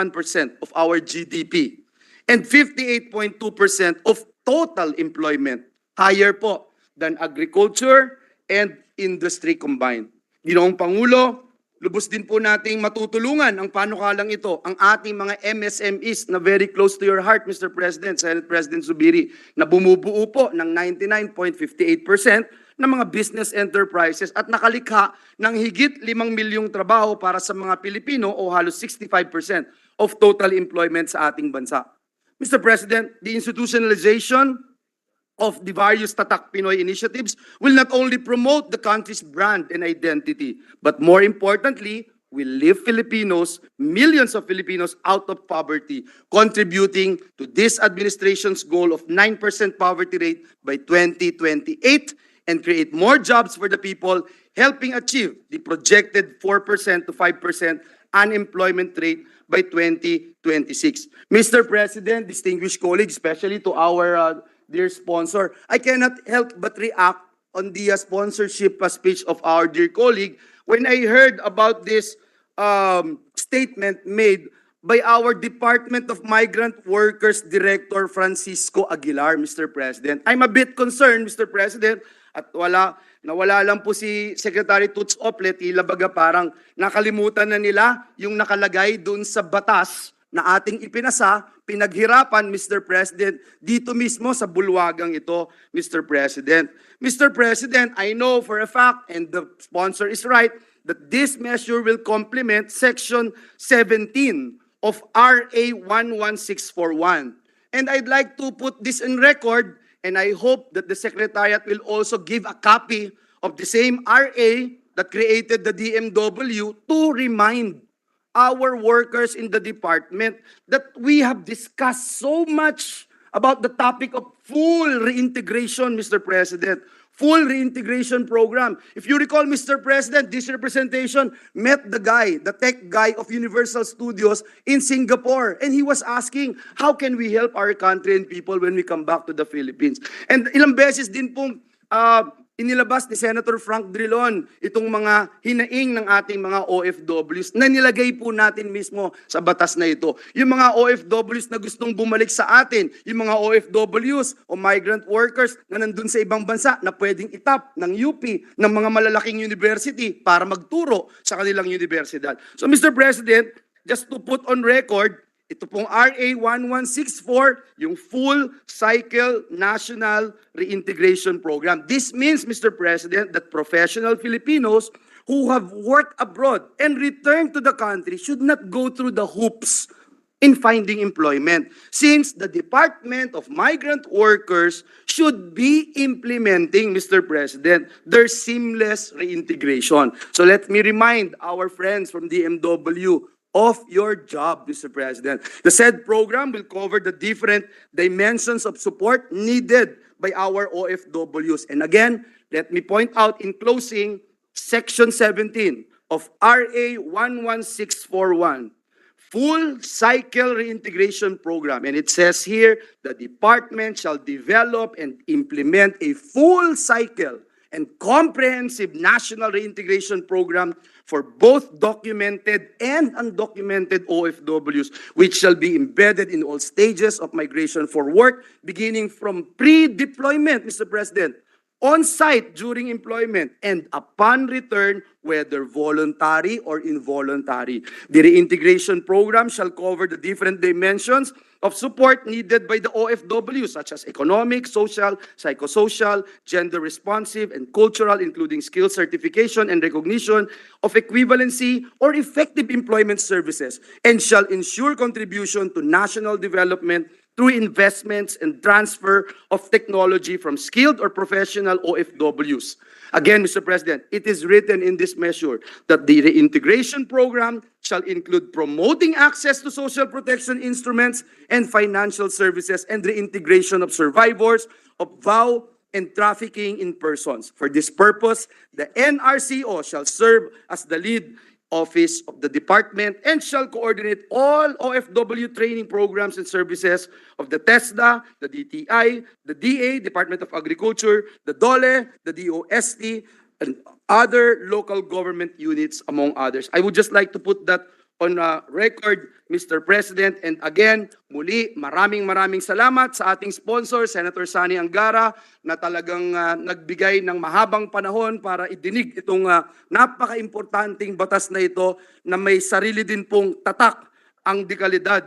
of our GDP and 58.2% of total employment, higher po than agriculture and industry combined. Ginoong Pangulo, lubos din po nating matutulungan ang panukalang ito, ang ating mga MSMEs na very close to your heart, Mr. President, Senate President Zubiri, na bumubuo po ng 99.58% ng mga business enterprises at nakalikha ng higit 5 milyong trabaho para sa mga Pilipino o halos 65% of total employment sa ating bansa. Mr. President, the institutionalization of the various Tatak Pinoy initiatives will not only promote the country's brand and identity, but more importantly, will lift Filipinos, millions of Filipinos out of poverty, contributing to this administration's goal of 9% poverty rate by 2028 and create more jobs for the people, helping achieve the projected 4% to 5% unemployment rate by 2026. Mr. President, distinguished colleagues, especially to our dear sponsor, I cannot help but react on the sponsorship speech of our dear colleague when I heard about this statement made by our Department of Migrant Workers Director Francisco Aguilar, Mr. President. I'm a bit concerned, Mr. President, at nawala lang po si Secretary Toots Oplet, tila baga parang nakalimutan na nila yung nakalagay dun sa batas na ating ipinasa, pinaghirapan, Mr. President, dito mismo sa bulwagang ito, Mr. President. Mr. President, I know for a fact, and the sponsor is right, that this measure will complement Section 17 of RA 11641. And I'd like to put this in record, and I hope that the Secretariat will also give a copy of the same RA that created the DMW to remind our workers in the department that we have discussed so much about the topic of full reintegration, Mr. President. Full reintegration program. If you recall, Mr. President, this representation met the guy, the tech guy of Universal Studios in Singapore. And he was asking, how can we help our country and people when we come back to the Philippines? And ilang beses din pong inilabas ni Senator Frank Drilon itong mga hinaing ng ating mga OFWs na nilagay po natin mismo sa batas na ito. Yung mga OFWs na gustong bumalik sa atin, yung mga OFWs o migrant workers na nandun sa ibang bansa na pwedeng itap ng UP, ng mga malalaking university para magturo sa kanilang universidad. So Mr. President, just to put on record, ito pong RA 1164, yung full cycle national reintegration program. This means, Mr. President, that professional Filipinos who have worked abroad and returned to the country should not go through the hoops in finding employment, since the Department of Migrant Workers should be implementing, Mr. President, their seamless reintegration. So let me remind our friends from DMW of your job, Mr. President. The said program will cover the different dimensions of support needed by our OFWs. And again, let me point out in closing, Section 17 of RA 11641, full cycle reintegration program. And it says here, the department shall develop and implement a full cycle and comprehensive national reintegration program for both documented and undocumented OFWs, which shall be embedded in all stages of migration for work, beginning from pre-deployment, Mr. President, on-site during employment, and upon return, whether voluntary or involuntary. The reintegration program shall cover the different dimensions of support needed by the OFW, such as economic, social, psychosocial, gender responsive, and cultural, including skill certification and recognition of equivalency or effective employment services, and shall ensure contribution to national development through investments and transfer of technology from skilled or professional OFWs. Again, Mr. President, it is written in this measure that the reintegration program shall include promoting access to social protection instruments and financial services and reintegration of survivors of vow and trafficking in persons. For this purpose, the NRCO shall serve as the lead office of the department and shall coordinate all OFW training programs and services of the TESDA, the DTI, the DA, Department of Agriculture, the DOLE, the DOST, and other local government units, among others. I would just like to put that on record, Mr. President. And again, muli, maraming salamat sa ating sponsor, Senator Sani Angara, na talagang nagbigay ng mahabang panahon para idinig itong napaka-importanting batas na ito na may sarili din pong tatak ang dekalidad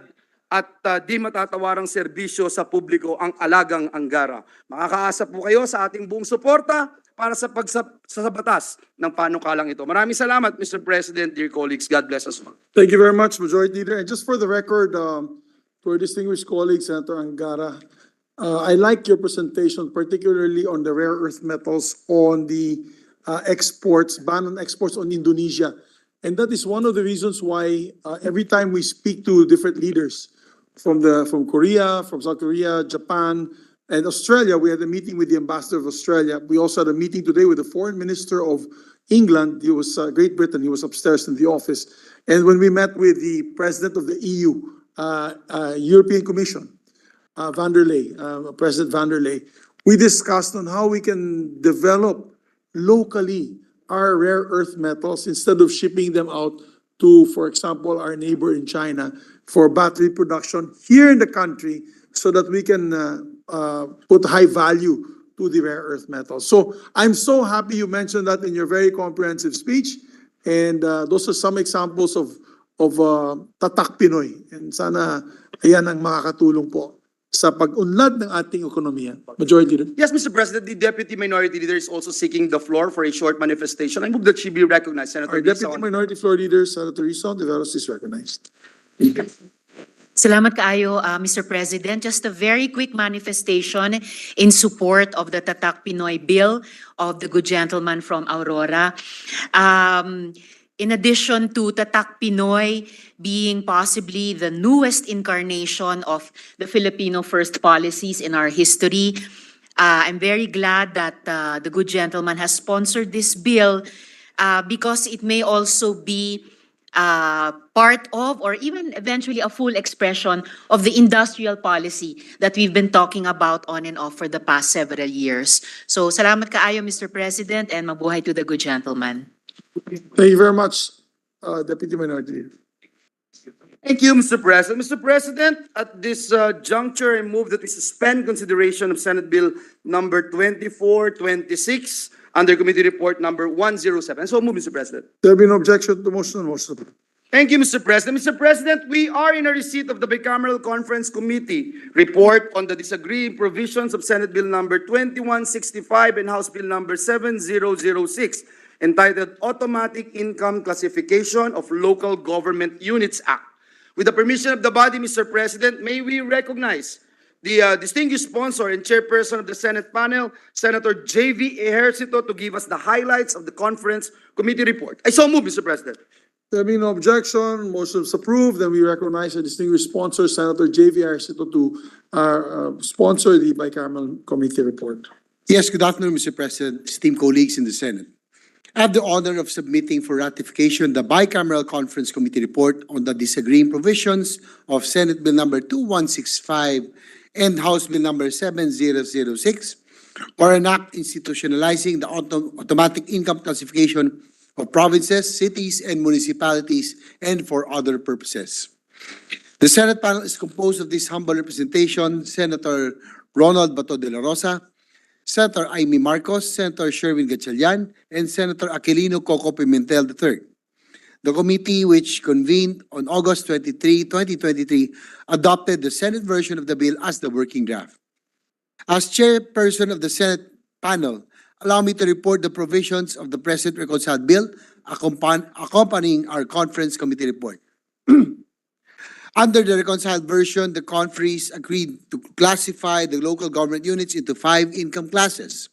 at di matatawarang serbisyo sa publiko ang alagang Angara. Makakaasa po kayo sa ating buong suporta para sa sa batas ng panukalang ito. Maraming salamat, Mr. President, dear colleagues. God bless us all. Thank you very much, Majority Leader. And just for the record, to our distinguished colleague, Senator Angara, I like your presentation, particularly on the rare earth metals, on the exports, ban on exports on Indonesia. And that is one of the reasons why every time we speak to different leaders from Korea, from South Korea, Japan, and Australia, we had a meeting with the ambassador of Australia. We also had a meeting today with the foreign minister of England. He was Great Britain. He was upstairs in the office. And when we met with the president of the EU, European Commission, President van der Leyen, we discussed on how we can develop locally our rare earth metals instead of shipping them out to, for example, our neighbor in China for battery production here in the country so that we can put high value to the rare earth metals. So I'm so happy you mentioned that in your very comprehensive speech. And those are some examples of Tatak Pinoy. And sana ayan ang makakatulong po sa pag-unlad ng ating ekonomiya. Majority Leader. Yes, Mr. President, the Deputy Minority Leader is also seeking the floor for a short manifestation. I move that she be recognized. Senator Our Deputy Risa. Minority Floor Leader, Senator Risa Ontiveros, is recognized. Salamat kaayo, Mr. President. Just a very quick manifestation in support of the Tatak Pinoy bill of the good gentleman from Aurora. In addition to Tatak Pinoy being possibly the newest incarnation of the Filipino First policies in our history, I'm very glad that the good gentleman has sponsored this bill because it may also be part of or even eventually a full expression of the industrial policy that we've been talking about on and off for the past several years. So salamat kaayo, Mr. President, and mabuhay to the good gentleman. Thank you very much, Deputy Minority Leader. Thank you, Mr. President. Mr. President, at this juncture, I move that we suspend consideration of Senate Bill number 2426 under Committee Report number 107. So move, Mr. President. There be no objection to the motion. Motion approved. Thank you, Mr. President. Mr. President, we are in a receipt of the Bicameral Conference Committee report on the disagreeing provisions of Senate Bill number 2165 and House Bill number 7006, entitled Automatic Income Classification of Local Government Units Act. With the permission of the body, Mr. President, may we recognize the distinguished sponsor and chairperson of the Senate panel, Senator J.V. Ejercito, to give us the highlights of the conference committee report. I so move, Mr. President. There being no objection, motion is approved. Then we recognize the distinguished sponsor, Senator J.V. Ejercito, to sponsor the bicameral committee report. Yes, good afternoon, Mr. President, esteemed colleagues in the Senate. I have the honor of submitting for ratification the Bicameral Conference Committee report on the disagreeing provisions of Senate Bill number 2165 and House Bill number 7006, or an act institutionalizing the automatic income classification of provinces, cities, and municipalities, and for other purposes. The Senate panel is composed of this humble representation: Senator Ronald Bato de la Rosa, Senator Amy Marcos, Senator Sherwin Gatchalian, and Senator Aquilino Coco Pimentel III. The committee, which convened on August 23, 2023, adopted the Senate version of the bill as the working draft. As chairperson of the Senate panel, allow me to report the provisions of the present reconciled bill accompanying our conference committee report. Under the reconciled version, the conferees agreed to classify the local government units into 5 income classes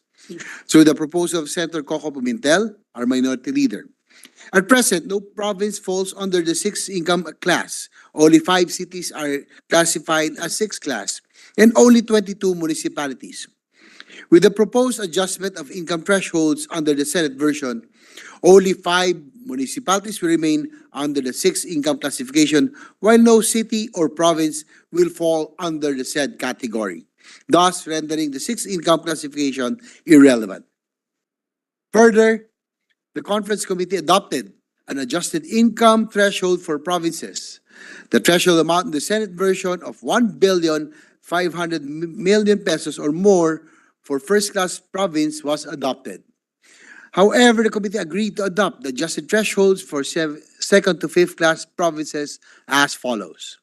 through the proposal of Senator Coco Pimentel, our minority leader. At present, no province falls under the 6th income class. Only 5 cities are classified as 6th class, and only 22 municipalities. With the proposed adjustment of income thresholds under the Senate version, only 5 municipalities will remain under the 6th income classification, while no city or province will fall under the said category, thus rendering the 6th income classification irrelevant. Further, the Conference Committee adopted an adjusted income threshold for provinces. The threshold amount in the Senate version of 1,500,000,000 pesos or more for first-class province was adopted. However, the committee agreed to adopt the adjusted thresholds for 2nd to 5th class provinces as follows.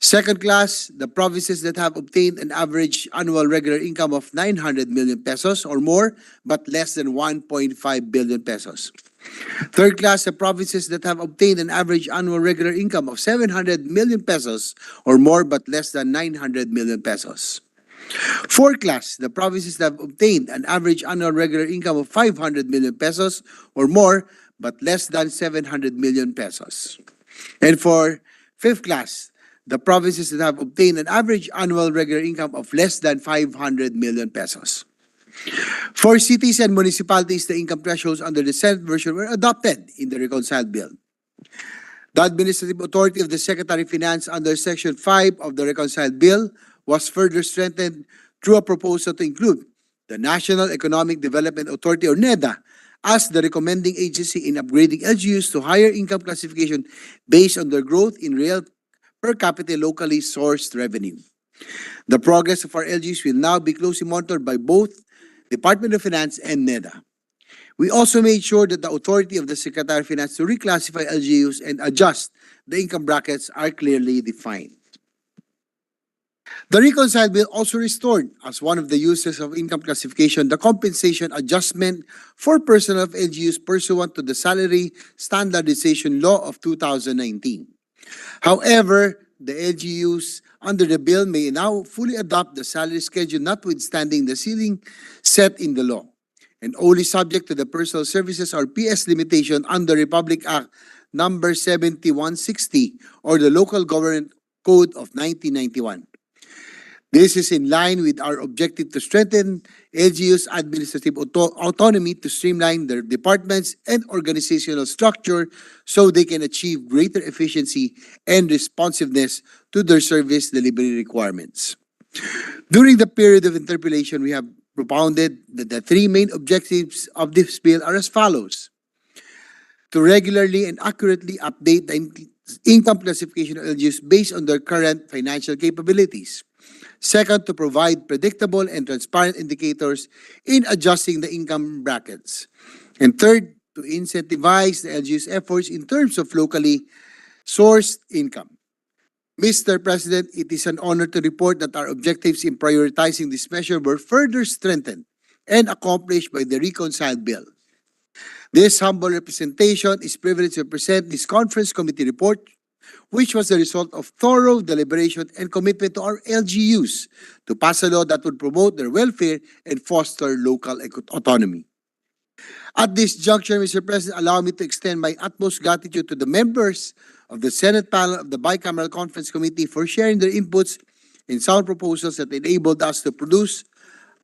Second class, the provinces that have obtained an average annual regular income of 900 million pesos or more, but less than 1.5 billion pesos. Third class, the provinces that have obtained an average annual regular income of 700 million pesos or more, but less than 900 million pesos. Fourth class, the provinces that have obtained an average annual regular income of 500 million pesos or more, but less than 700 million pesos. And for fifth class, the provinces that have obtained an average annual regular income of less than 500 million pesos. For cities and municipalities, the income thresholds under the Senate version were adopted in the reconciled bill. The administrative authority of the Secretary of Finance under Section 5 of the reconciled bill was further strengthened through a proposal to include the National Economic Development Authority or NEDA as the recommending agency in upgrading LGUs to higher income classification based on their growth in real per capita locally sourced revenue. The progress of our LGUs will now be closely monitored by both Department of Finance and NEDA. We also made sure that the authority of the Secretary of Finance to reclassify LGUs and adjust the income brackets are clearly defined. The reconciled bill also restored, as one of the uses of income classification, the compensation adjustment for personnel of LGUs pursuant to the Salary Standardization Law of 2019. However, the LGUs under the bill may now fully adopt the salary schedule notwithstanding the ceiling set in the law, and only subject to the Personal Services or PS limitation under Republic Act number 7160 or the Local Government Code of 1991. This is in line with our objective to strengthen LGU's administrative autonomy to streamline their departments and organizational structure so they can achieve greater efficiency and responsiveness to their service delivery requirements. During the period of interpellation, we have propounded that the three main objectives of this bill are as follows: to regularly and accurately update the income classification of LGUs based on their current financial capabilities. Second, to provide predictable and transparent indicators in adjusting the income brackets. And third, to incentivize the LGU's efforts in terms of locally sourced income. Mr. President, it is an honor to report that our objectives in prioritizing this measure were further strengthened and accomplished by the reconciled bill. This humble representation is privileged to present this conference committee report, which was the result of thorough deliberation and commitment to our LGUs to pass a law that would promote their welfare and foster local autonomy. At this juncture, Mr. President, allow me to extend my utmost gratitude to the members of the Senate panel of the Bicameral Conference Committee for sharing their inputs in sound proposals that enabled us to produce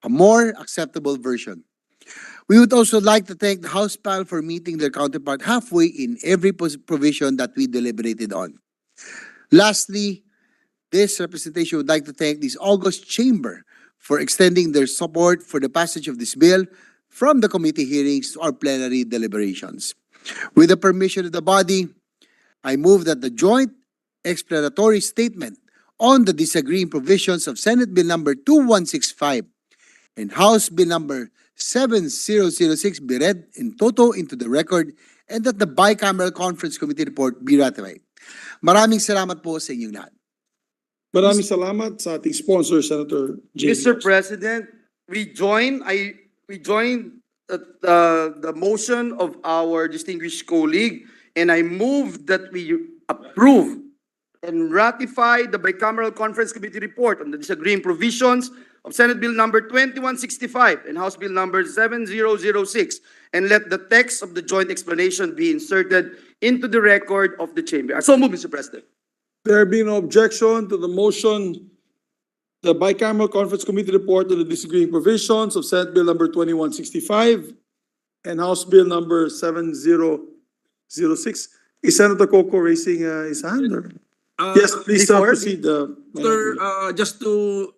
a more acceptable version. We would also like to thank the House panel for meeting their counterpart halfway in every provision that we deliberated on. Lastly, this representation would like to thank this August Chamber for extending their support for the passage of this bill from the committee hearings to our plenary deliberations. With the permission of the body, I move that the joint explanatory statement on the disagreeing provisions of Senate Bill number 2165 and House Bill number 7006 be read in toto into the record and that the Bicameral Conference Committee report be ratified. Maraming salamat po sa inyong lahat. Maraming salamat sa ating sponsor, Senator James. Mr. President, we join the motion of our distinguished colleague, and I move that we approve and ratify the Bicameral Conference Committee report on the disagreeing provisions of Senate Bill number 2165 and House Bill number 7006, and let the text of the joint explanation be inserted into the record of the chamber. So move, Mr. President. There being no objection to the motion, the Bicameral Conference Committee report on the disagreeing provisions of Senate Bill number 2165 and House Bill number 7006. Is Senator Coco raising his hand? Or? Yes, please proceed. Sir, just to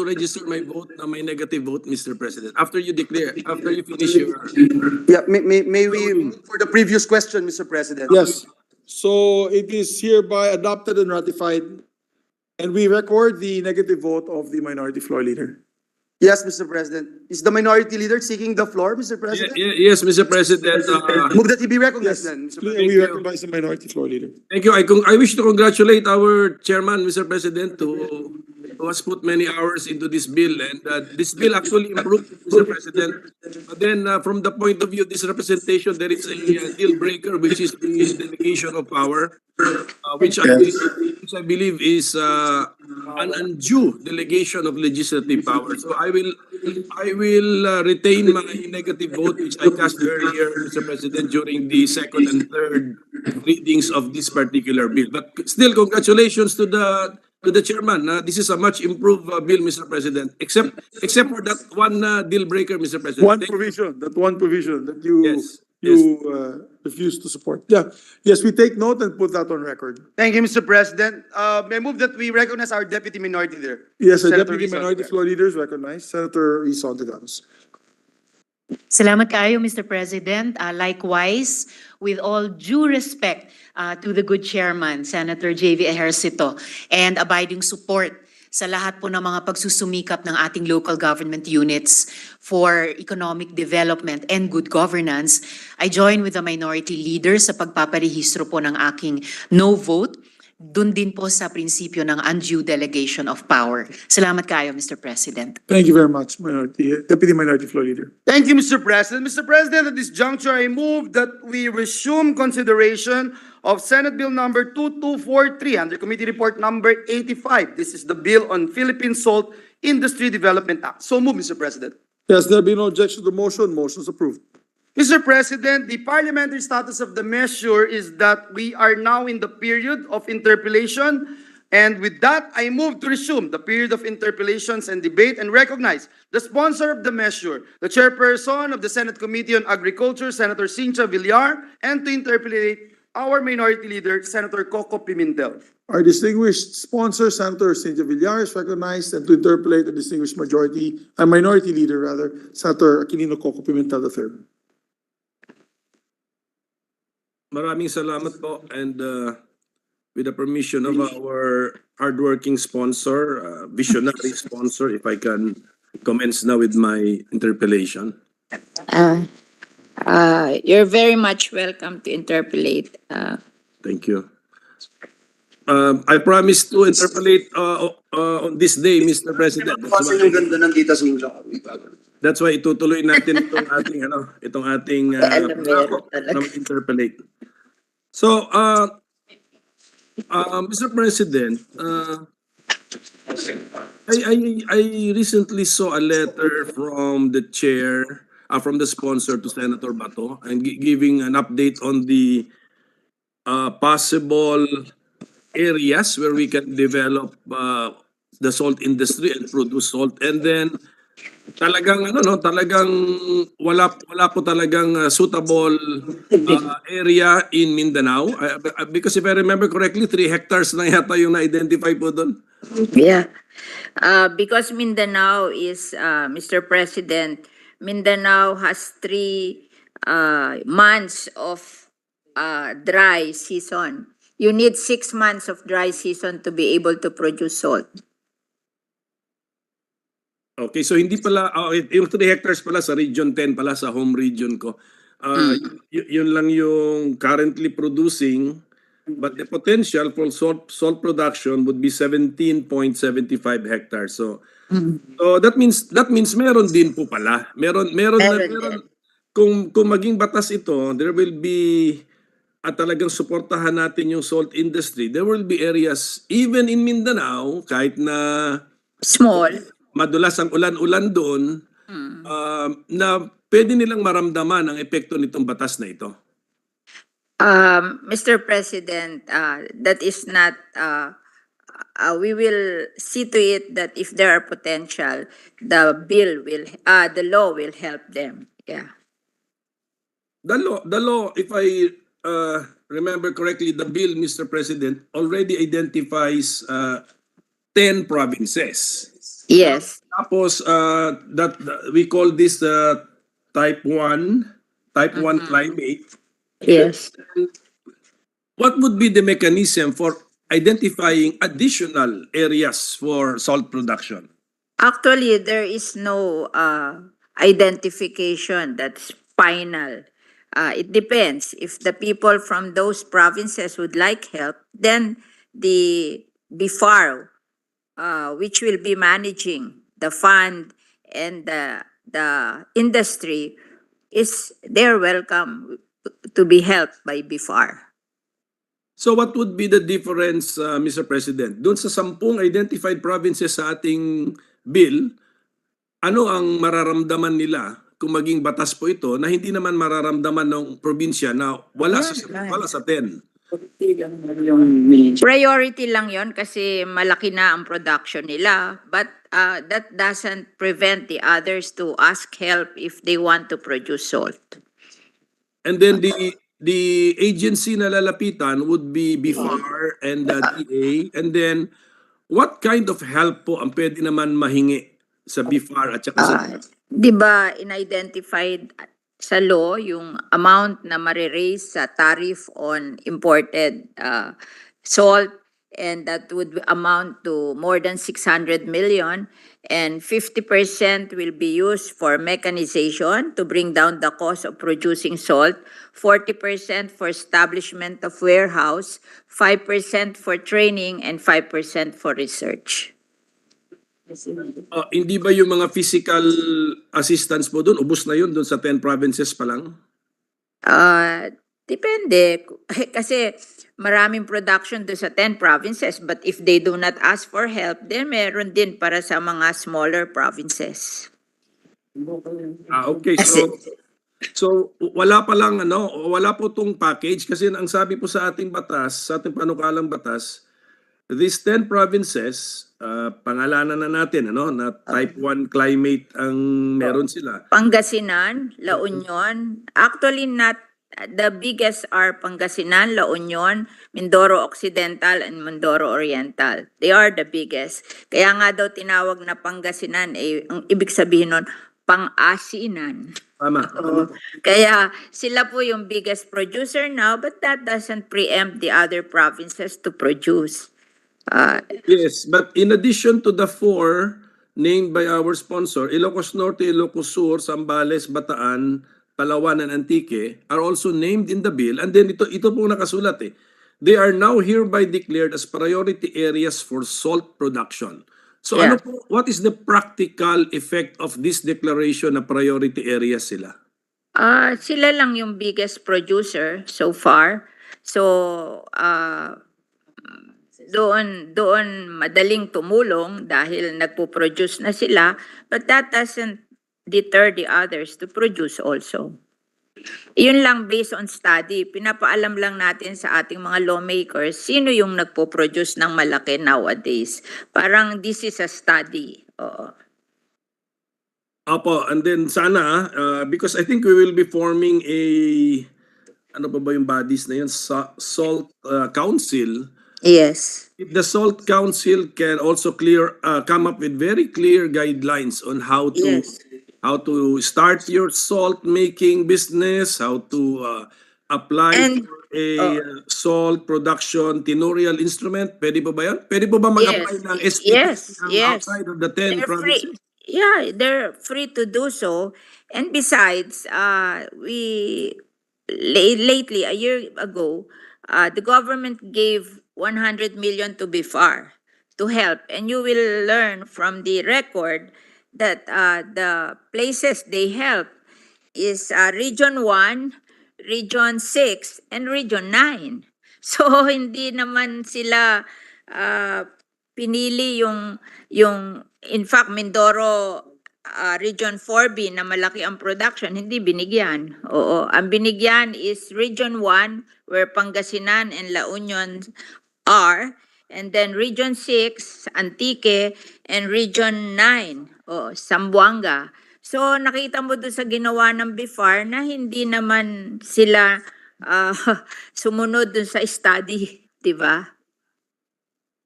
register my vote, my negative vote, Mr. President. After you finish your... Yeah, may we move for the previous question, Mr. President? Yes. So it is hereby adopted and ratified, and we record the negative vote of the minority floor leader. Yes, Mr. President. Is the minority leader seeking the floor, Mr. President? Yes, Mr. President. Move that he be recognized Yes, then, Mr. we President. you. recognize the minority floor leader. Thank you. I wish to congratulate our chairman, Mr. President, who has put many hours into this bill. And this bill actually improved, Mr. President. But then from the point of view of this representation, there is a deal breaker, which is the delegation of power, which I believe is an undue delegation of legislative power. So I will retain my negative vote, which I cast earlier, Mr. President, during the second and third readings of this particular bill. But still, congratulations to the chairman. This is a much improved bill, Mr. President, except for that one deal breaker, Mr. President. One Thank you. provision that you Yes, refuse to support. Yeah, yes, we take note and put that on record. Thank you, Mr. President. May I move that we recognize our deputy minority leader? Yes, the Senator deputy Rizal. minority floor leader is recognized. Senator Rizal Ontiveros. Salamat kaayo, Mr. President. Likewise, with all due respect to the good chairman, Senator J.V. Ejercito, and abiding support sa lahat po ng mga pagsusumikap ng ating local government units for economic development and good governance, I join with the minority leader sa pagpaparehistro po ng aking no vote. Dun din po sa prinsipyo ng undue delegation of power. Salamat kayo, Mr. President. Thank you very much, deputy minority floor leader. Thank you, Mr. President. Mr. President, at this juncture, I move that we resume consideration of Senate Bill number 2243 under Committee Report number 85. This is the bill on Philippine Salt Industry Development Act. So move, Mr. President. Yes, there be no objection to the motion. Motion is approved. Mr. President, the parliamentary status of the measure is that we are now in the period of interpellation. And with that, I move to resume the period of interpellations and debate and recognize the sponsor of the measure, the chairperson of the Senate Committee on Agriculture, Senator Cynthia Villar, and to interpellate our minority leader, Senator Coco Pimentel. Our distinguished sponsor, Senator Cynthia Villar, is recognized, and to interpolate the distinguished minority leader, Senator Aquilino Coco Pimentel III. Maraming salamat po, and with the permission of our hardworking sponsor, visionary sponsor, if I can commence now with my interpellation. You're very much welcome to interpolate. Thank you. I promise to interpolate on this day, Mr. President. That's why itutuloy natin itong ating interpolate. So, Mr. President, I recently saw a letter from the chair, from the sponsor to Senator Bato, and giving an update on the possible areas where we can develop the salt industry and produce salt. And then talagang wala po talagang suitable area in Mindanao, because if I remember correctly, 3 hectares lang yata yung na-identify po doon. Yeah. Because Mindanao is, Mr. President, Mindanao has 3 months of dry season. You need 6 months of dry season to be able to produce salt. Okay, so hindi pala, yung 3 hectares pala sa Region 10 pala, sa home region ko. Yun lang yung currently producing, but the potential for salt production would be 17.75 hectares. So that means meron din po pala. Meron kung maging batas ito, there will be at talagang suportahan natin yung salt industry. There will be areas even in Mindanao, kahit na small, madulas ang ulan-ulan doon, na pwede nilang maramdaman ang epekto nitong batas na ito. Mr. President, that is not, we will see to it that if there are potential, the law will help them. Yeah. The law, if I remember correctly, the bill, Mr. President, already identifies 10 provinces. Yes. Tapos, that we call this type 1 climate. Yes. What would be the mechanism for identifying additional areas for salt production? Actually, there is no identification that's final. It depends. If the people from those provinces would like help, then the BIFAR, which will be managing the fund and the industry, they're welcome to be helped by BIFAR. So what would be the difference, Mr. President? Doon sa 10 identified provinces sa ating bill, ano ang mararamdaman nila kung maging batas po ito na hindi naman mararamdaman ng probinsya na wala sa 10? Priority lang yon kasi malaki na ang production nila. But that doesn't prevent the others to ask help if they want to produce salt. And then the agency na lalapitan would be BIFAR and the DA. And then what kind of help po ang pwede naman mahingi sa BIFAR at saka sa Di ba in-identified sa law yung amount na mariraise sa tariff on imported salt, and that would amount to more than 600 million, and 50% will be used for mechanization to bring down the cost of producing salt, 40% for establishment of warehouse, 5% for training, and 5% for research. Hindi ba yung mga physical assistance po doon, ubos na yun doon sa 10 provinces pa lang? Depende. Kasi maraming production doon sa 10 provinces, but if they do not ask for help, then meron din para sa mga smaller provinces. Okay. So wala pa lang wala po tong package kasi ang sabi po sa ating batas, sa ating panukalang batas, these 10 provinces, pangalanan na natin na type 1 climate ang meron sila. Pangasinan, La Union, actually not the biggest are Pangasinan, La Union, Mindoro Occidental, and Mindoro Oriental. They are the biggest. Kaya nga daw tinawag na Pangasinan, ang ibig sabihin nun, pang-asinan. Tama. Kaya sila po yung biggest producer now, but that doesn't preempt the other provinces to produce. Yes, but in addition to the 4 named by our sponsor, Ilocos Norte, Ilocos Sur, Zambales, Bataan, Palawan, and Antique are also named in the bill. And then ito po nakasulat They are now hereby declared as priority areas for salt production. So what is the practical effect of this declaration na priority areas sila? Sila lang yung biggest producer so far. So, doon madaling tumulong dahil nagpo-produce na sila, but that doesn't deter the others to produce also. Yun lang based on study. Pinapaalam lang natin sa ating mga lawmakers sino yung nagpo-produce ng malaki nowadays. Parang this is a study. Opo, and then sana, because I think we will be forming ano pa ba yung bodies na yun? Salt Council. Yes. If the Salt Council can also come up with very clear guidelines on how to start your salt making business, how to apply for a salt production tenorial instrument. Pwede po ba yan? Pwede po ba mag-apply ng SPP outside of the 10 provinces? Yeah, they're free to do so. And besides, lately, a year ago, the government gave 100 million to BIFAR to help. And you will learn from the record that the places they help is Region 1, Region 6, and Region 9. So, hindi naman sila pinili yung in fact, Mindoro Region 4B na malaki ang production, hindi binigyan. Oo, ang binigyan is Region 1 where Pangasinan and La Union are, and then Region 6, Antique, and Region 9, Zamboanga. So nakita mo doon sa ginawa ng BIFAR na hindi naman sila sumunod doon sa study, di ba?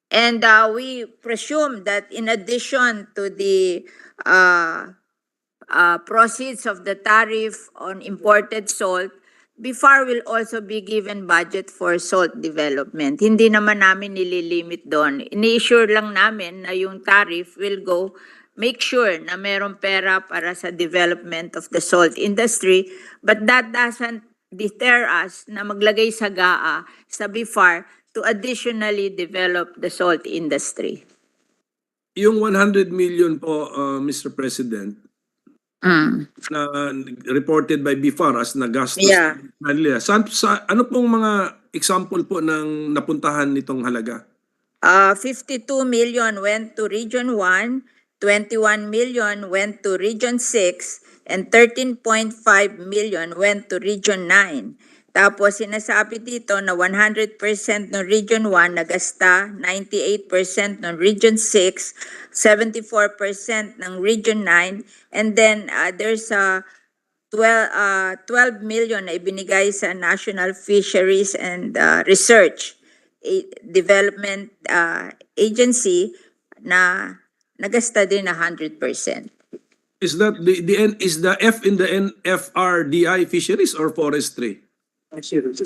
And we presume that in addition to the proceeds of the tariff on imported salt, BIFAR will also be given budget for salt development. Hindi naman namin nililimit doon. Ini-assure lang namin na yung tariff will go make sure na merong pera para sa development of the salt industry, but that doesn't deter us na maglagay sa GAA, sa BIFAR, to additionally develop the salt industry. Yung 100 million po, Mr. President, na reported by BIFAR as nagastos Yeah. nila. Ano pong mga example po ng napuntahan nitong halaga? 52 million went to Region 1, 21 million went to Region 6, and 13.5 million went to Region 9. Tapos sinasabi dito na 100% ng Region 1 nagasta, 98% ng Region 6, 74% ng Region 9, and then there's a 12 million na ibinigay sa National Fisheries and Research Development Agency na nagasta din 100%. Is that is the F in the NFRDI fisheries or forestry? Fisheries.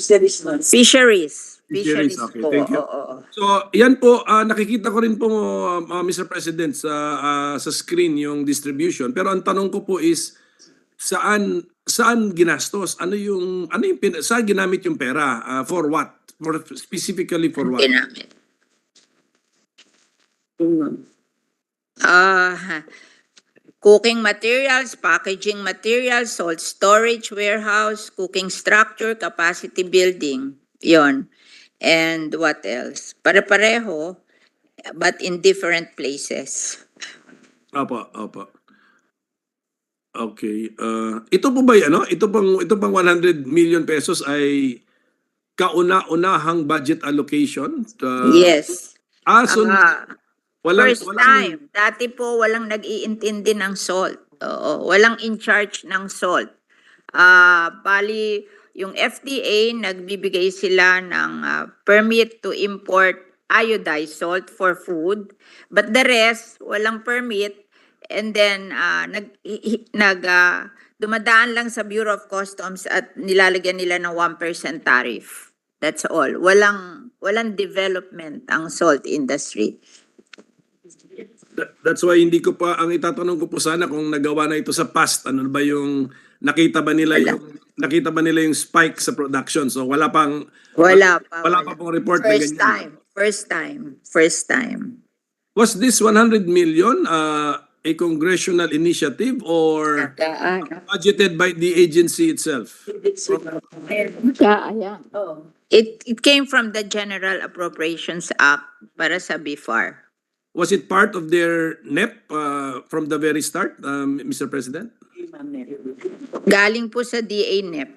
Okay, po. thank you. Oo. So, yan po, nakikita ko rin po, Mr. President, sa screen yung distribution. Pero ang tanong ko po is, saan ginastos? Saan ginamit yung pera? For what? Specifically for what? Ginamit. Cooking materials, packaging materials, salt storage, warehouse, cooking structure, capacity building. Yon. And what else? Pare-pareho, but in different places. Opo. Okay. Ito po ba yan, no? Ito pang 100 million pesos ay kauna-unahang budget allocation? Yes. So First time. Dati po walang nag-iintindi ng salt. Oo, walang in charge ng salt. Bali, yung FDA, nagbibigay sila ng permit to import iodized salt for food. But the rest, walang permit. And then, dumadaan lang sa Bureau of Customs at nilalagyan nila ng 1% tariff. That's all. Walang development ang salt industry. That's why hindi ko pa, ang itatanong ko po sana kung nagawa na ito sa past, ano ba yung nakita ba nila yung spike sa production? So wala pa pong report na ganyan. First time. Was this 100 million a congressional initiative or budgeted by the agency itself? It came from the General Appropriations Act para sa BIFAR. Was it part of their NEP from the very start, Mr. President? Galing po sa DA NEP.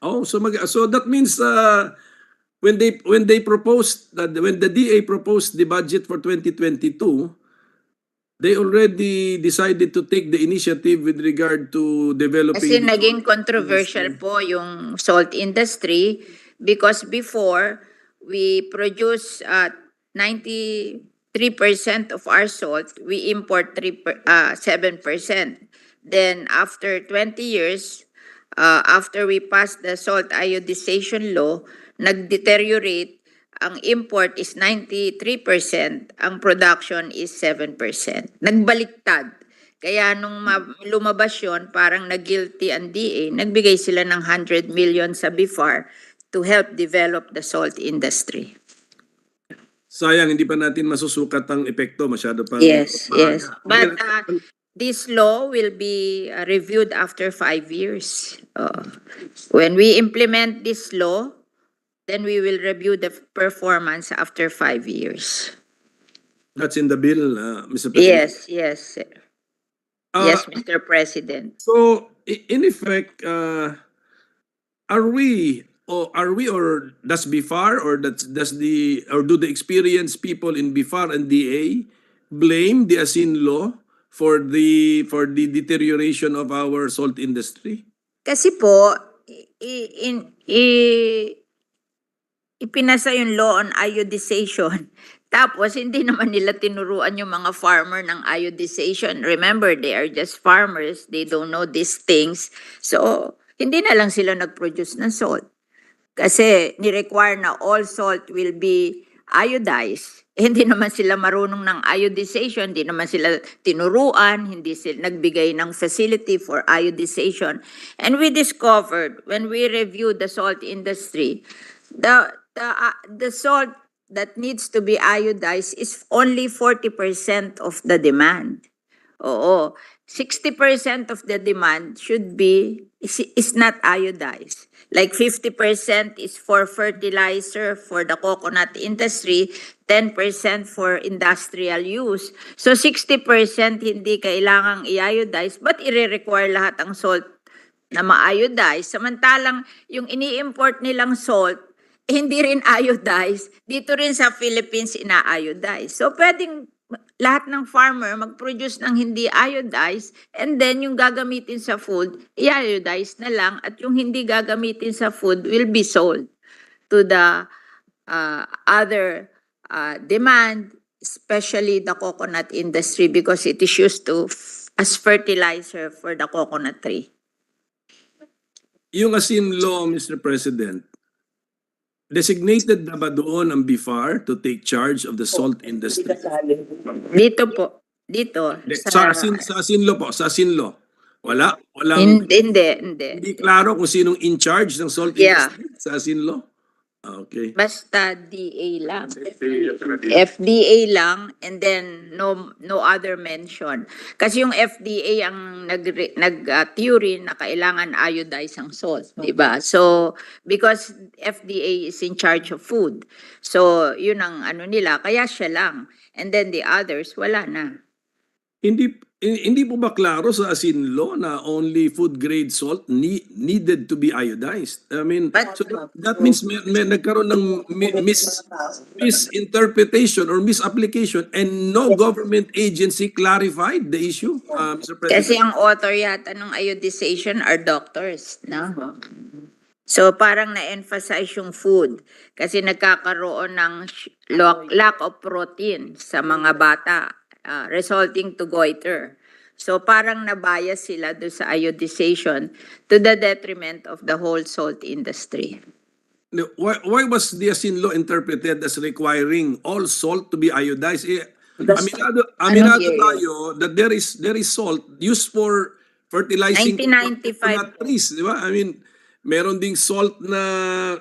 Oh, so that means when the DA proposed the budget for 2022, they already decided to take the initiative with regard to developing. Kasi naging controversial po yung salt industry because before we produce 93% of our salt, we import 7%. Then after 20 years, after we passed the salt iodization law, nag-deteriorate. Ang import is 93%, ang production is 7%. Nagbaliktad. Kaya nung lumabas yun, parang nag-guilty ang DA, nagbigay sila ng 100 million sa BIFAR to help develop the salt industry. Sayang, hindi pa natin masusukat ang epekto, masyado pa. Yes. But this law will be reviewed after 5 years. When we implement this law, then we will review the performance after 5 years. That's in the bill, Mr. President. Yes, sir. Yes, Mr. President. So, in effect, are we or does BIFAR or do the experienced people in BIFAR and DA blame the ASIN law for the deterioration of our salt industry? Kasi po ipinasa yung law on iodization. Tapos hindi naman nila tinuruan yung mga farmer ng iodization. Remember, they are just farmers. They don't know these things. So, hindi na lang sila nag-produce ng salt. Kasi ni-require na all salt will be iodized. Hindi naman sila marunong ng iodization, hindi naman sila tinuruan, hindi sila nagbigay ng facility for iodization. And we discovered when we reviewed the salt industry, the salt that needs to be iodized is only 40% of the demand. Oo. 60% of the demand is not iodized. Like 50% is for fertilizer for the coconut industry, 10% for industrial use. So 60% hindi kailangang i-iodize, but i-require lahat ang salt na ma-iodize. Samantalang yung ini-import nilang salt, hindi rin iodized. Dito rin sa Philippines ina-iodize. So pwedeng lahat ng farmer mag-produce ng hindi iodized, and then yung gagamitin sa food, i-iodize na lang, at yung hindi gagamitin sa food will be sold to the other demand, especially the coconut industry, because it is used as fertilizer for the coconut tree. Yung asin law, Mr. President, designated na ba doon ang BIFAR to take charge of the salt industry? Dito po. Dito. Sa asin law po, sa asin law. Walang hindi klaro kung sinong in charge ng salt industry sa asin law. Okay. Basta DA lang. FDA lang, and then no other mention. Kasi yung FDA ang nag-theory na kailangan iodize ang salt, di ba? So, because FDA is in charge of food. So, yun ang ano nila, kaya siya lang. And then the others, wala na. Hindi po ba klaro sa asin law na only food grade salt needed to be iodized? I mean, so that means may nagkaroon ng misinterpretation or misapplication, and no government agency clarified the issue, Mr. President. Kasi ang author yata ng iodization are doctors, no? So parang na-emphasize yung food kasi nagkakaroon ng lack of protein sa mga bata, resulting to goiter. So parang nabias sila do sa iodization to the detriment of the whole salt industry. Why was the asin law interpreted as requiring all salt to be iodized? Aminado tayo that there is salt used for fertilizing 1995 trees, di ba? I mean, meron ding salt na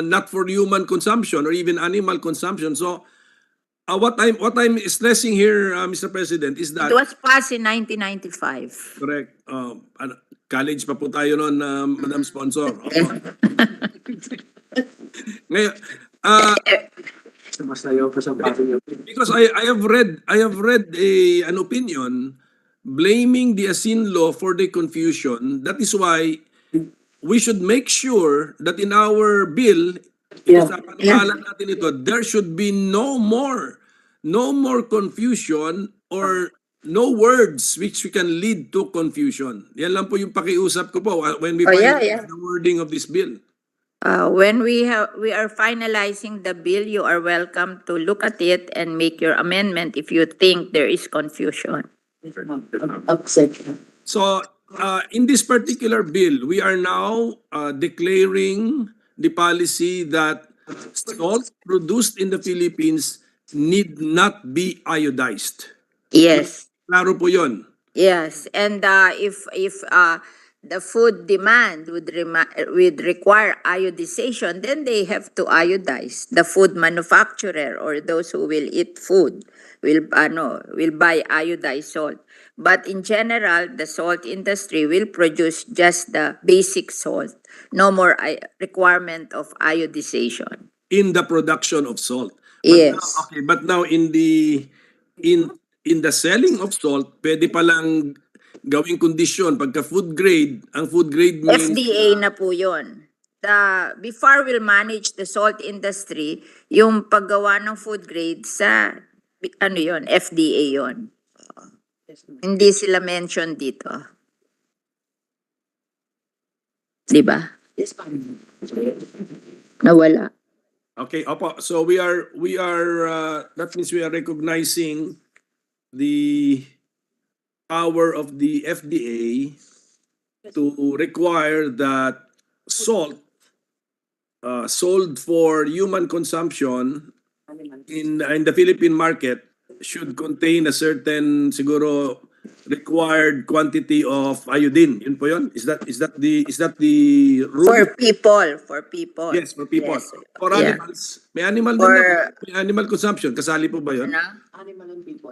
not for human consumption or even animal consumption. So what I'm stressing here, Mr. President, is that it was passed in 1995. correct. College pa po tayo noon, Madam Sponsor. Ngayon, because I have read an opinion blaming the asin law for the confusion. That is why we should make sure that in our bill, natin ito, there should be no more confusion or no words which can lead to confusion. Yan lang po yung pakiusap ko po when we finalize the wording of this bill. When we are finalizing the bill, you are welcome to look at it and make your amendment if you think there is confusion. So, in this particular bill, we are now declaring the policy that salt produced in the Philippines need not be iodized. Yes. Klaro po yun. Yes, and if the food demand would require iodization, then they have to iodize. The food manufacturer or those who will eat food will buy iodized salt. But in general, the salt industry will produce just the basic salt. No more requirement of iodization. In the production of salt. Yes. But now in the selling of salt, pwede palang gawing kondisyon pagka food grade, ang food grade means FDA na po yun. The BIFAR will manage the salt industry, yung paggawa ng food grade sa FDA yon. Hindi sila mention dito. Di ba? Nawala. Okay, opo. So we are that means we are recognizing the power of the FDA to require that salt sold for human consumption in the Philippine market should contain a certain siguro required quantity of iodine. Yun po yun? Is that the rule? For people. Yes, for people. Yes. For Yeah. animals, may animal din For, na, may animal consumption. Kasali po ba yun? ano?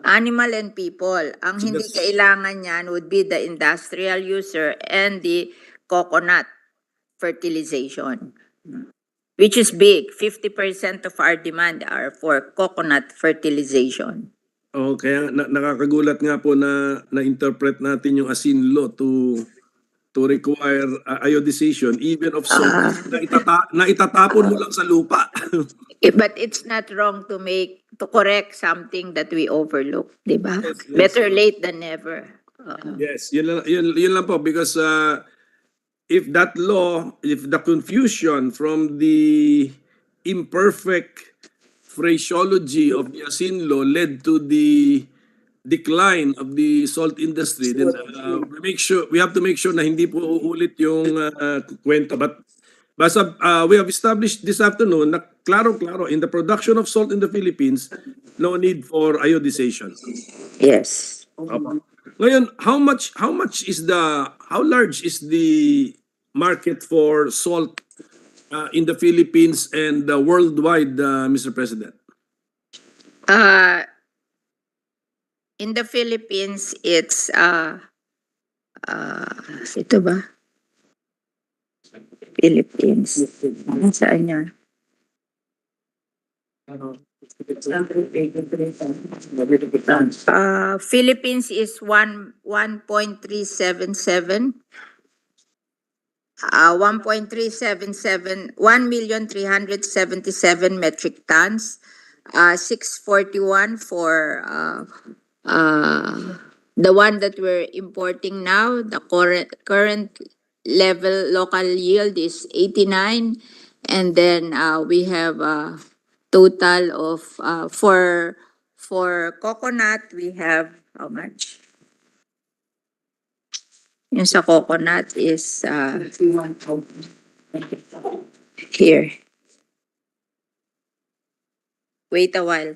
Animal and people. Ang So hindi that's- kailangan niyan would be the industrial user and the coconut fertilization, which is big. 50% of our demand are for coconut fertilization. Oh, kaya nakakagulat nga po na na-interpret natin yung asin law to require iodization even of salt na itatapon mo lang sa lupa. But it's not wrong to correct something that we overlook, di ba? Yes, yes. Better late than never. Yes, yun lang po because if the confusion from the imperfect phraseology of the asin law led to the decline of the salt industry, then we have to make sure na hindi po uulit yung kwento. But basta we have established this afternoon na klaro-klaro in the production of salt in the Philippines, no need for iodization. Yes. Ngayon, how large is the market for salt in the Philippines and worldwide, Mr. President? In the Philippines, it's ito ba? Philippines. Saan yan? Philippines is 1.377 1,377 metric tons, 641 for the one that we're importing now. The current level local yield is 89, and then we have a total of for coconut we have how much? Yung sa coconut is here. Wait a while.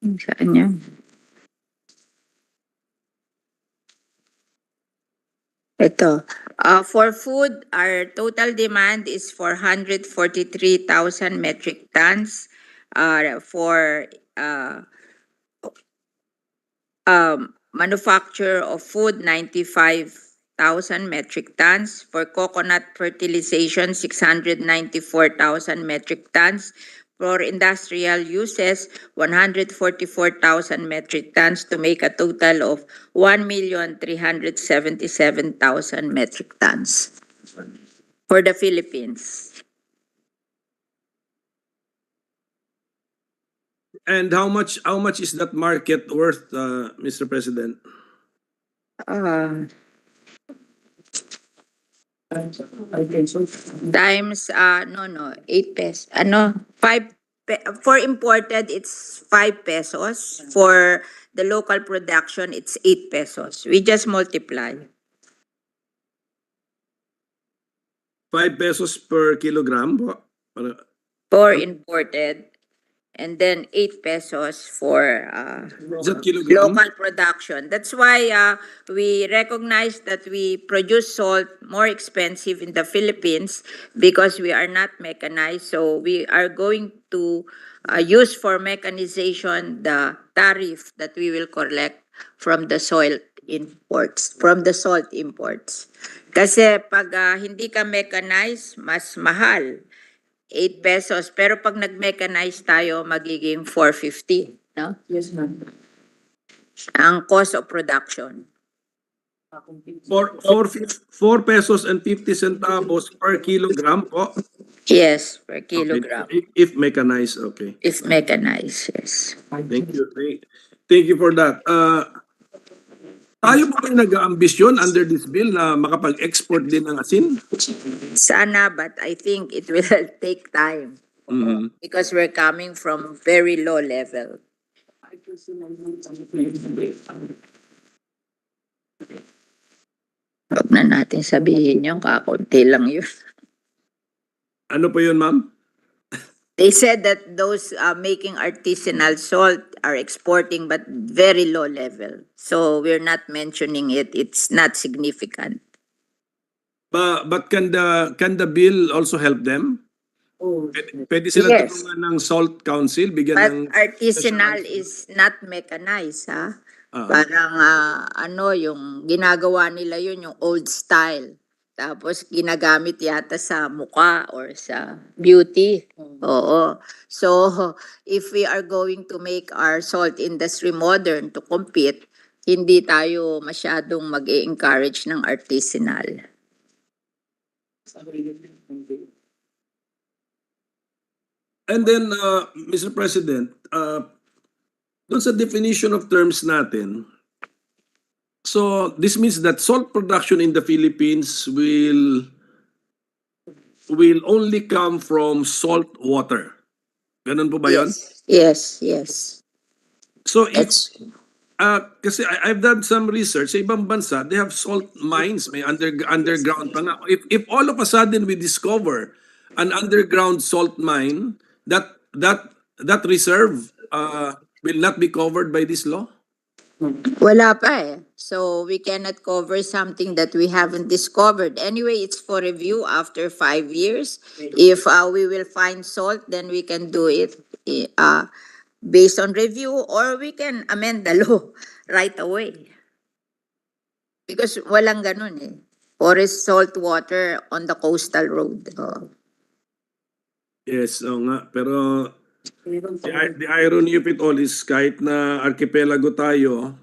Saan yan? Ito. For food, our total demand is 443,000 metric tons. For manufacture of food, 95,000 metric tons. For coconut fertilization, 694,000 metric tons. For industrial uses, 144,000 metric tons to make a total of 1,377,000 metric tons for the Philippines. And how much is that market worth, Mr. President? Times 8 pesos. 5 for imported it's 5 pesos. For the local production it's 8 pesos. We just multiply. 5 pesos per kilogram po? For imported, and then 8 pesos for Is that kilogram? local production. That's why we recognize that we produce salt more expensive in the Philippines because we are not mechanized. So we are going to use for mechanization the tariff that we will collect from the salt imports. Kasi pag hindi ka mechanized, mas mahal. 8 pesos. Pero pag nag-mechanize tayo, magiging 450. No? Yes, ma'am. Ang cost of production. 4 pesos and 50 centavos per kilogram po? Yes, per kilogram. Okay. If mechanized, okay. If mechanized, yes. Thank you. Thank you for that. Tayo po ba nag-aambisyon under this bill na makapag-export din ng asin? Sana, but I think it will take time. Mhm. Because we're coming from very low level. Huwag na natin sabihin yun, kakunti lang yun. Ano po yun, ma'am? They said that those making artisanal salt are exporting but very low level. So we're not mentioning it. It's not significant. But can the bill also help them? Pwede sila Yes. tulungan ng Salt Council, bigyan But ng artisanal is not mechanized, ha? Ah. Parang yung ginagawa nila yun, yung old style. Tapos ginagamit yata sa muka or sa beauty. Oo. So, if we are going to make our salt industry modern to compete, hindi tayo masyadong mag-encourage ng artisanal. And then, Mr. President, dun sa definition of terms natin, so this means that salt production in the Philippines will only come from salt water. Ganun po ba yun? Yes, yes. So if, It's kasi I've done some research sa ibang bansa, they have salt mines, may underground pa nga. If all of a sudden we discover an underground salt mine, that reserve will not be covered by this law? wala pa eh. So we cannot cover something that we haven't discovered. Anyway, it's for review after 5 years. If we will find salt, then we can do it based on review, or we can amend the law right away. Because walang ganun eh. Forest salt water on the coastal road. Oh. Yes, oo nga. Pero the irony of it all is kahit na archipelago tayo,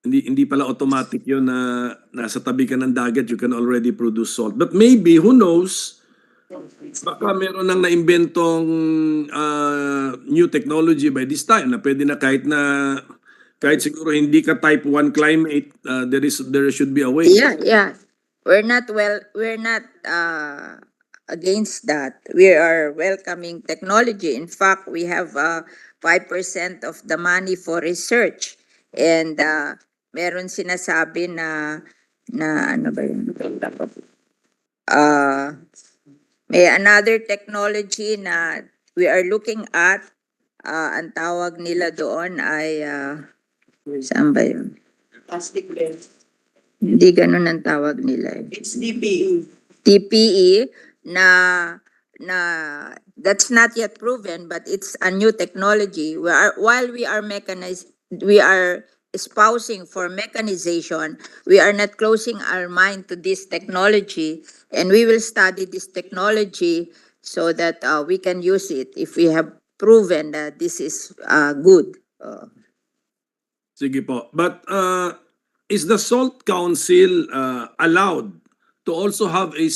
hindi pala automatic yun na nasa tabi ka ng dagat, you can already produce salt. But maybe, who knows, baka meron nang naimbentong new technology by this time na pwede na kahit siguro hindi ka type 1 climate, there should be a way. Yeah. We're not against that. We are welcoming technology. In fact, we have 5% of the money for research. And meron sinasabi na ano ba yun? May another technology na we are looking at. Ang tawag nila doon ay saan ba yun? Plastic bed. Hindi ganun ang tawag nila. It's DPE. TPE na that's not yet proven, but it's a new technology. While we are espousing for mechanization, we are not closing our mind to this technology, and we will study this technology so that we can use it if we have proven that this is good. Sige po. But is the Salt Council allowed to also have a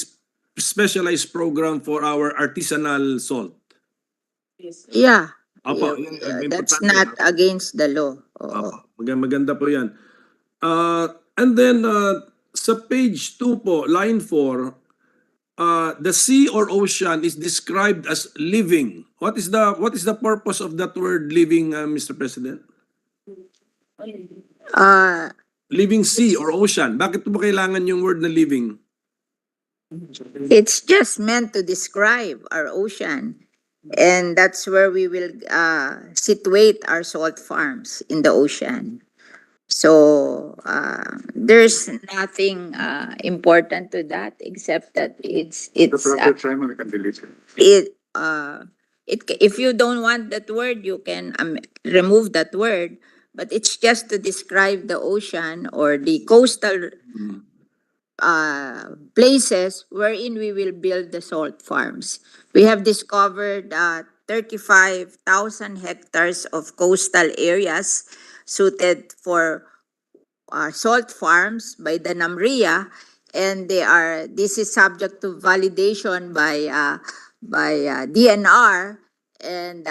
specialized program for our artisanal salt? Yeah. Apo, That's importante. not against the law. Apo, maganda po yan. And then sa page 2 po, line 4, the sea or ocean is described as living. What is the purpose of that word living, Mr. President? Living sea or ocean. Bakit po ba kailangan yung word na living? It's just meant to describe our ocean. And that's where we will situate our salt farms in the ocean. So there's nothing important to that except that it's if you don't want that word, you can remove that word. But it's just to describe the ocean or the coastal places wherein we will build the salt farms. We have discovered 35,000 hectares of coastal areas suited for salt farms by the NAMRIA, and this is subject to validation by DNR, and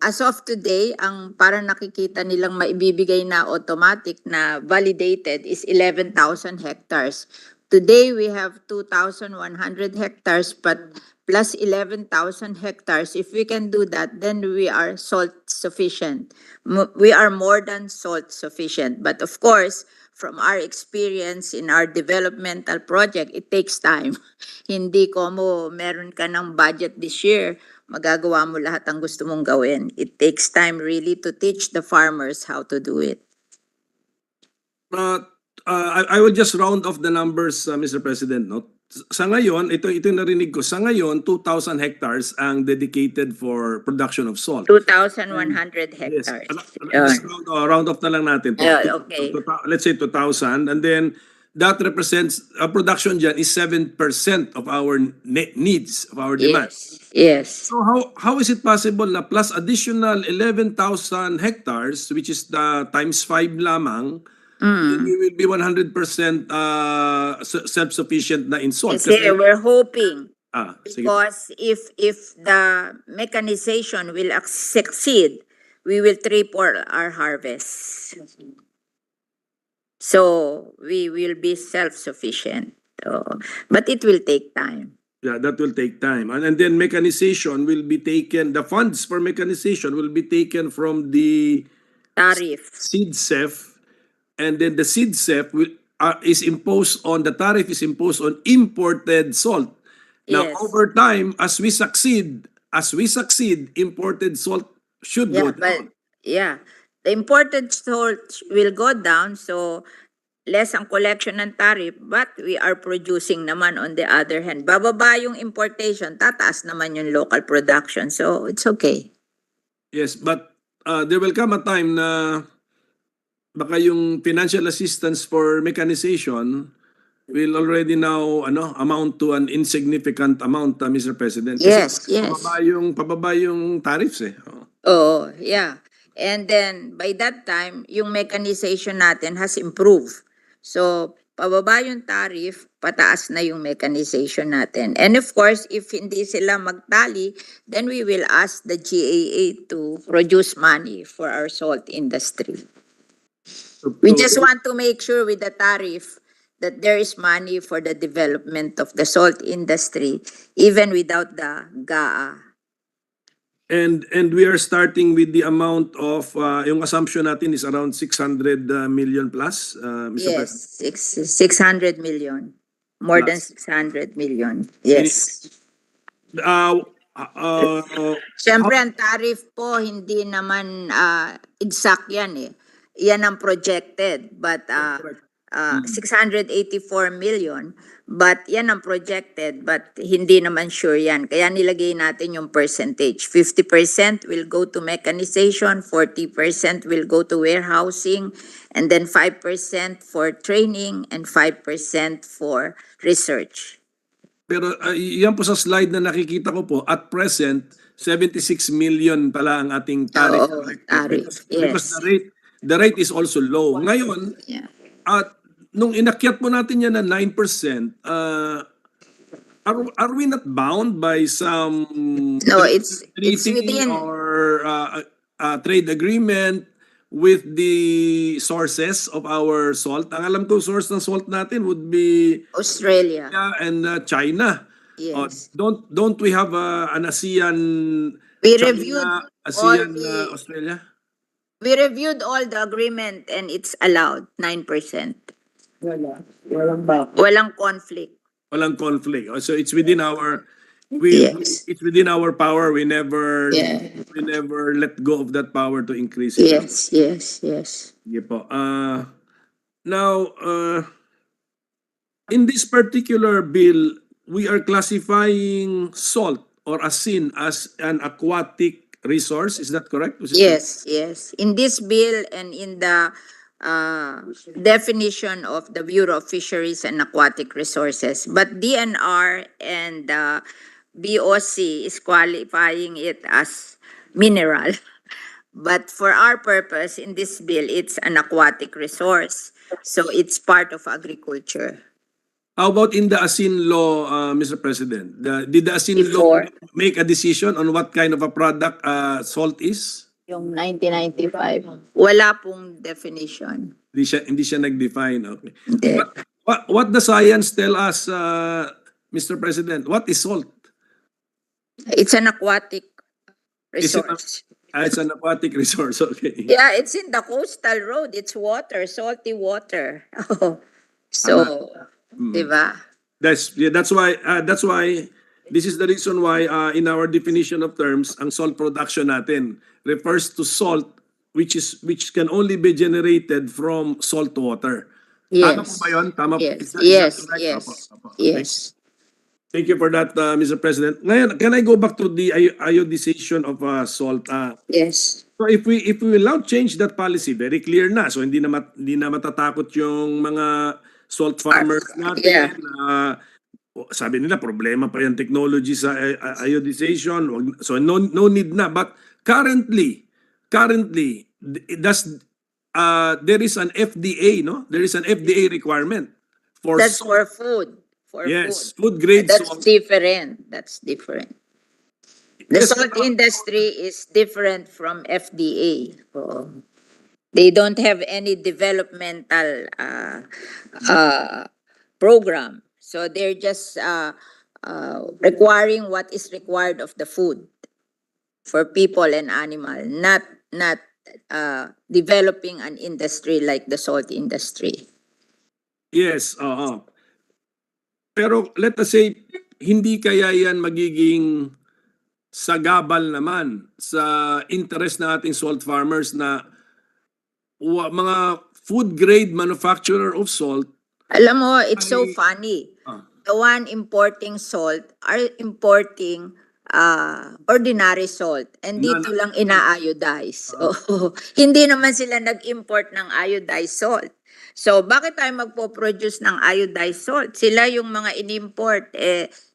as of today, ang parang nakikita nilang maibibigay na automatic na validated is 11,000 hectares. Today, we have 2,100 hectares, but plus 11,000 hectares. If we can do that, then we are salt sufficient. We are more than salt sufficient. But of course, from our experience in our developmental project, it takes time. Hindi ko mo meron ka ng budget this year, magagawa mo lahat ang gusto mong gawin. It takes time really to teach the farmers how to do it. I will just round off the numbers, Mr. President. No? Sa ngayon, ito yung narinig ko. Sa ngayon, 2,000 hectares ang dedicated for production of salt. 2,100 Yes. hectares. Just round off na lang natin. Okay. Let's say 2,000. And then that represents, production dyan is 7% of our needs, of our demand. Yes. So how is it possible na plus additional 11,000 hectares, which is the times 5 lamang, we will be 100% self-sufficient na in salt? Kasi we're hoping. Sige. Because if the mechanization will succeed, we will triple our harvest. So we will be self-sufficient. But it will take time. Yeah, that will take time. And then mechanization will be taken, the funds for mechanization will be taken from the Tariff. seed CEF, and then the seed CEF is imposed on, the tariff is imposed on imported salt. Now, Yes. over time, as we succeed, imported salt should go down. The imported salt will go down, so less ang collection ng tariff, but we are producing naman on the other hand. Bababa yung importation, tataas naman yung local production, so it's okay. Yes, but there will come a time na baka yung financial assistance for mechanization will already now amount to an insignificant amount, Mr. President. Yes. Pababa yung tariffs eh. Oh, yeah. And then, by that time, yung mechanization natin has improved. So, pababa yung tariff, pataas na yung mechanization natin. And of course, if hindi sila magtali, then we will ask the GAA to produce money for our salt industry. We just want to make sure with the tariff that there is money for the development of the salt industry, even without the GAA. And we are starting with the amount of, yung assumption natin is around 600 million plus, Mr. President. Yes, 600 million. More than 600 million. Yes. Siyempre, ang tariff po, hindi naman exact yan eh. Yan ang projected, but 684 million, but yan ang projected, but hindi naman sure yan. Kaya nilagay natin yung percentage. 50% will go to mechanization, 40% will go to warehousing, and then 5% for training, and 5% for research. Pero yan po sa slide na nakikita ko po, at present, 76 million pala ang ating tariff. Because the rate is also low. Ngayon, at nung inakyat po natin yan na 9%, are we not bound by some It's within, or trade agreement with the sources of our salt? Ang alam ko, source ng salt natin would be Australia and China. Yes. Don't we have an ASEAN? We China, reviewed ASEAN, all Australia. We reviewed all the agreement and it's allowed 9%. Walang conflict. Walang conflict. So it's within our Yes. it's within our power. We never let go of that power to increase it. Yes. Sige po. Now, in this particular bill, we are classifying salt or asin as an aquatic resource. Is that correct? Yes. In this bill and in the definition of the Bureau of Fisheries and Aquatic Resources, but DNR and BOC is qualifying it as mineral. But for our purpose, in this bill, it's an aquatic resource. So it's part of agriculture. How about in the asin law, Mr. President? Did the asin law make a decision on what kind of a product salt is? Yung 1995. Wala pong definition. Hindi siya nag-define. Okay. What the science tell us, Mr. President? What is salt? It's an aquatic Is it resource. it's an aquatic resource, okay. Yeah, it's in the coastal road. It's water, salty water. So, di ba? That's why this is the reason why in our definition of terms, ang salt production natin refers to salt which can only be generated from salt water. Tama po Yes. ba yun? Tama po. Yes, Is that yes, correct? yes, Apo. yes. Thank you for that, Mr. President. Ngayon, can I go back to the iodization of salt? Yes. So if we will now change that policy, very clear na. So hindi na matatakot yung mga salt farmers natin. Sabi nila problema pa yung technology sa iodization. So no need na. But currently there is an FDA, no? There is an FDA requirement for That's salt. for food. For Yes, food. food grade That's salt. different. That's different. The Yes, salt industry is different from FDA. They don't have any developmental program. So they're just requiring what is required of the food for people and animal, not developing an industry like the salt industry. Yes, oo. Pero let us say, hindi kaya yan magiging sagabal naman sa interest ng ating salt farmers na mga food grade manufacturer of salt. Alam mo, it's so funny. Ah. The one importing salt are importing ordinary salt and dito lang ina-iodize. Hindi naman sila nag-import ng iodized salt. So, bakit tayo magpo-produce ng iodized salt? Sila yung mga in-import,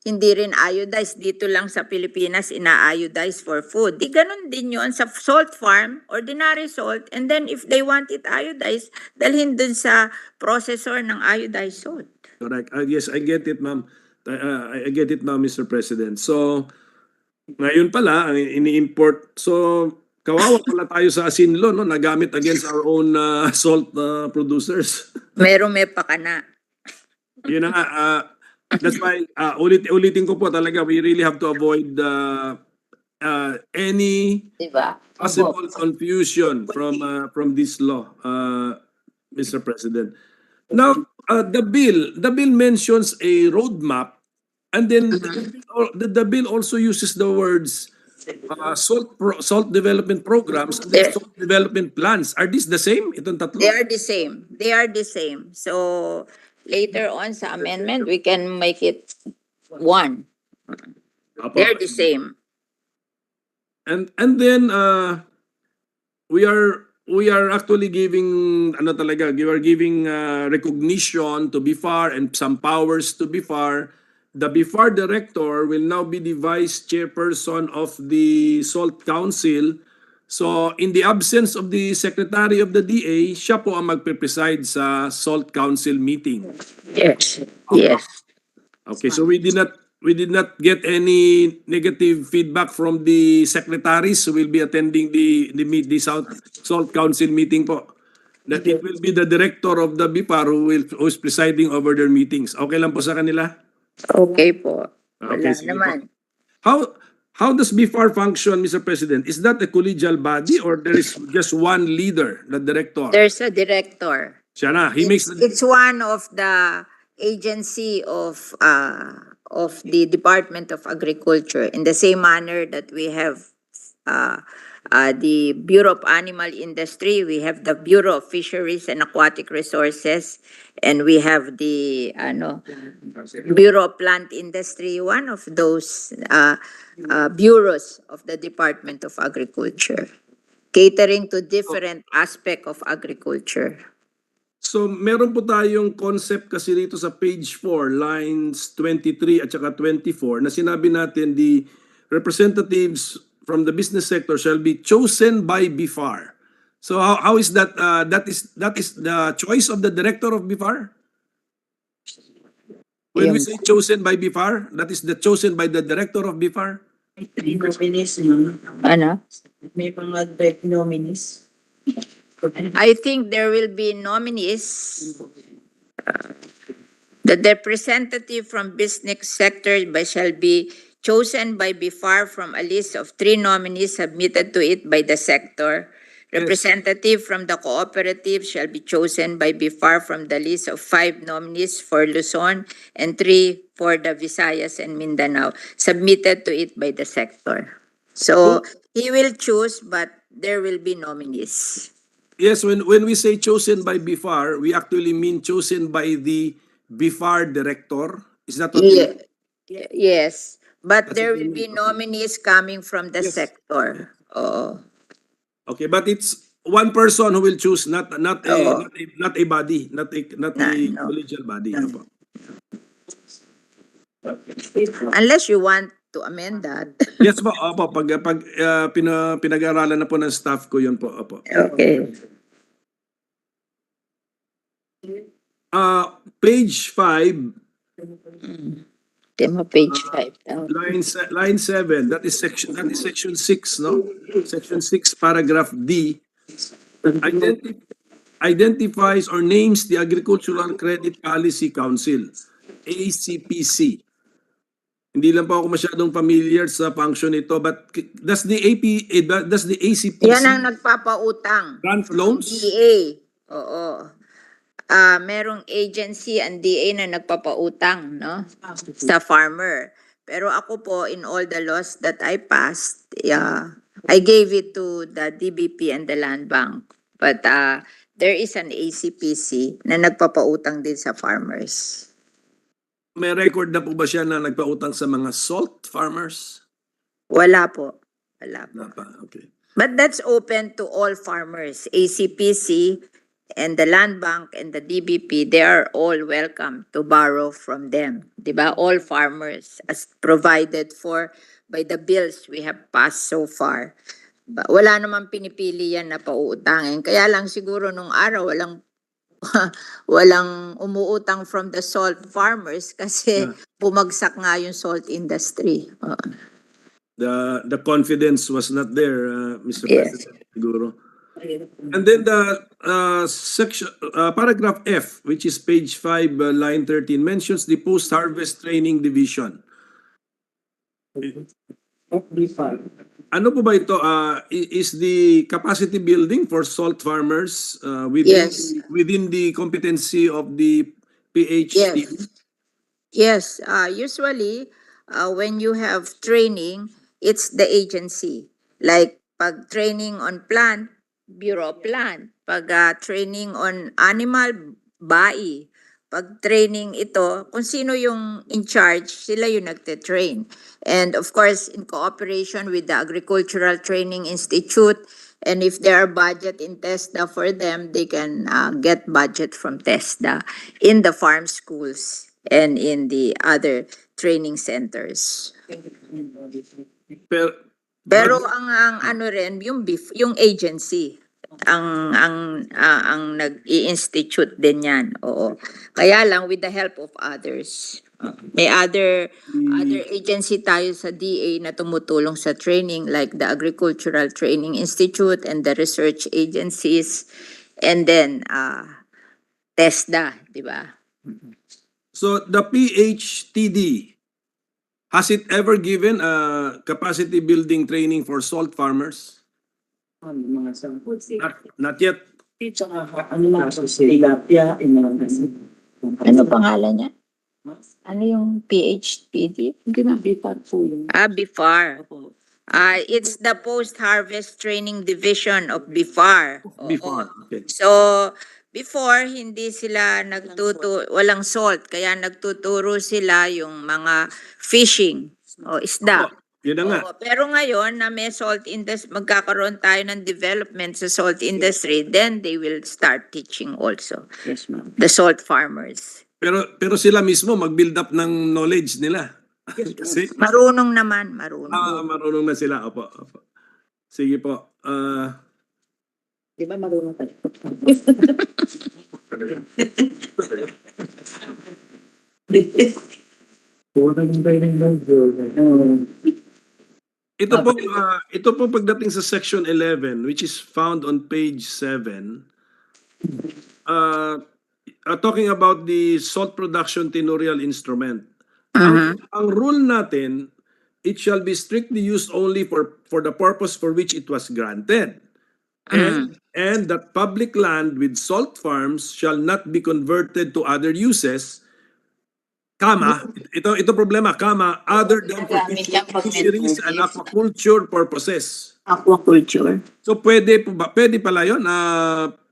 hindi rin iodized. Dito lang sa Pilipinas, ina-iodize for food. Di ganun din yun sa salt farm, ordinary salt, and then if they want it iodized, dalhin dun sa processor ng iodized salt. Correct. Yes, I get it, ma'am. I get it now, Mr. President. So, ngayon pala, ang ini-import. So, kawawa pala tayo sa asinlo, no? Nagamit against our own salt producers. May pa ka na. Yun na nga. That's why, ulitin ko po talaga, we really have to avoid any Diba? possible confusion from this law, Mr. President. Now, the bill mentions a roadmap, and then the bill also uses the words salt development programs and then salt development plans. Are these the same? Itong tatlo? They are the same. They are the same. So, later on sa amendment, we can make it one. Apo. They're the same. And then we are actually giving recognition to BIFAR and some powers to BIFAR. The BIFAR director will now be the vice chairperson of the Salt Council. So in the absence of the secretary of the DA, siya po ang magpe-preside sa Salt Council meeting. Yes. Yes. Okay, so we did not get any negative feedback from the secretaries who will be attending the Salt Council meeting po. That it will be the director of the BIFAR who is presiding over their meetings. Okay lang po sa kanila? Okay po. Okay, Wala sige naman. po. How does BIFAR function, Mr. President? Is that a collegial body or there is just one leader, the director? There's a director. Siya na. It's one of the agency of the Department of Agriculture in the same manner that we have the Bureau of Animal Industry, we have the Bureau of Fisheries and Aquatic Resources, and we have the Bureau of Plant Industry, one of those bureaus of the Department of Agriculture, catering to different aspect of agriculture. So meron po tayong concept kasi dito sa page 4, lines 23 at saka 24 na sinabi natin the representatives from the business sector shall be chosen by BIFAR. So how is that? That is the choice of the director of BIFAR? When we say chosen by BIFAR, that is the chosen by the director of BIFAR? Ano? May mga direct nominees. I think there will be nominees The representative from business sector shall be chosen by BIFAR from a list of 3 nominees submitted to it by the sector. Representative from the cooperative shall be chosen by BIFAR from the list of 5 nominees for Luzon and 3 for the Visayas and Mindanao, submitted to it by the sector. So he will choose, but there will be nominees. Yes, when we say chosen by BIFAR, we actually mean chosen by the BIFAR director. Is that what you mean? Yes, but That's there what you will be mean, okay. nominees coming from the Yes. sector. Oo. Okay, but it's one person who will choose, not Oo. not a body, not a No. collegial body. Apo. Unless you want to amend that. Yes po, opo, pinag-aaralan na po ng staff ko 'yun po, opo. Okay. Page 5, Tema page 5. line 7, that is section 6, no? Section 6, paragraph D. Identifies or names the Agricultural Credit Policy Council, ACPC. Hindi lang po ako masyadong familiar sa function nito, but does the ACPC Yan ang nagpapautang. grant loans? DA. Oo. Merong agency ang DA na nagpapautang, no? Sa farmer. Pero ako po, in all the laws that I passed, I gave it to the DBP and the Land Bank. But there is an ACPC na nagpapautang din sa farmers. May record na po ba siya na nagpautang sa mga salt farmers? Wala po. Wala po. Wala pa, okay. But that's open to all farmers. ACPC and the Land Bank and the DBP, they are all welcome to borrow from them. Diba? All farmers, as provided for by the bills we have passed so far. Wala namang pinipili yan na pauutangin. Kaya lang siguro nung araw, walang umuutang from the salt farmers kasi bumagsak nga yung salt industry. The confidence was not there, Mr. Yes. President, siguro. And then the section, paragraph F, which is page 5, line 13, mentions the post-harvest training division. Ano po ba ito? Is the capacity building for salt farmers within the competency of the PhD? Yes. Usually, when you have training, it's the agency. Like pag training on plant, Bureau of Plant. Pag training on animal, BAI. Pag training ito, kung sino yung in charge, sila yung nagte-train. And of course, in cooperation with the Agricultural Training Institute, and if there are budget in TESDA for them, they can get budget from TESDA in the farm schools and in the other training centers. Pero ang ano rin, yung agency ang nag-i-institute din yan. Oo. Kaya lang with the help of others. May other agency tayo sa DA na tumutulong sa training like the Agricultural Training Institute and the research agencies and then TESDA, di ba? So the PHTD, has it ever given capacity building training for salt farmers? Not yet. Ano pangalan niya? Ano yung PHPD? BIFAR po yun. BIFAR. It's the Post-Harvest Training Division of BIFAR. Before, okay. So, before, hindi sila walang salt, kaya nagtuturo sila yung mga fishing o isda. Yun na nga. Pero ngayon, na may salt industry, magkakaroon tayo ng development sa salt industry, then they will start teaching also. Yes, ma'am. The salt farmers. Pero sila mismo mag-build up ng knowledge nila. Kasi Marunong naman, marunong. marunong na sila. Opo. Sige po. Di ba marunong tayo? Ito po pagdating sa section 11, which is found on page 7. talking about the salt production tenurial instrument. Ang rule natin, it shall be strictly used only for the purpose for which it was granted. And that public land with salt farms shall not be converted to other uses, ito problema, other than for fisheries and aquaculture purposes. Aquaculture. So pwede pala yun,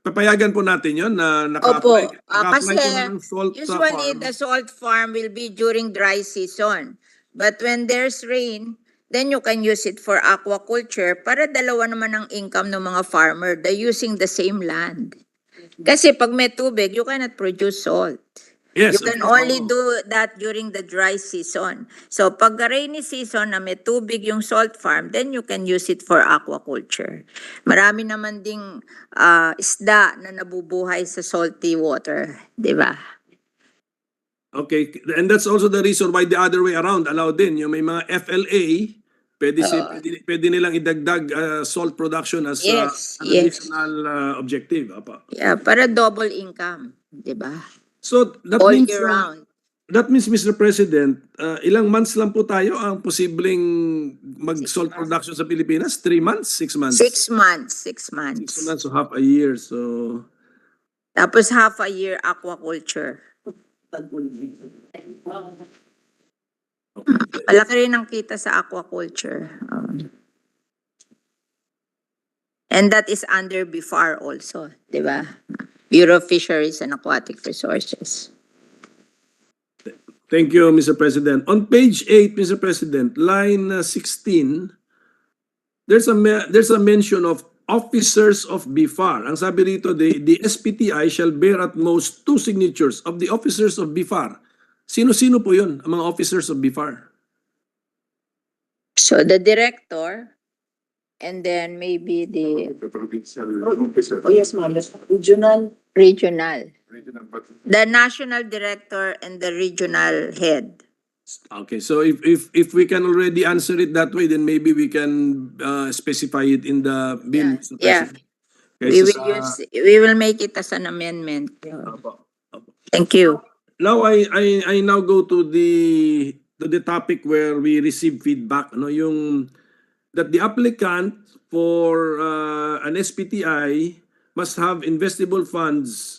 papayagan po natin yun na naka-apply Opo, naka-apply kasi po ng salt usually farm. the salt farm will be during dry season. But when there's rain, then you can use it for aquaculture para dalawa naman ang income ng mga farmer. They're using the same land. Kasi pag may tubig, you cannot produce salt. Yes, You can only do that during the dry season. So pag rainy season na may tubig yung salt farm, then you can use it for aquaculture. Marami naman ding isda na nabubuhay sa salty water, di ba? Okay, and that's also the reason why the other way around allowed din. Yung may mga FLA, pwede nilang idagdag salt production as Yes, an yes. additional objective. Apa. Yeah, para double income, di ba? So that All means year round. that means, Mr. President, ilang months lang po tayo ang posibleng mag-salt production sa Pilipinas? 3 months? 6 months? 6 months, 6 6 months. months, so half a year. So Tapos half a year aquaculture. Malaki rin ang kita sa aquaculture. And that is under BIFAR also, di ba? Bureau of Fisheries and Aquatic Resources. thank you, Mr. President. On page 8, Mr. President, line 16, there's a mention of officers of BIFAR. Ang sabi rito, the SPTI shall bear at most 2 signatures of the officers of BIFAR. Sino-sino po yun, ang mga officers of BIFAR? So the director, and then maybe the Oh, yes, ma'am. Regional. regional. The national director and the regional head. Okay, so if we can already answer it that way, then maybe we can specify it in the bill, Mr. Yeah. President. Okay, We will make it as an amendment. Thank you. Now I now go to the topic where we receive feedback, no, yung that the applicant for an SPTI must have investable funds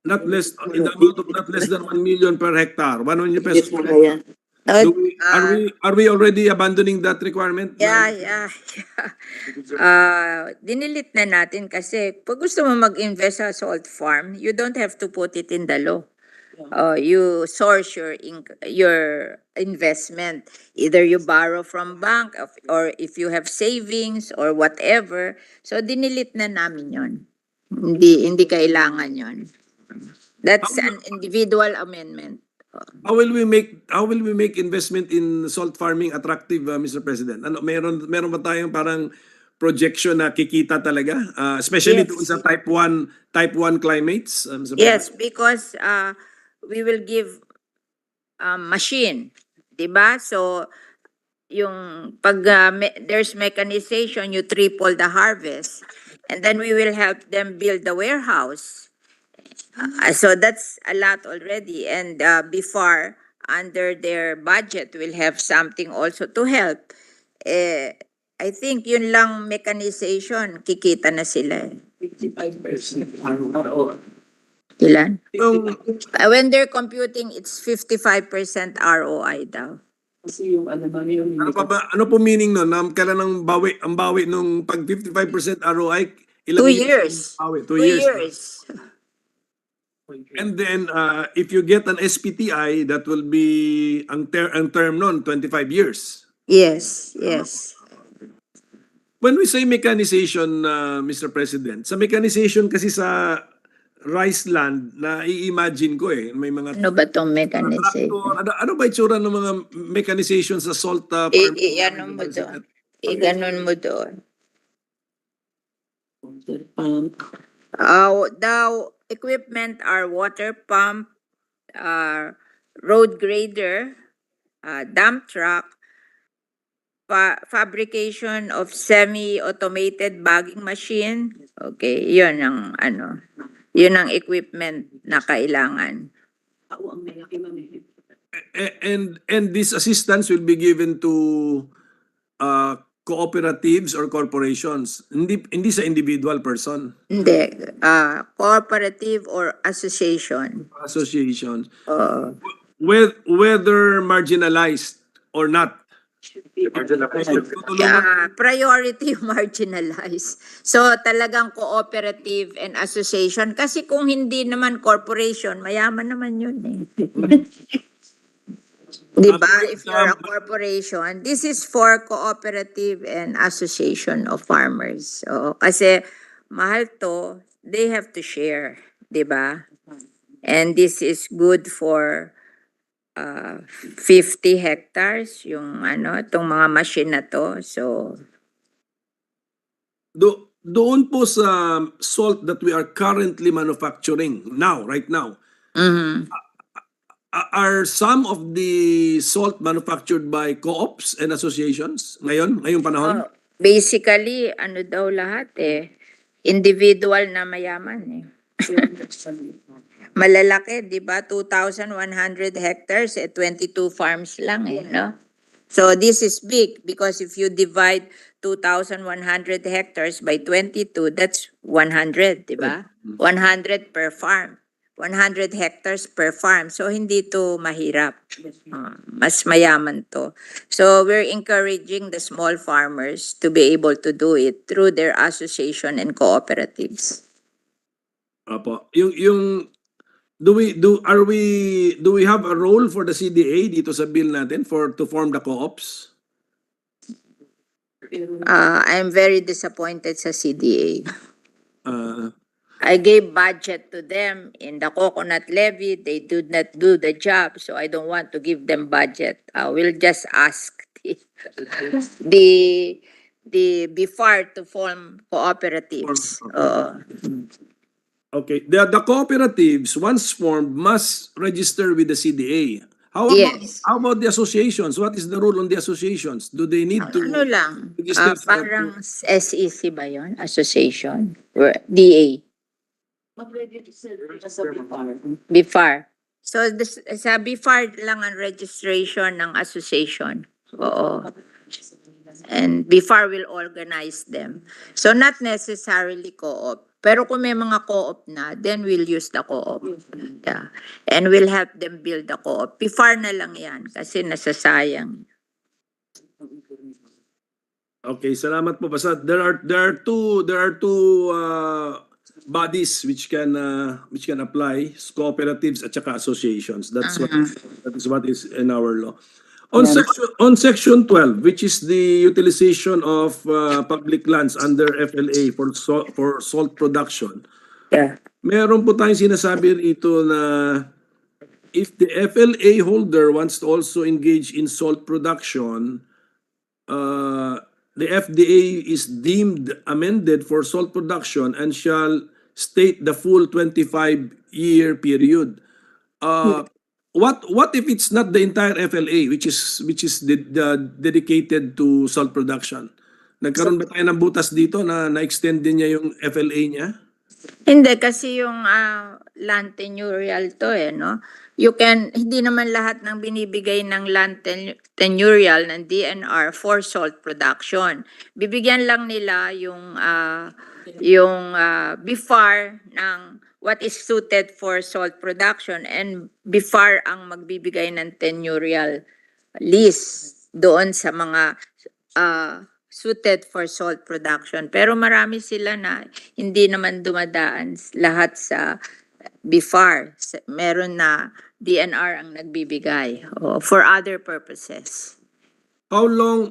not less in the amount of not less than 1 million per hectare. 1 million pesos per hectare. Are we already abandoning that requirement? Yeah. Dinilit na natin kasi pag gusto mo mag-invest sa salt farm, you don't have to put it in the law. You source your investment. Either you borrow from bank or if you have savings or whatever. So dinilit na namin yon. Hindi kailangan yon. That's an individual amendment. How will we make investment in salt farming attractive, Mr. President? Ano, meron ba tayong parang projection na kikita talaga, especially doon sa type 1 climates, Mr. President? Yes, because we will give machine, 'di ba? So yung pag there's mechanization, you triple the harvest, and then we will help them build the warehouse. So that's a lot already, and before under their budget will have something also to help. I think yun lang mechanization, kikita na sila. 55%. Ilan? When they're computing, it's 55% ROI daw. Kasi yung ano yung Ano po meaning nun? Kailan ang bawi nung pag 55% ROI? 2 years. Bawi? 2 years. And then if you get an SPTI, that will be ang term nun 25 years. Yes. When we say mechanization, Mr. President, sa mechanization kasi sa rice land, na i-imagine ko may mga Ano ba tong mechanization? ano ba itsura ng mga mechanization sa salt farm? Ano mo doon? Ganon mo doon. The equipment are water pump, road grader, dump truck, fabrication of semi-automated bagging machine. Okay, yun ang equipment na kailangan. And this assistance will be given to cooperatives or corporations, hindi sa individual person, Hindi, cooperative or association. associations, Oo. whether marginalized or not. Priority marginalized. So talagang cooperative and association. Kasi kung hindi naman corporation, mayaman naman yun eh. Diba? If you're a corporation, this is for cooperative and association of farmers. So, kasi mahal to, they have to share. Diba? And this is good for 50 hectares, yung itong mga machine na to. So, Doon po sa salt that we are currently manufacturing now, right now, are some of the salt manufactured by co-ops and associations ngayong panahon? basically, daw lahat eh. Individual na mayaman eh. Malalaki, di ba? 2,100 hectares, 22 farms lang eh, no? So this is big because if you divide 2,100 hectares by 22, that's 100, di ba? 100 per farm. 100 hectares per farm. So hindi to mahirap. Mas mayaman to. So we're encouraging the small farmers to be able to do it through their association and cooperatives. Apo. Do we have a role for the CDA dito sa bill natin to form the co-ops? I'm very disappointed sa CDA. Uh, I gave budget to them in the coconut levy. They did not do the job, so I don't want to give them budget. We'll just ask the BIFAR to form cooperatives. Okay. The cooperatives, once formed, must register with the CDA. Yes. How about the associations? What is the rule on the associations? Do they need to Lang, register? parang SEC ba yun? Association? Or DA? BIFAR. So sa BIFAR lang ang registration ng association. Oo. And BIFAR will organize them. So not necessarily co-op. Pero kung may mga co-op na, then we'll use the co-op. Yeah. And we'll help them build the co-op. BIFAR na lang yan kasi nasasayang. Okay, salamat po. Basta there are two bodies which can apply, cooperatives at saka associations. That is what is in our law. On section 12, which is the utilization of public lands under FLA for salt production. Yeah. Meron po tayong sinasabi rito na if the FLA holder wants to also engage in salt production, the FDA is deemed amended for salt production and shall state the full 25-year period. What if it's not the entire FLA which is dedicated to salt production? Nagkaroon ba tayo ng butas dito na na-extend din niya yung FLA niya? Hindi, kasi yung land tenurial to no? Hindi naman lahat ng binibigay ng land tenurial ng DNR for salt production. Bibigyan lang nila yung BIFAR ng what is suited for salt production and BIFAR ang magbibigay ng tenurial lease doon sa mga suited for salt production. Pero marami sila na hindi naman dumadaan lahat sa BIFAR. Meron na DNR ang nagbibigay for other purposes. How long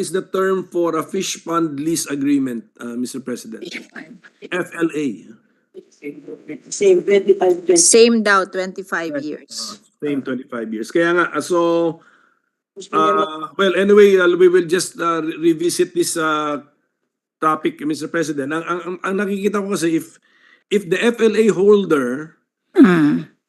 is the term for a fish pond lease agreement, Mr. President? FLA. Same daw, 25 years. Same 25 years. Kaya nga, so well, anyway, we will just revisit this topic, Mr. President. Ang nakikita ko kasi if the FLA holder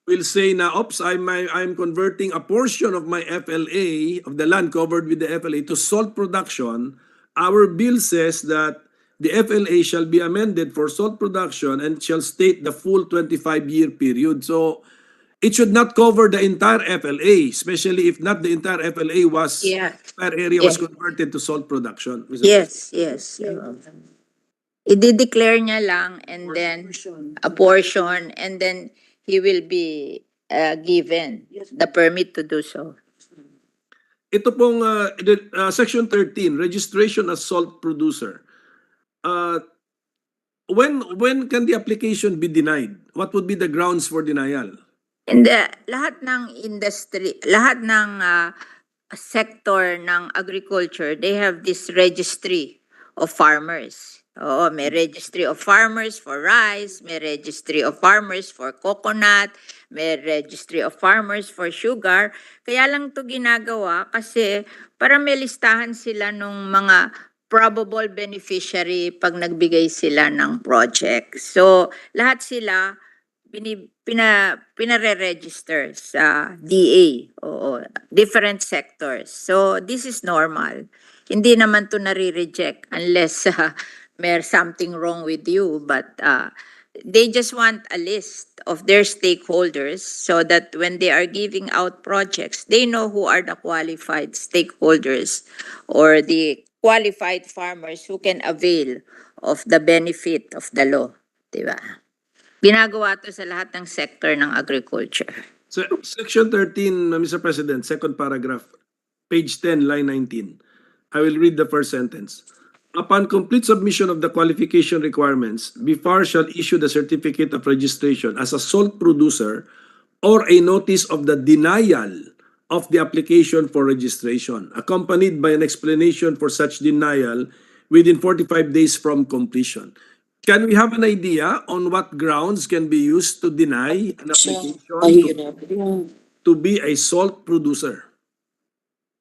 will say na, oops, I'm converting a portion of my FLA, of the land covered with the FLA, to salt production, our bill says that the FLA shall be amended for salt production and shall state the full 25-year period. So it should not cover the entire FLA, especially if not the entire FLA was, Yeah. entire area was converted to salt production. Mr. Yes, yes. I-declare niya lang and then a portion and then he will be given the permit to do so. Ito pong Section 13, registration as salt producer. When can the application be denied? What would be the grounds for denial? And lahat ng industry, lahat ng sector ng agriculture, they have this registry of farmers. Oo, may registry of farmers for rice, may registry of farmers for coconut, may registry of farmers for sugar. Kaya lang to ginagawa kasi para may listahan sila nung mga probable beneficiary pag nagbigay sila ng project. So, lahat sila pinare-register sa DA, oo, different sectors. So, this is normal. Hindi naman to nare-reject unless there's something wrong with you, but they just want a list of their stakeholders so that when they are giving out projects, they know who are the qualified stakeholders or the qualified farmers who can avail of the benefit of the law. Diba? Ginagawa to sa lahat ng sector ng agriculture. So, Section 13, Mr. President, second paragraph, page 10, line 19. I will read the first sentence. Upon complete submission of the qualification requirements, BIFAR shall issue the certificate of registration as a salt producer or a notice of the denial of the application for registration, accompanied by an explanation for such denial within 45 days from completion. Can we have an idea on what grounds can be used to deny an application to be a salt producer?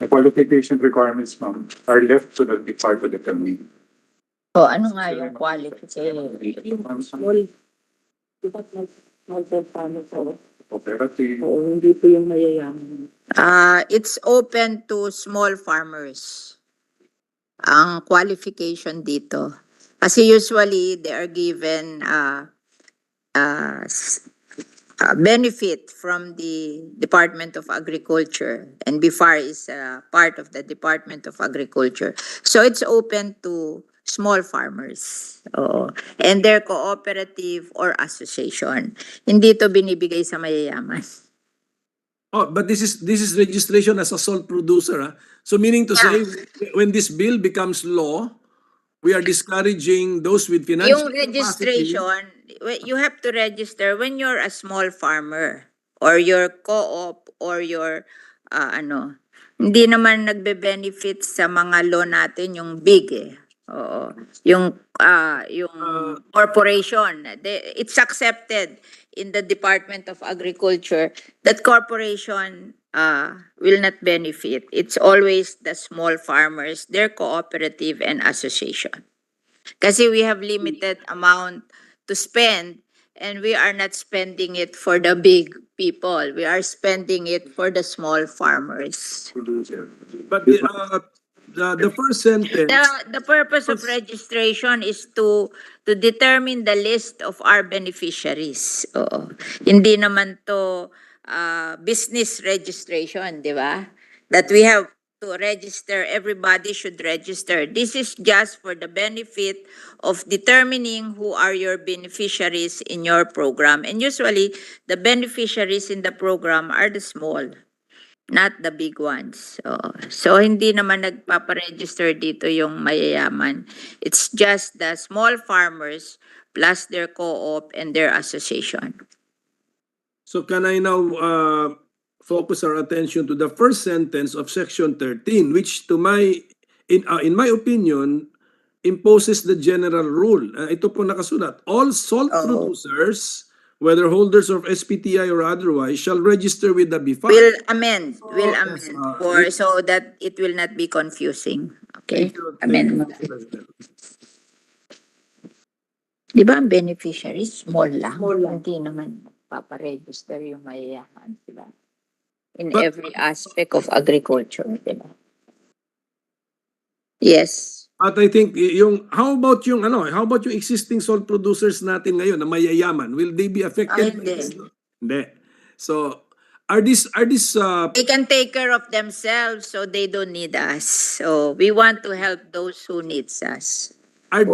The qualification requirements, ma'am, are left to the part of the committee. O ano nga yung qualification? Operative. Hindi po yung mayayaman. It's open to small farmers. Ang qualification dito. Kasi usually they are given benefit from the Department of Agriculture, and BIFAR is part of the Department of Agriculture. So it's open to small farmers. Oo. And their cooperative or association. Hindi to binibigay sa mayayaman. Oh, but this is registration as a salt producer. Huh? So meaning to say, when this bill becomes law, we are discouraging those with financial Yung registration, you have to register when you're a small farmer or your co-op or your hindi naman nagbe-benefit sa mga law natin yung big eh. Oo. Yung corporation, it's accepted in the Department of Agriculture that corporation will not benefit. It's always the small farmers, their cooperative and association. Kasi we have limited amount to spend and we are not spending it for the big people. We are spending it for the small farmers. But the first sentence... The purpose of registration is to determine the list of our beneficiaries. Oo. Hindi naman to business registration, di ba? That we have to register, everybody should register. This is just for the benefit of determining who are your beneficiaries in your program. And usually, the beneficiaries in the program are the small, not the big ones. So hindi naman nagpaparegister dito yung mayayaman. It's just the small farmers plus their co-op and their association. So can I now focus our attention to the first sentence of Section 13, which in my opinion, imposes the general rule. Ito po nakasulat. All salt producers, whether holders of SPTI or otherwise, shall register with the BIFAR. Will amend so that it will not be confusing. Okay? Amendment. Di ba ang beneficiaries, small lang? Hindi naman paparegister yung mayayaman, di ba? In every aspect of agriculture, di ba? Yes. At I think how about yung existing salt producers natin ngayon na mayayaman? Will they be affected? Hindi. Hindi. So, are these They can take care of themselves, so they don't need us. So we want to help those who needs us. are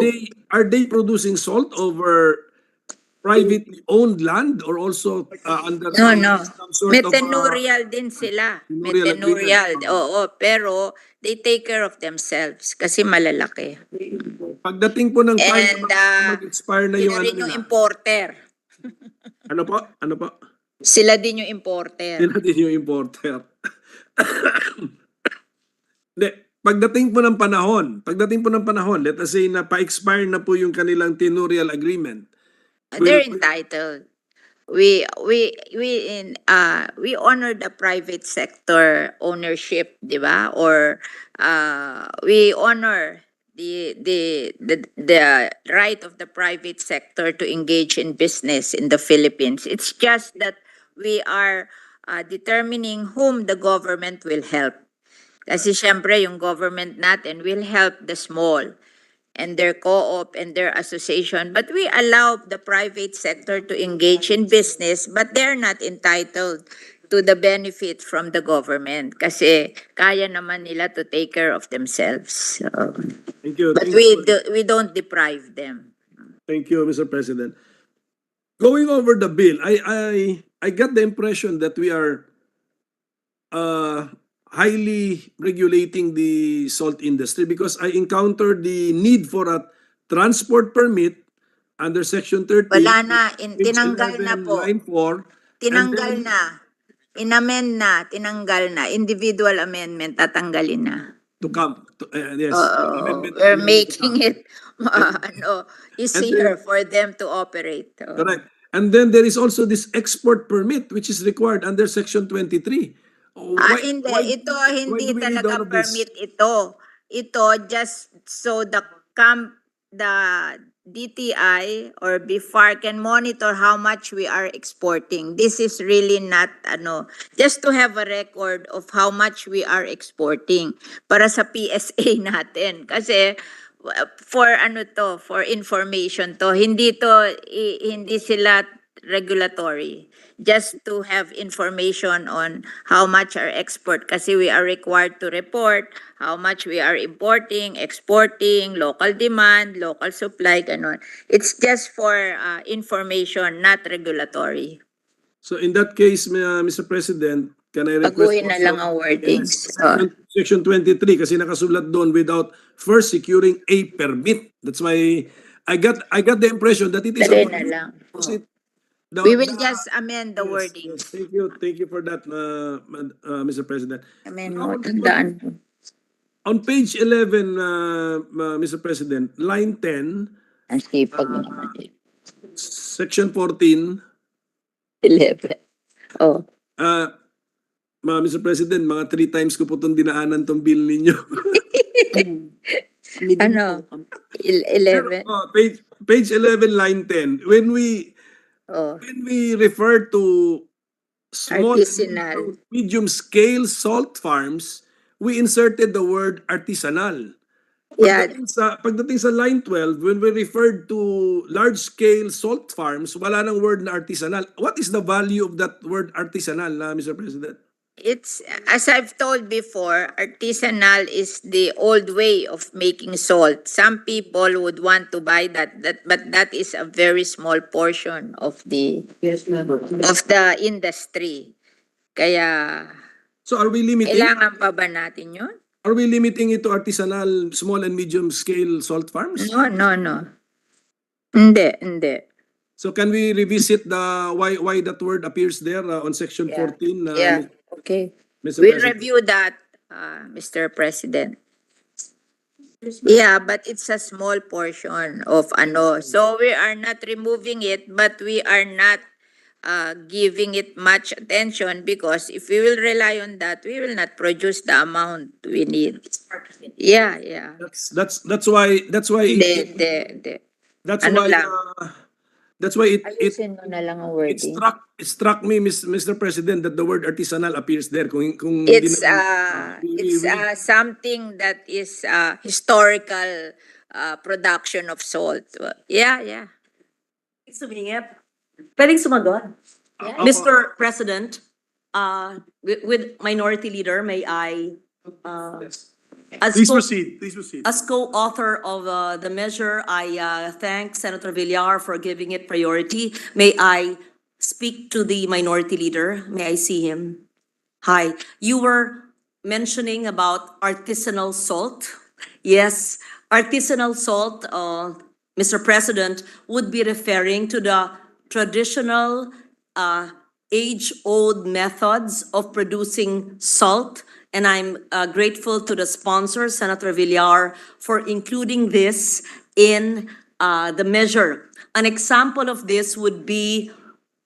they producing salt over privately owned land or also under No. some sort of Metenurial din sila. tenurial Metenurial, agreement? oo. Pero they take care of themselves kasi malalaki. Pagdating po ng time And mag-expire na sila yung rin yung importer. Ano po? Sila din yung importer. Sila din yung importer. Hindi, pagdating po ng panahon, let us say na pa-expire na po yung kanilang tenurial agreement. They're entitled. We honor the private sector ownership, di ba? Or we honor the right of the private sector to engage in business in the Philippines. It's just that we are determining whom the government will help. Kasi syempre yung government natin will help the small and their co-op and their association. But we allow the private sector to engage in business, but they're not entitled to the benefit from the government kasi kaya naman nila to take care of themselves. So, Thank you. but we don't deprive them. Thank you, Mr. President. Going over the bill, I got the impression that we are highly regulating the salt industry because I encountered the need for a transport permit under Section 13. Wala na, page tinanggal 11, na po. Line 4. Tinanggal na. Inamend na, tinanggal na. Individual amendment, tatanggalin na. To come. Yes. Amendment We're to making come. it easier for them to operate. Correct. And then there is also this export permit which is required under Section 23. Hindi. Ito, do hindi we need talaga all of this? permit ito. Ito, just so the DTI or BIFAR can monitor how much we are exporting. This is really not, just to have a record of how much we are exporting para sa PSA natin. Kasi, for information to, hindi sila regulatory. Just to have information on how much our export kasi we are required to report how much we are importing, exporting, local demand, local supply, ganon. It's just for information, not regulatory. So in that case, Mr. President, can I request Baguhin na also- lang ang wordings. Section 23 kasi nakasulat doon without first securing a permit. That's why I got the impression that it is Dali na lang. We will just amend the wordings. Thank you for that, Mr. President. Amend mo, tandaan mo. On page 11, Mr. President, line 10, Ang sipag naman. section 14, 11. Oh. Mr. President, mga 3 times ko po itong dinaanan tong bill ninyo. 11. Page 11, line 10. When we refer to small Artisanal. and medium scale salt farms, we inserted the word artisanal. Yeah. Pagdating sa line 12, when we referred to large scale salt farms, wala nang word na artisanal. What is the value of that word artisanal, Mr. President? It's, as I've told before, artisanal is the old way of making salt. Some people would want to buy that, but that is a very small portion of the industry. Kaya, So are we limiting? kailangan pa ba natin yun? Are we limiting it to artisanal, small and medium scale salt farms? No. Hindi. So can we revisit the why that word appears there on section 14? Yeah. Okay. Mr. We'll President? review that, Mr. President. Yeah, but it's a small portion of ano. So we are not removing it, but we are not giving it much attention because if we will rely on that, we will not produce the amount we need. Yeah. That's why Hindi. that's Ano why lang? That's why it Ayusin mo na lang ang wording. it struck me, Mr. President, that the word artisanal appears there. Kung It's hindi naman- something that is historical production of salt. Yeah. Sumingit. Pwedeng sumagot. Ako- Mr. President, with Minority Leader, may I, as Please co- proceed, please proceed. as co-author of the measure, I thank Senator Villar for giving it priority. May I speak to the Minority Leader? May I see him? Hi, you were mentioning about artisanal salt. Yes, artisanal salt, Mr. President, would be referring to the traditional, age-old methods of producing salt. And I'm grateful to the sponsor, Senator Villar, for including this in the measure. An example of this would be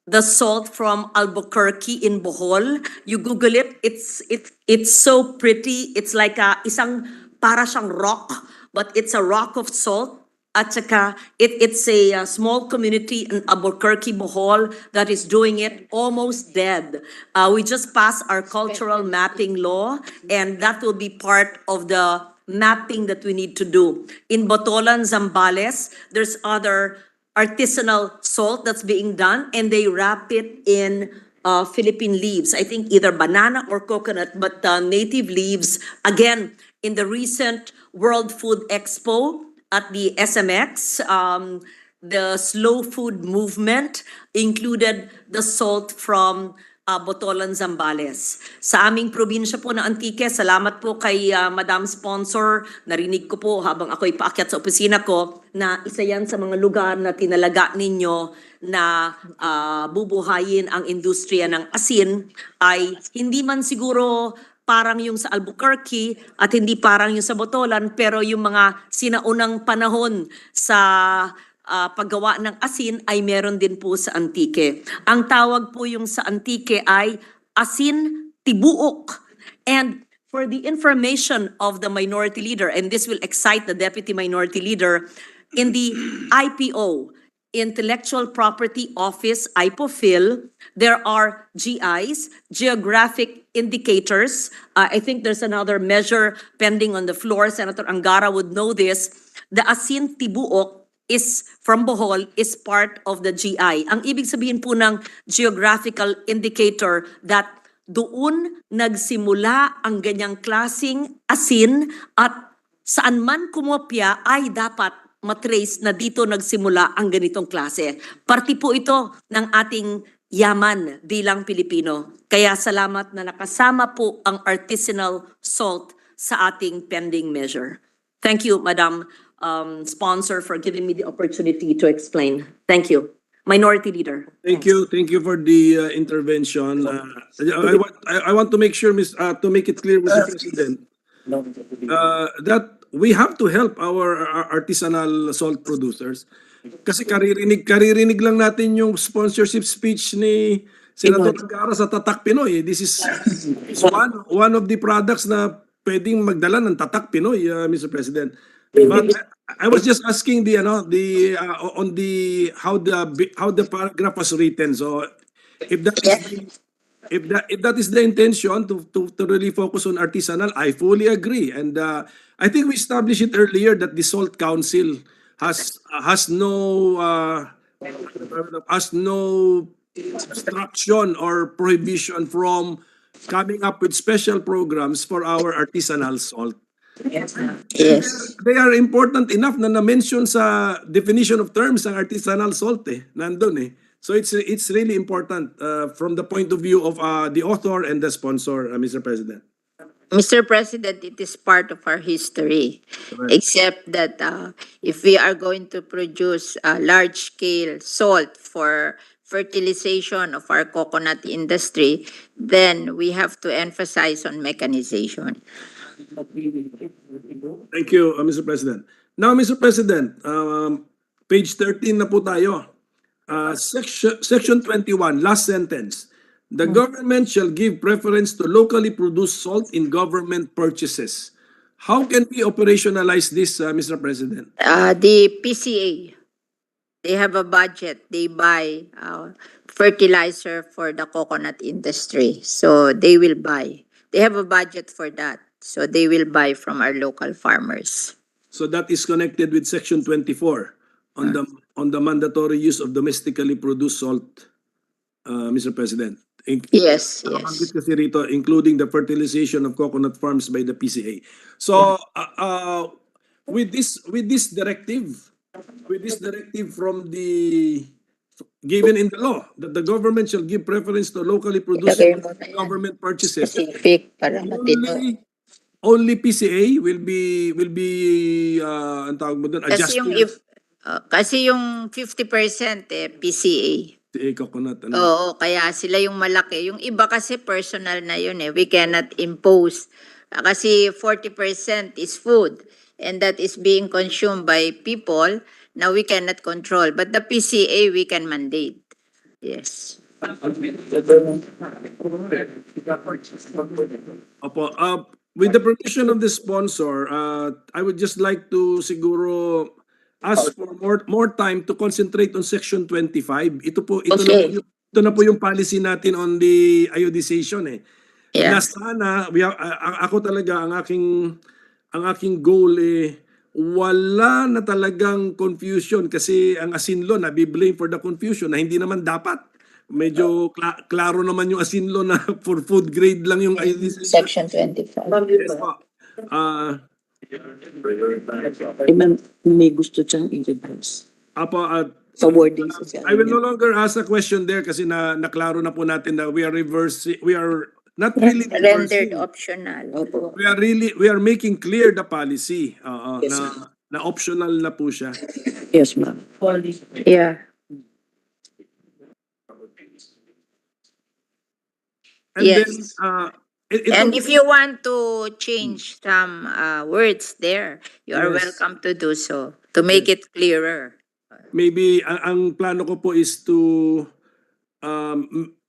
the salt from Albuquerque in Bohol. You Google it, it's so pretty. It's like para siyang rock, but it's a rock of salt. At saka, it's a small community in Albuquerque, Bohol, that is doing it almost dead. We just passed our cultural mapping law, and that will be part of the mapping that we need to do. In Botolan, Zambales, there's other artisanal salt that's being done, and they wrap it in Philippine leaves. I think either banana or coconut, but native leaves. Again, in the recent World Food Expo at the SMX, the slow food movement included the salt from Botolan, Zambales. Sa aming probinsya po na Antique, salamat po kay Madam Sponsor. Narinig ko po habang ako'y paakyat sa opisina ko na isa yan sa mga lugar na tinalaga ninyo na bubuhayin ang industriya ng asin ay hindi man siguro parang yung sa Albuquerque at hindi parang yung sa Botolan, pero yung mga sinaunang panahon sa paggawa ng asin ay meron din po sa Antique. Ang tawag po yung sa Antique ay asin tibuok. And for the information of the Minority Leader, and this will excite the Deputy Minority Leader, in the IPO, Intellectual Property Office, IPOFIL, there are GIs, geographic indicators. I think there's another measure pending on the floor. Senator Angara would know this. The asin tibuok is from Bohol is part of the GI. Ang ibig sabihin po ng geographical indicator that doon nagsimula ang ganyang klasing asin at saan man kumopya ay dapat matrace na dito nagsimula ang ganitong klase. Parti po ito ng ating yaman bilang Pilipino. Kaya salamat na nakasama po ang artisanal salt sa ating pending measure. Thank you, Madam Sponsor, for giving me the opportunity to explain. Thank you. Minority Leader. Thank you for the intervention. I want to make sure, to make it clear, Mr. President, that we have to help our artisanal salt producers. Kasi karirinig lang natin yung sponsorship speech ni Senator Angara sa Tatak Pinoy. This is one of the products na pwedeng magdala ng Tatak Pinoy, Mr. President. But I was just asking how the paragraph was written. So if that is the intention to really focus on artisanal, I fully agree. And I think we established it earlier that the Salt Council has no obstruction or prohibition from coming up with special programs for our artisanal salt. Yes. They are important enough na na-mention sa definition of terms ang artisanal salt nandun So it's really important from the point of view of the author and the sponsor, Mr. President. Mr. President, it is part of our history, except that if we are going to produce large-scale salt for fertilization of our coconut industry, then we have to emphasize on mechanization. Thank you, Mr. President. Now, Mr. President, page 13 na po tayo. Section 21, last sentence. The government shall give preference to locally produced salt in government purchases. How can we operationalize this, Mr. President? The PCA. They have a budget. They buy fertilizer for the coconut industry. So they will buy. They have a budget for that. So they will buy from our local farmers. So that is connected with Section 24 on the mandatory use of domestically produced salt, Mr. President. Yes, Nabanggit yes. kasi rito, including the fertilization of coconut farms by the PCA. So, with this directive from the given in the law that the government shall give preference to locally produced Ilagay mo na yan. government purchases, Specific para matino. only PCA will be ang tawag mo doon, Kasi yung adjusted kasi yung 50% PCA. PCA coconut. Ano? Oo, kaya sila yung malaki. Yung iba kasi personal na yun eh. We cannot impose. Kasi 40% is food and that is being consumed by people. Now we cannot control. But the PCA we can mandate. Yes. Opo, with the permission of the sponsor, I would just like to siguro ask for more time to concentrate on Section 25. Okay. Ito na po yung policy natin on the iodization eh. Yeah. Na sana ako talaga ang aking goal eh wala na talagang confusion kasi ang asinlo na be-blame for the confusion na hindi naman dapat. Medyo klaro naman yung asinlo na for food grade lang yung iodization. Section 25. Yes po. May gusto siyang i-reverse. Apo, Sa wording I will no longer ask a question there kasi naklaro na po natin na we are not really Rendered reversing. optional. We are making clear the policy. Yes, na optional na po siya. Yes, ma'am. Yeah. And Yes. then And if you want to change some words there, you are Yes. welcome to do so to make it clearer. maybe ang plano ko po is to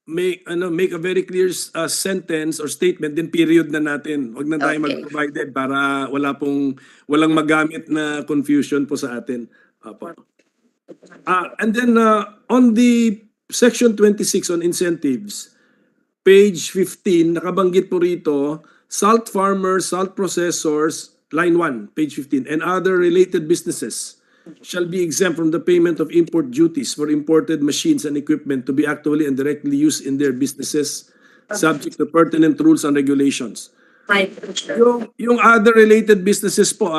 make a very clear sentence or statement then period na natin. Huwag na tayo Okay. mag-provided para walang magamit na confusion po sa atin. Apo. And then on the Section 26 on incentives, page 15, nakabanggit po rito, salt farmers, salt processors, line 1, page 15, and other related businesses shall be exempt from the payment of import duties for imported machines and equipment to be actually and directly used in their businesses, subject to pertinent rules and regulations. Yung other related businesses po,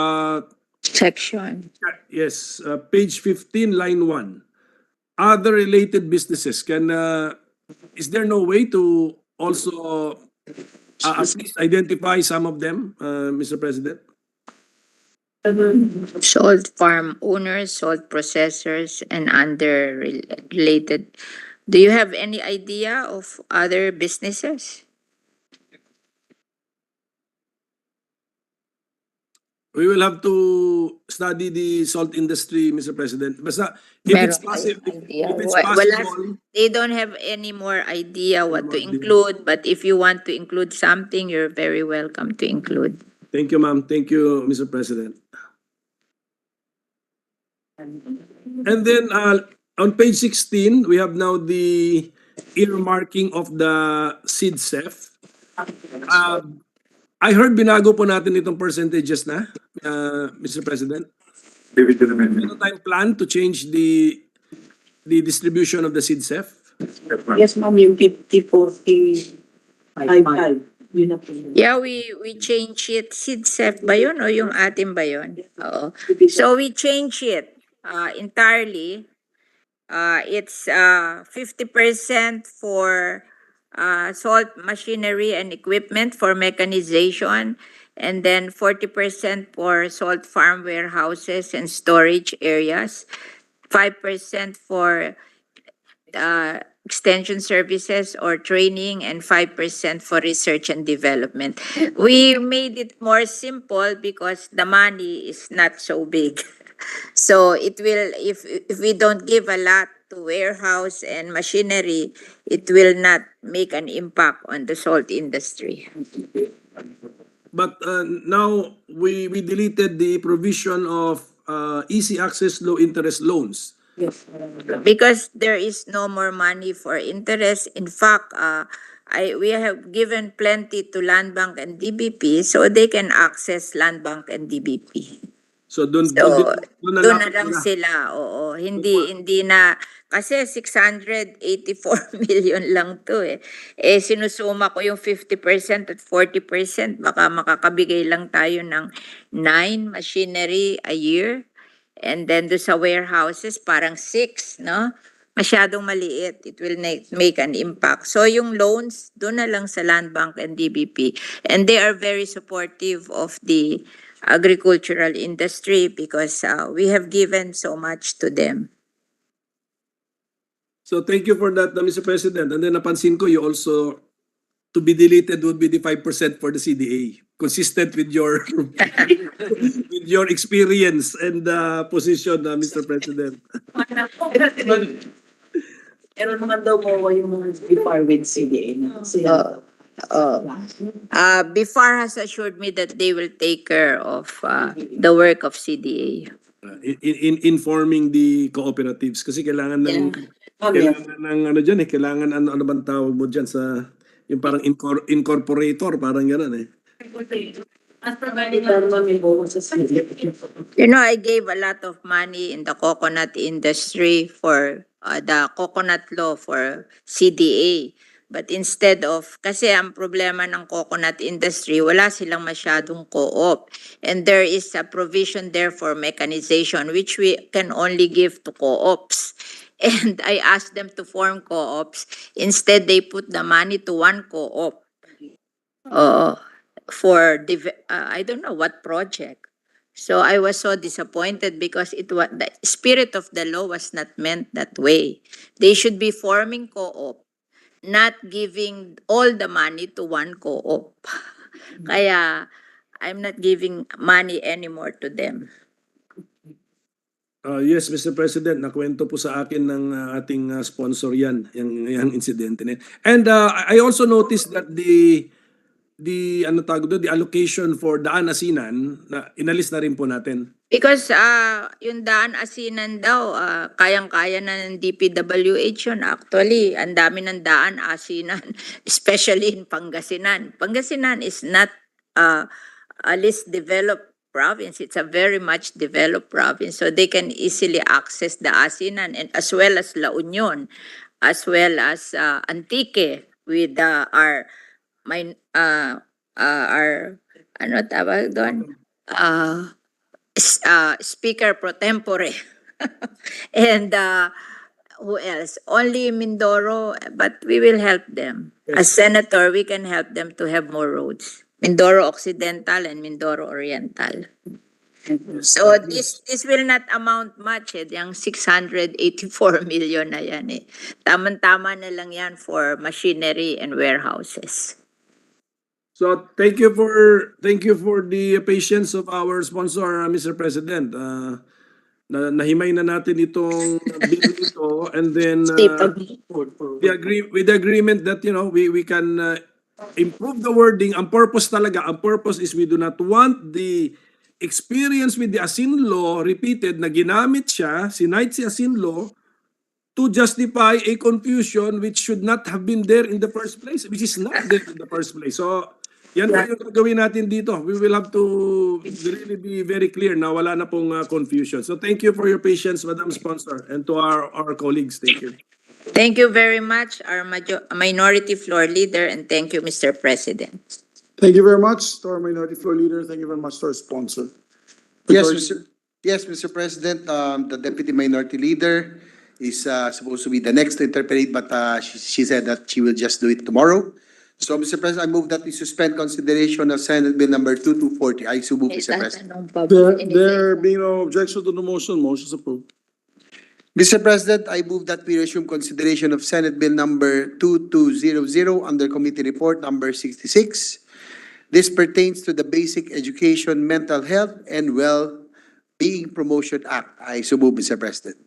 Section. yes, page 15, line 1. Other related businesses is there no way to also at least identify some of them, Mr. President? Salt farm owners, salt processors, and other related. Do you have any idea of other businesses? We will have to study the salt industry, Mr. President. Basta, if it's Meron possible, kayong idea? if it's Wala. possible, They don't have any more idea what to include, but if you want to include something, you're very welcome to include. thank you, ma'am. Thank you, Mr. President. And then on page 16, we have now the earmarking of the SIDSEF. I heard binago po natin itong percentages na, Mr. President. Meron tayong plan to change the distribution of the SIDSEF? Yes, ma'am, yung 50-40. Yun na po. Yeah, we change it. SIDSEF ba yun o yung atin ba yun? Oo. So we change it entirely. It's 50% for salt machinery and equipment for mechanization, and then 40% for salt farm warehouses and storage areas, 5% for extension services or training, and 5% for research and development. We made it more simple because the money is not so big. So it will, if we don't give a lot to warehouse and machinery, it will not make an impact on the salt industry. But now we deleted the provision of easy access low interest loans Because there is no more money for interest. In fact, we have given plenty to Land Bank and DBP so they can access Land Bank and DBP. So doon So, doon na doon lang na lang sila. sila, oo. Hindi na, kasi 684 million lang to eh. Eh, sinusuma ko yung 50% at 40%, baka makakabigay lang tayo ng 9 machinery a year. And then do sa warehouses, parang 6, no? Masyadong maliit. It will make an impact. So yung loans, doon na lang sa Land Bank and DBP. And they are very supportive of the agricultural industry because we have given so much to them. So thank you for that, Mr. President. And then napansin ko, you also, to be deleted would be the 5% for the CDA, consistent with your with your experience and position, Mr. President. Pero naman daw mo yung mga BIFAR with CDA. BIFAR has assured me that they will take care of the work of CDA. In informing the cooperatives kasi kailangan ng ano diyan eh, kailangan ano bang tawag mo diyan sa yung parang incorporator, parang gano'n eh. You know, I gave a lot of money in the coconut industry for the coconut law for CDA. But instead of, kasi ang problema ng coconut industry, wala silang masyadong co-op. And there is a provision there for mechanization, which we can only give to co-ops. And I asked them to form co-ops. Instead, they put the money to one co-op. For I don't know what project. So I was so disappointed because the spirit of the law was not meant that way. They should be forming co-op, not giving all the money to one co-op. Kaya I'm not giving money anymore to them. Yes, Mr. President, nakwento po sa akin ng ating sponsor yan, yung insidente na yan. And I also noticed that the the allocation for daan asinan na inalis na rin po natin. Because yung daan asinan daw, kayang-kaya na ng DPWH yun. Actually, ang dami ng daan asinan, especially in Pangasinan. Pangasinan is not a least developed province. It's a very much developed province. So they can easily access the asinan, and as well as La Union, as well as Antique with our ano tawag doon? Speaker pro tempore. And who else? Only Mindoro, but we will help them. As senator, we can help them to have more roads. Mindoro Occidental and Mindoro Oriental. So this will not amount much eh. Yung 684 million na yan eh. Tama-tama na lang yan for machinery and warehouses. So thank you for the patience of our sponsor, Mr. President. Nahimay na natin itong bill ito, and then with the agreement that we can improve the wording. Ang purpose is we do not want the experience with the Asin law repeated na ginamit siya, sinight si Asin law to justify a confusion which should not have been there in the first place, which is not there in the first place. So yan po yung gagawin natin dito. We will have to really be very clear na wala na pong confusion. So thank you for your patience, Madam Sponsor, and to our colleagues. Thank you. Thank you very much, our Minority Floor Leader, and thank you, Mr. President. Thank you very much to our Minority Floor Leader. Thank you very much to our sponsor. Yes, Mr. President, the Deputy Minority Leader is supposed to be the next to interpret, but she said that she will just do it tomorrow. So, Mr. President, I move that we suspend consideration of Senate Bill number 2240. I so move, Mr. President. There being no objection to the motion, motion is approved. Mr. President, I move that we resume consideration of Senate Bill number 2200 under Committee Report number 66. This pertains to the Basic Education, Mental Health, and Well-Being Promotion Act. I so move, Mr. President.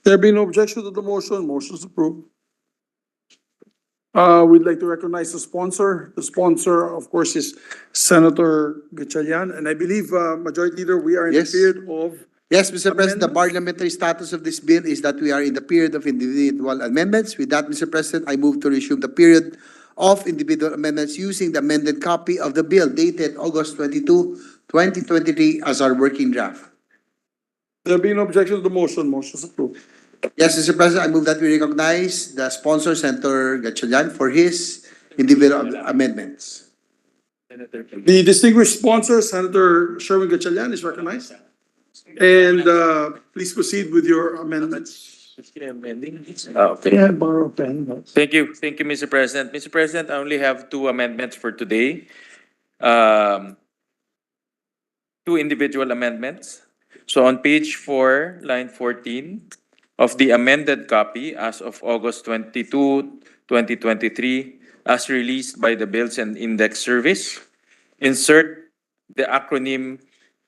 There being no objection to the motion, motion is approved. We'd like to recognize the sponsor. The sponsor, of course, is Senator Gatchalian, and I believe, Majority Leader, we are in the Yes. period of Yes, Mr. President, the Amendments? parliamentary status of this bill is that we are in the period of individual amendments. With that, Mr. President, I move to resume the period of individual amendments using the amended copy of the bill dated August 22, 2023 as our working draft. There being no objection to the motion, motion is approved. Yes, Mr. President, I move that we recognize the sponsor, Senator Gatchalian, for his individual amendments. The distinguished sponsor, Senator Sherwin Gatchalian, is recognized. And please proceed with your amendments. Okay. Thank you, Mr. President. Mr. President, I only have two amendments for today. Two individual amendments. So on page 4, line 14 of the amended copy as of August 22, 2023, as released by the Bills and Index Service, insert the acronym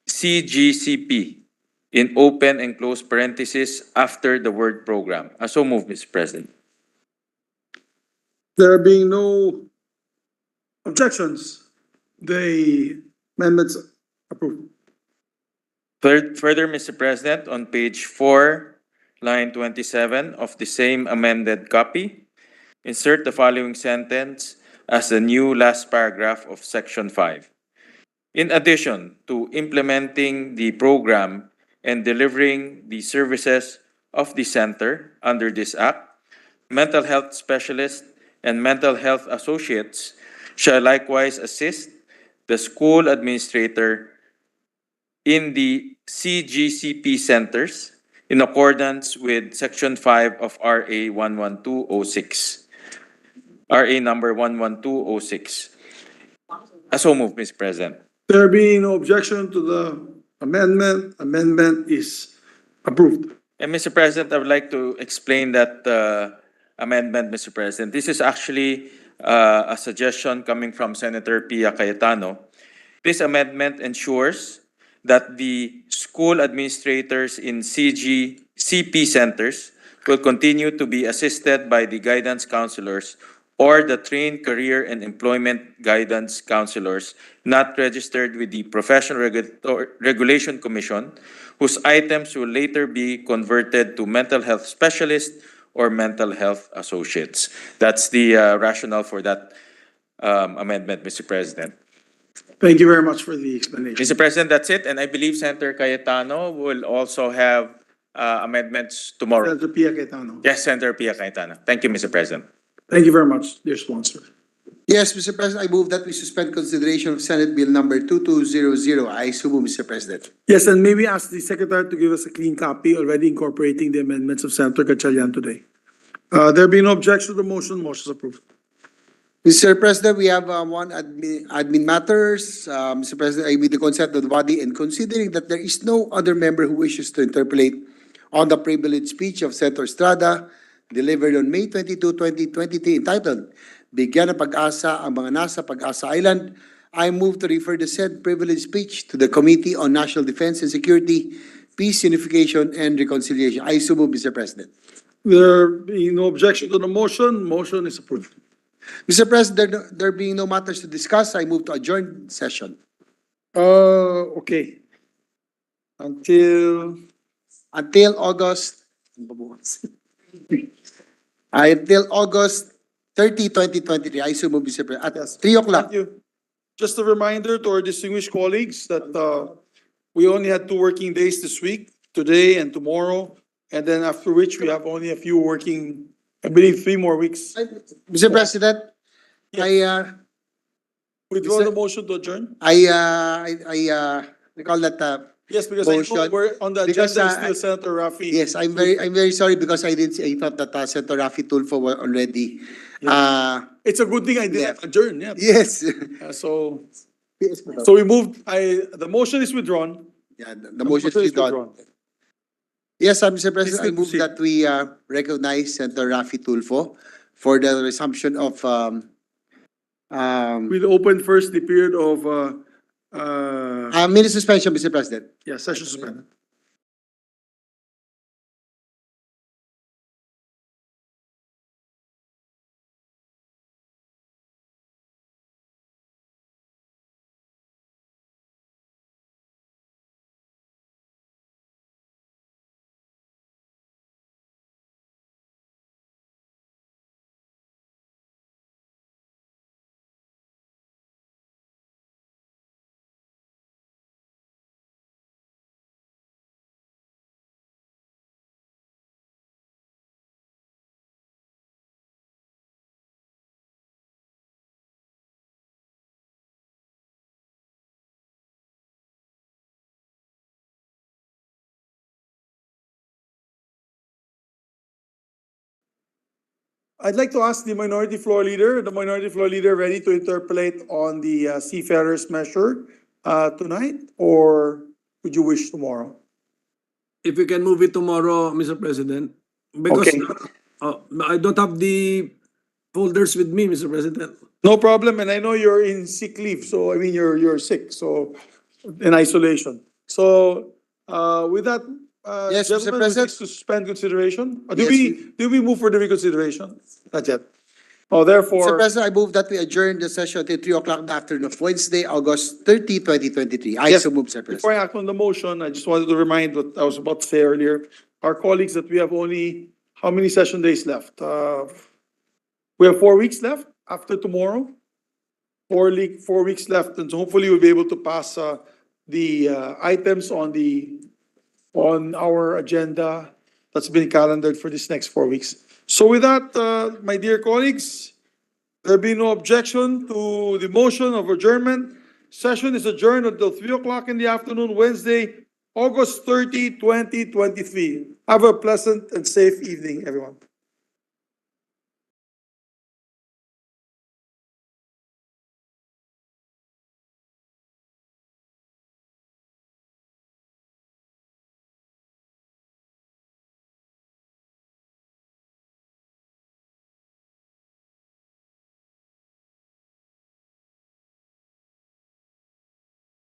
CGCP in open and close parentheses after the word program. So move, Mr. President. There being no objections, the amendments approved. Further, Mr. President, on page 4, line 27 of the same amended copy, insert the following sentence as the new last paragraph of section 5. In addition to implementing the program and delivering the services of the center under this act, mental health specialists and mental health associates shall likewise assist the school administrator in the CGCP centers in accordance with Section 5 of RA 11206. RA number 11206. So move, Mr. President. There being no objection to the amendment is approved. And Mr. President, I would like to explain that amendment, Mr. President. This is actually a suggestion coming from Senator Pia Cayetano. This amendment ensures that the school administrators in CGCP centers will continue to be assisted by the guidance counselors or the trained career and employment guidance counselors not registered with the Professional Regulation Commission, whose items will later be converted to mental health specialists or mental health associates. That's the rationale for that amendment, Mr. President. Thank you very much for the explanation. Mr. President, that's it. And I believe Senator Cayetano will also have amendments tomorrow. Senator Pia Cayetano. Yes, Senator Pia Cayetano. Thank you, Mr. President. Thank you very much, dear sponsor. Yes, Mr. President, I move that we suspend consideration of Senate Bill number 2200. I so move, Mr. President. Yes, and maybe ask the Secretary to give us a clean copy already incorporating the amendments of Senator Gatchalian today. There being no objection to the motion, motion is approved. Mr. President, we have one admin matters. Mr. President, I move the consent of the body and considering that there is no other member who wishes to interpolate on the privileged speech of Senator Estrada delivered on May 22, 2023 entitled, Bigyan ng Pag-asa ang mga nasa Pag-asa Island, I move to refer the said privileged speech to the Committee on National Defense and Security, Peace, Unification, and Reconciliation. I so move, Mr. President. There being no objection to the motion, motion is approved. Mr. President, there being no matters to discuss, I move to adjourn session. Okay. Until August until August 30, 2023. I so move, Mr. President. At 3 o'clock. Thank you. Just a reminder to our distinguished colleagues that we only had 2 working days this week, today and tomorrow, and then after which we have only a few working, I believe 3 more weeks. Mr. President, I Withdraw the motion to adjourn? recall that Yes, because I know motion, we're on the because, agenda is still Senator Rafi. yes, I'm very sorry because I thought that Senator Rafi Tulfo were already It's a good thing I didn't adjourn, yeah. yes. So we moved, the motion is withdrawn. Yeah, the motion is done. Yes, Mr. President, I move that we recognize Senator Rafi Tulfo for the resumption of We'll open first the period of minute suspension, Mr. President. session suspended. I'd like to ask the minority floor leader, ready to interpolate on the seafarers measure tonight, or would you wish tomorrow? If we can move it tomorrow, Mr. President, because Okay. I don't have the folders with me, Mr. President. No problem, and I know you're in sick leave, so I mean, you're sick, so in isolation. So, with that, Yes, Mr. gentlemen, we President. seek to suspend consideration. Or Yes, do we move for the reconsideration? Not yet. Oh, Mr. therefore, President, I move that we adjourn the session till 3 o'clock in the afternoon of Wednesday, August 30, 2023. I Yes, so move, Mr. before President. I act on the motion, I just wanted to remind what I was about to say earlier, our colleagues, that we have only, how many session days left? We have 4 weeks left after tomorrow. 4 weeks left, and so hopefully we'll be able to pass the items on our agenda that's been calendared for this next 4 weeks. So with that, my dear colleagues, there be no objection to the motion of adjournment. Session is adjourned until 3 o'clock in the afternoon, Wednesday, August 30, 2023. Have a pleasant and safe evening, everyone.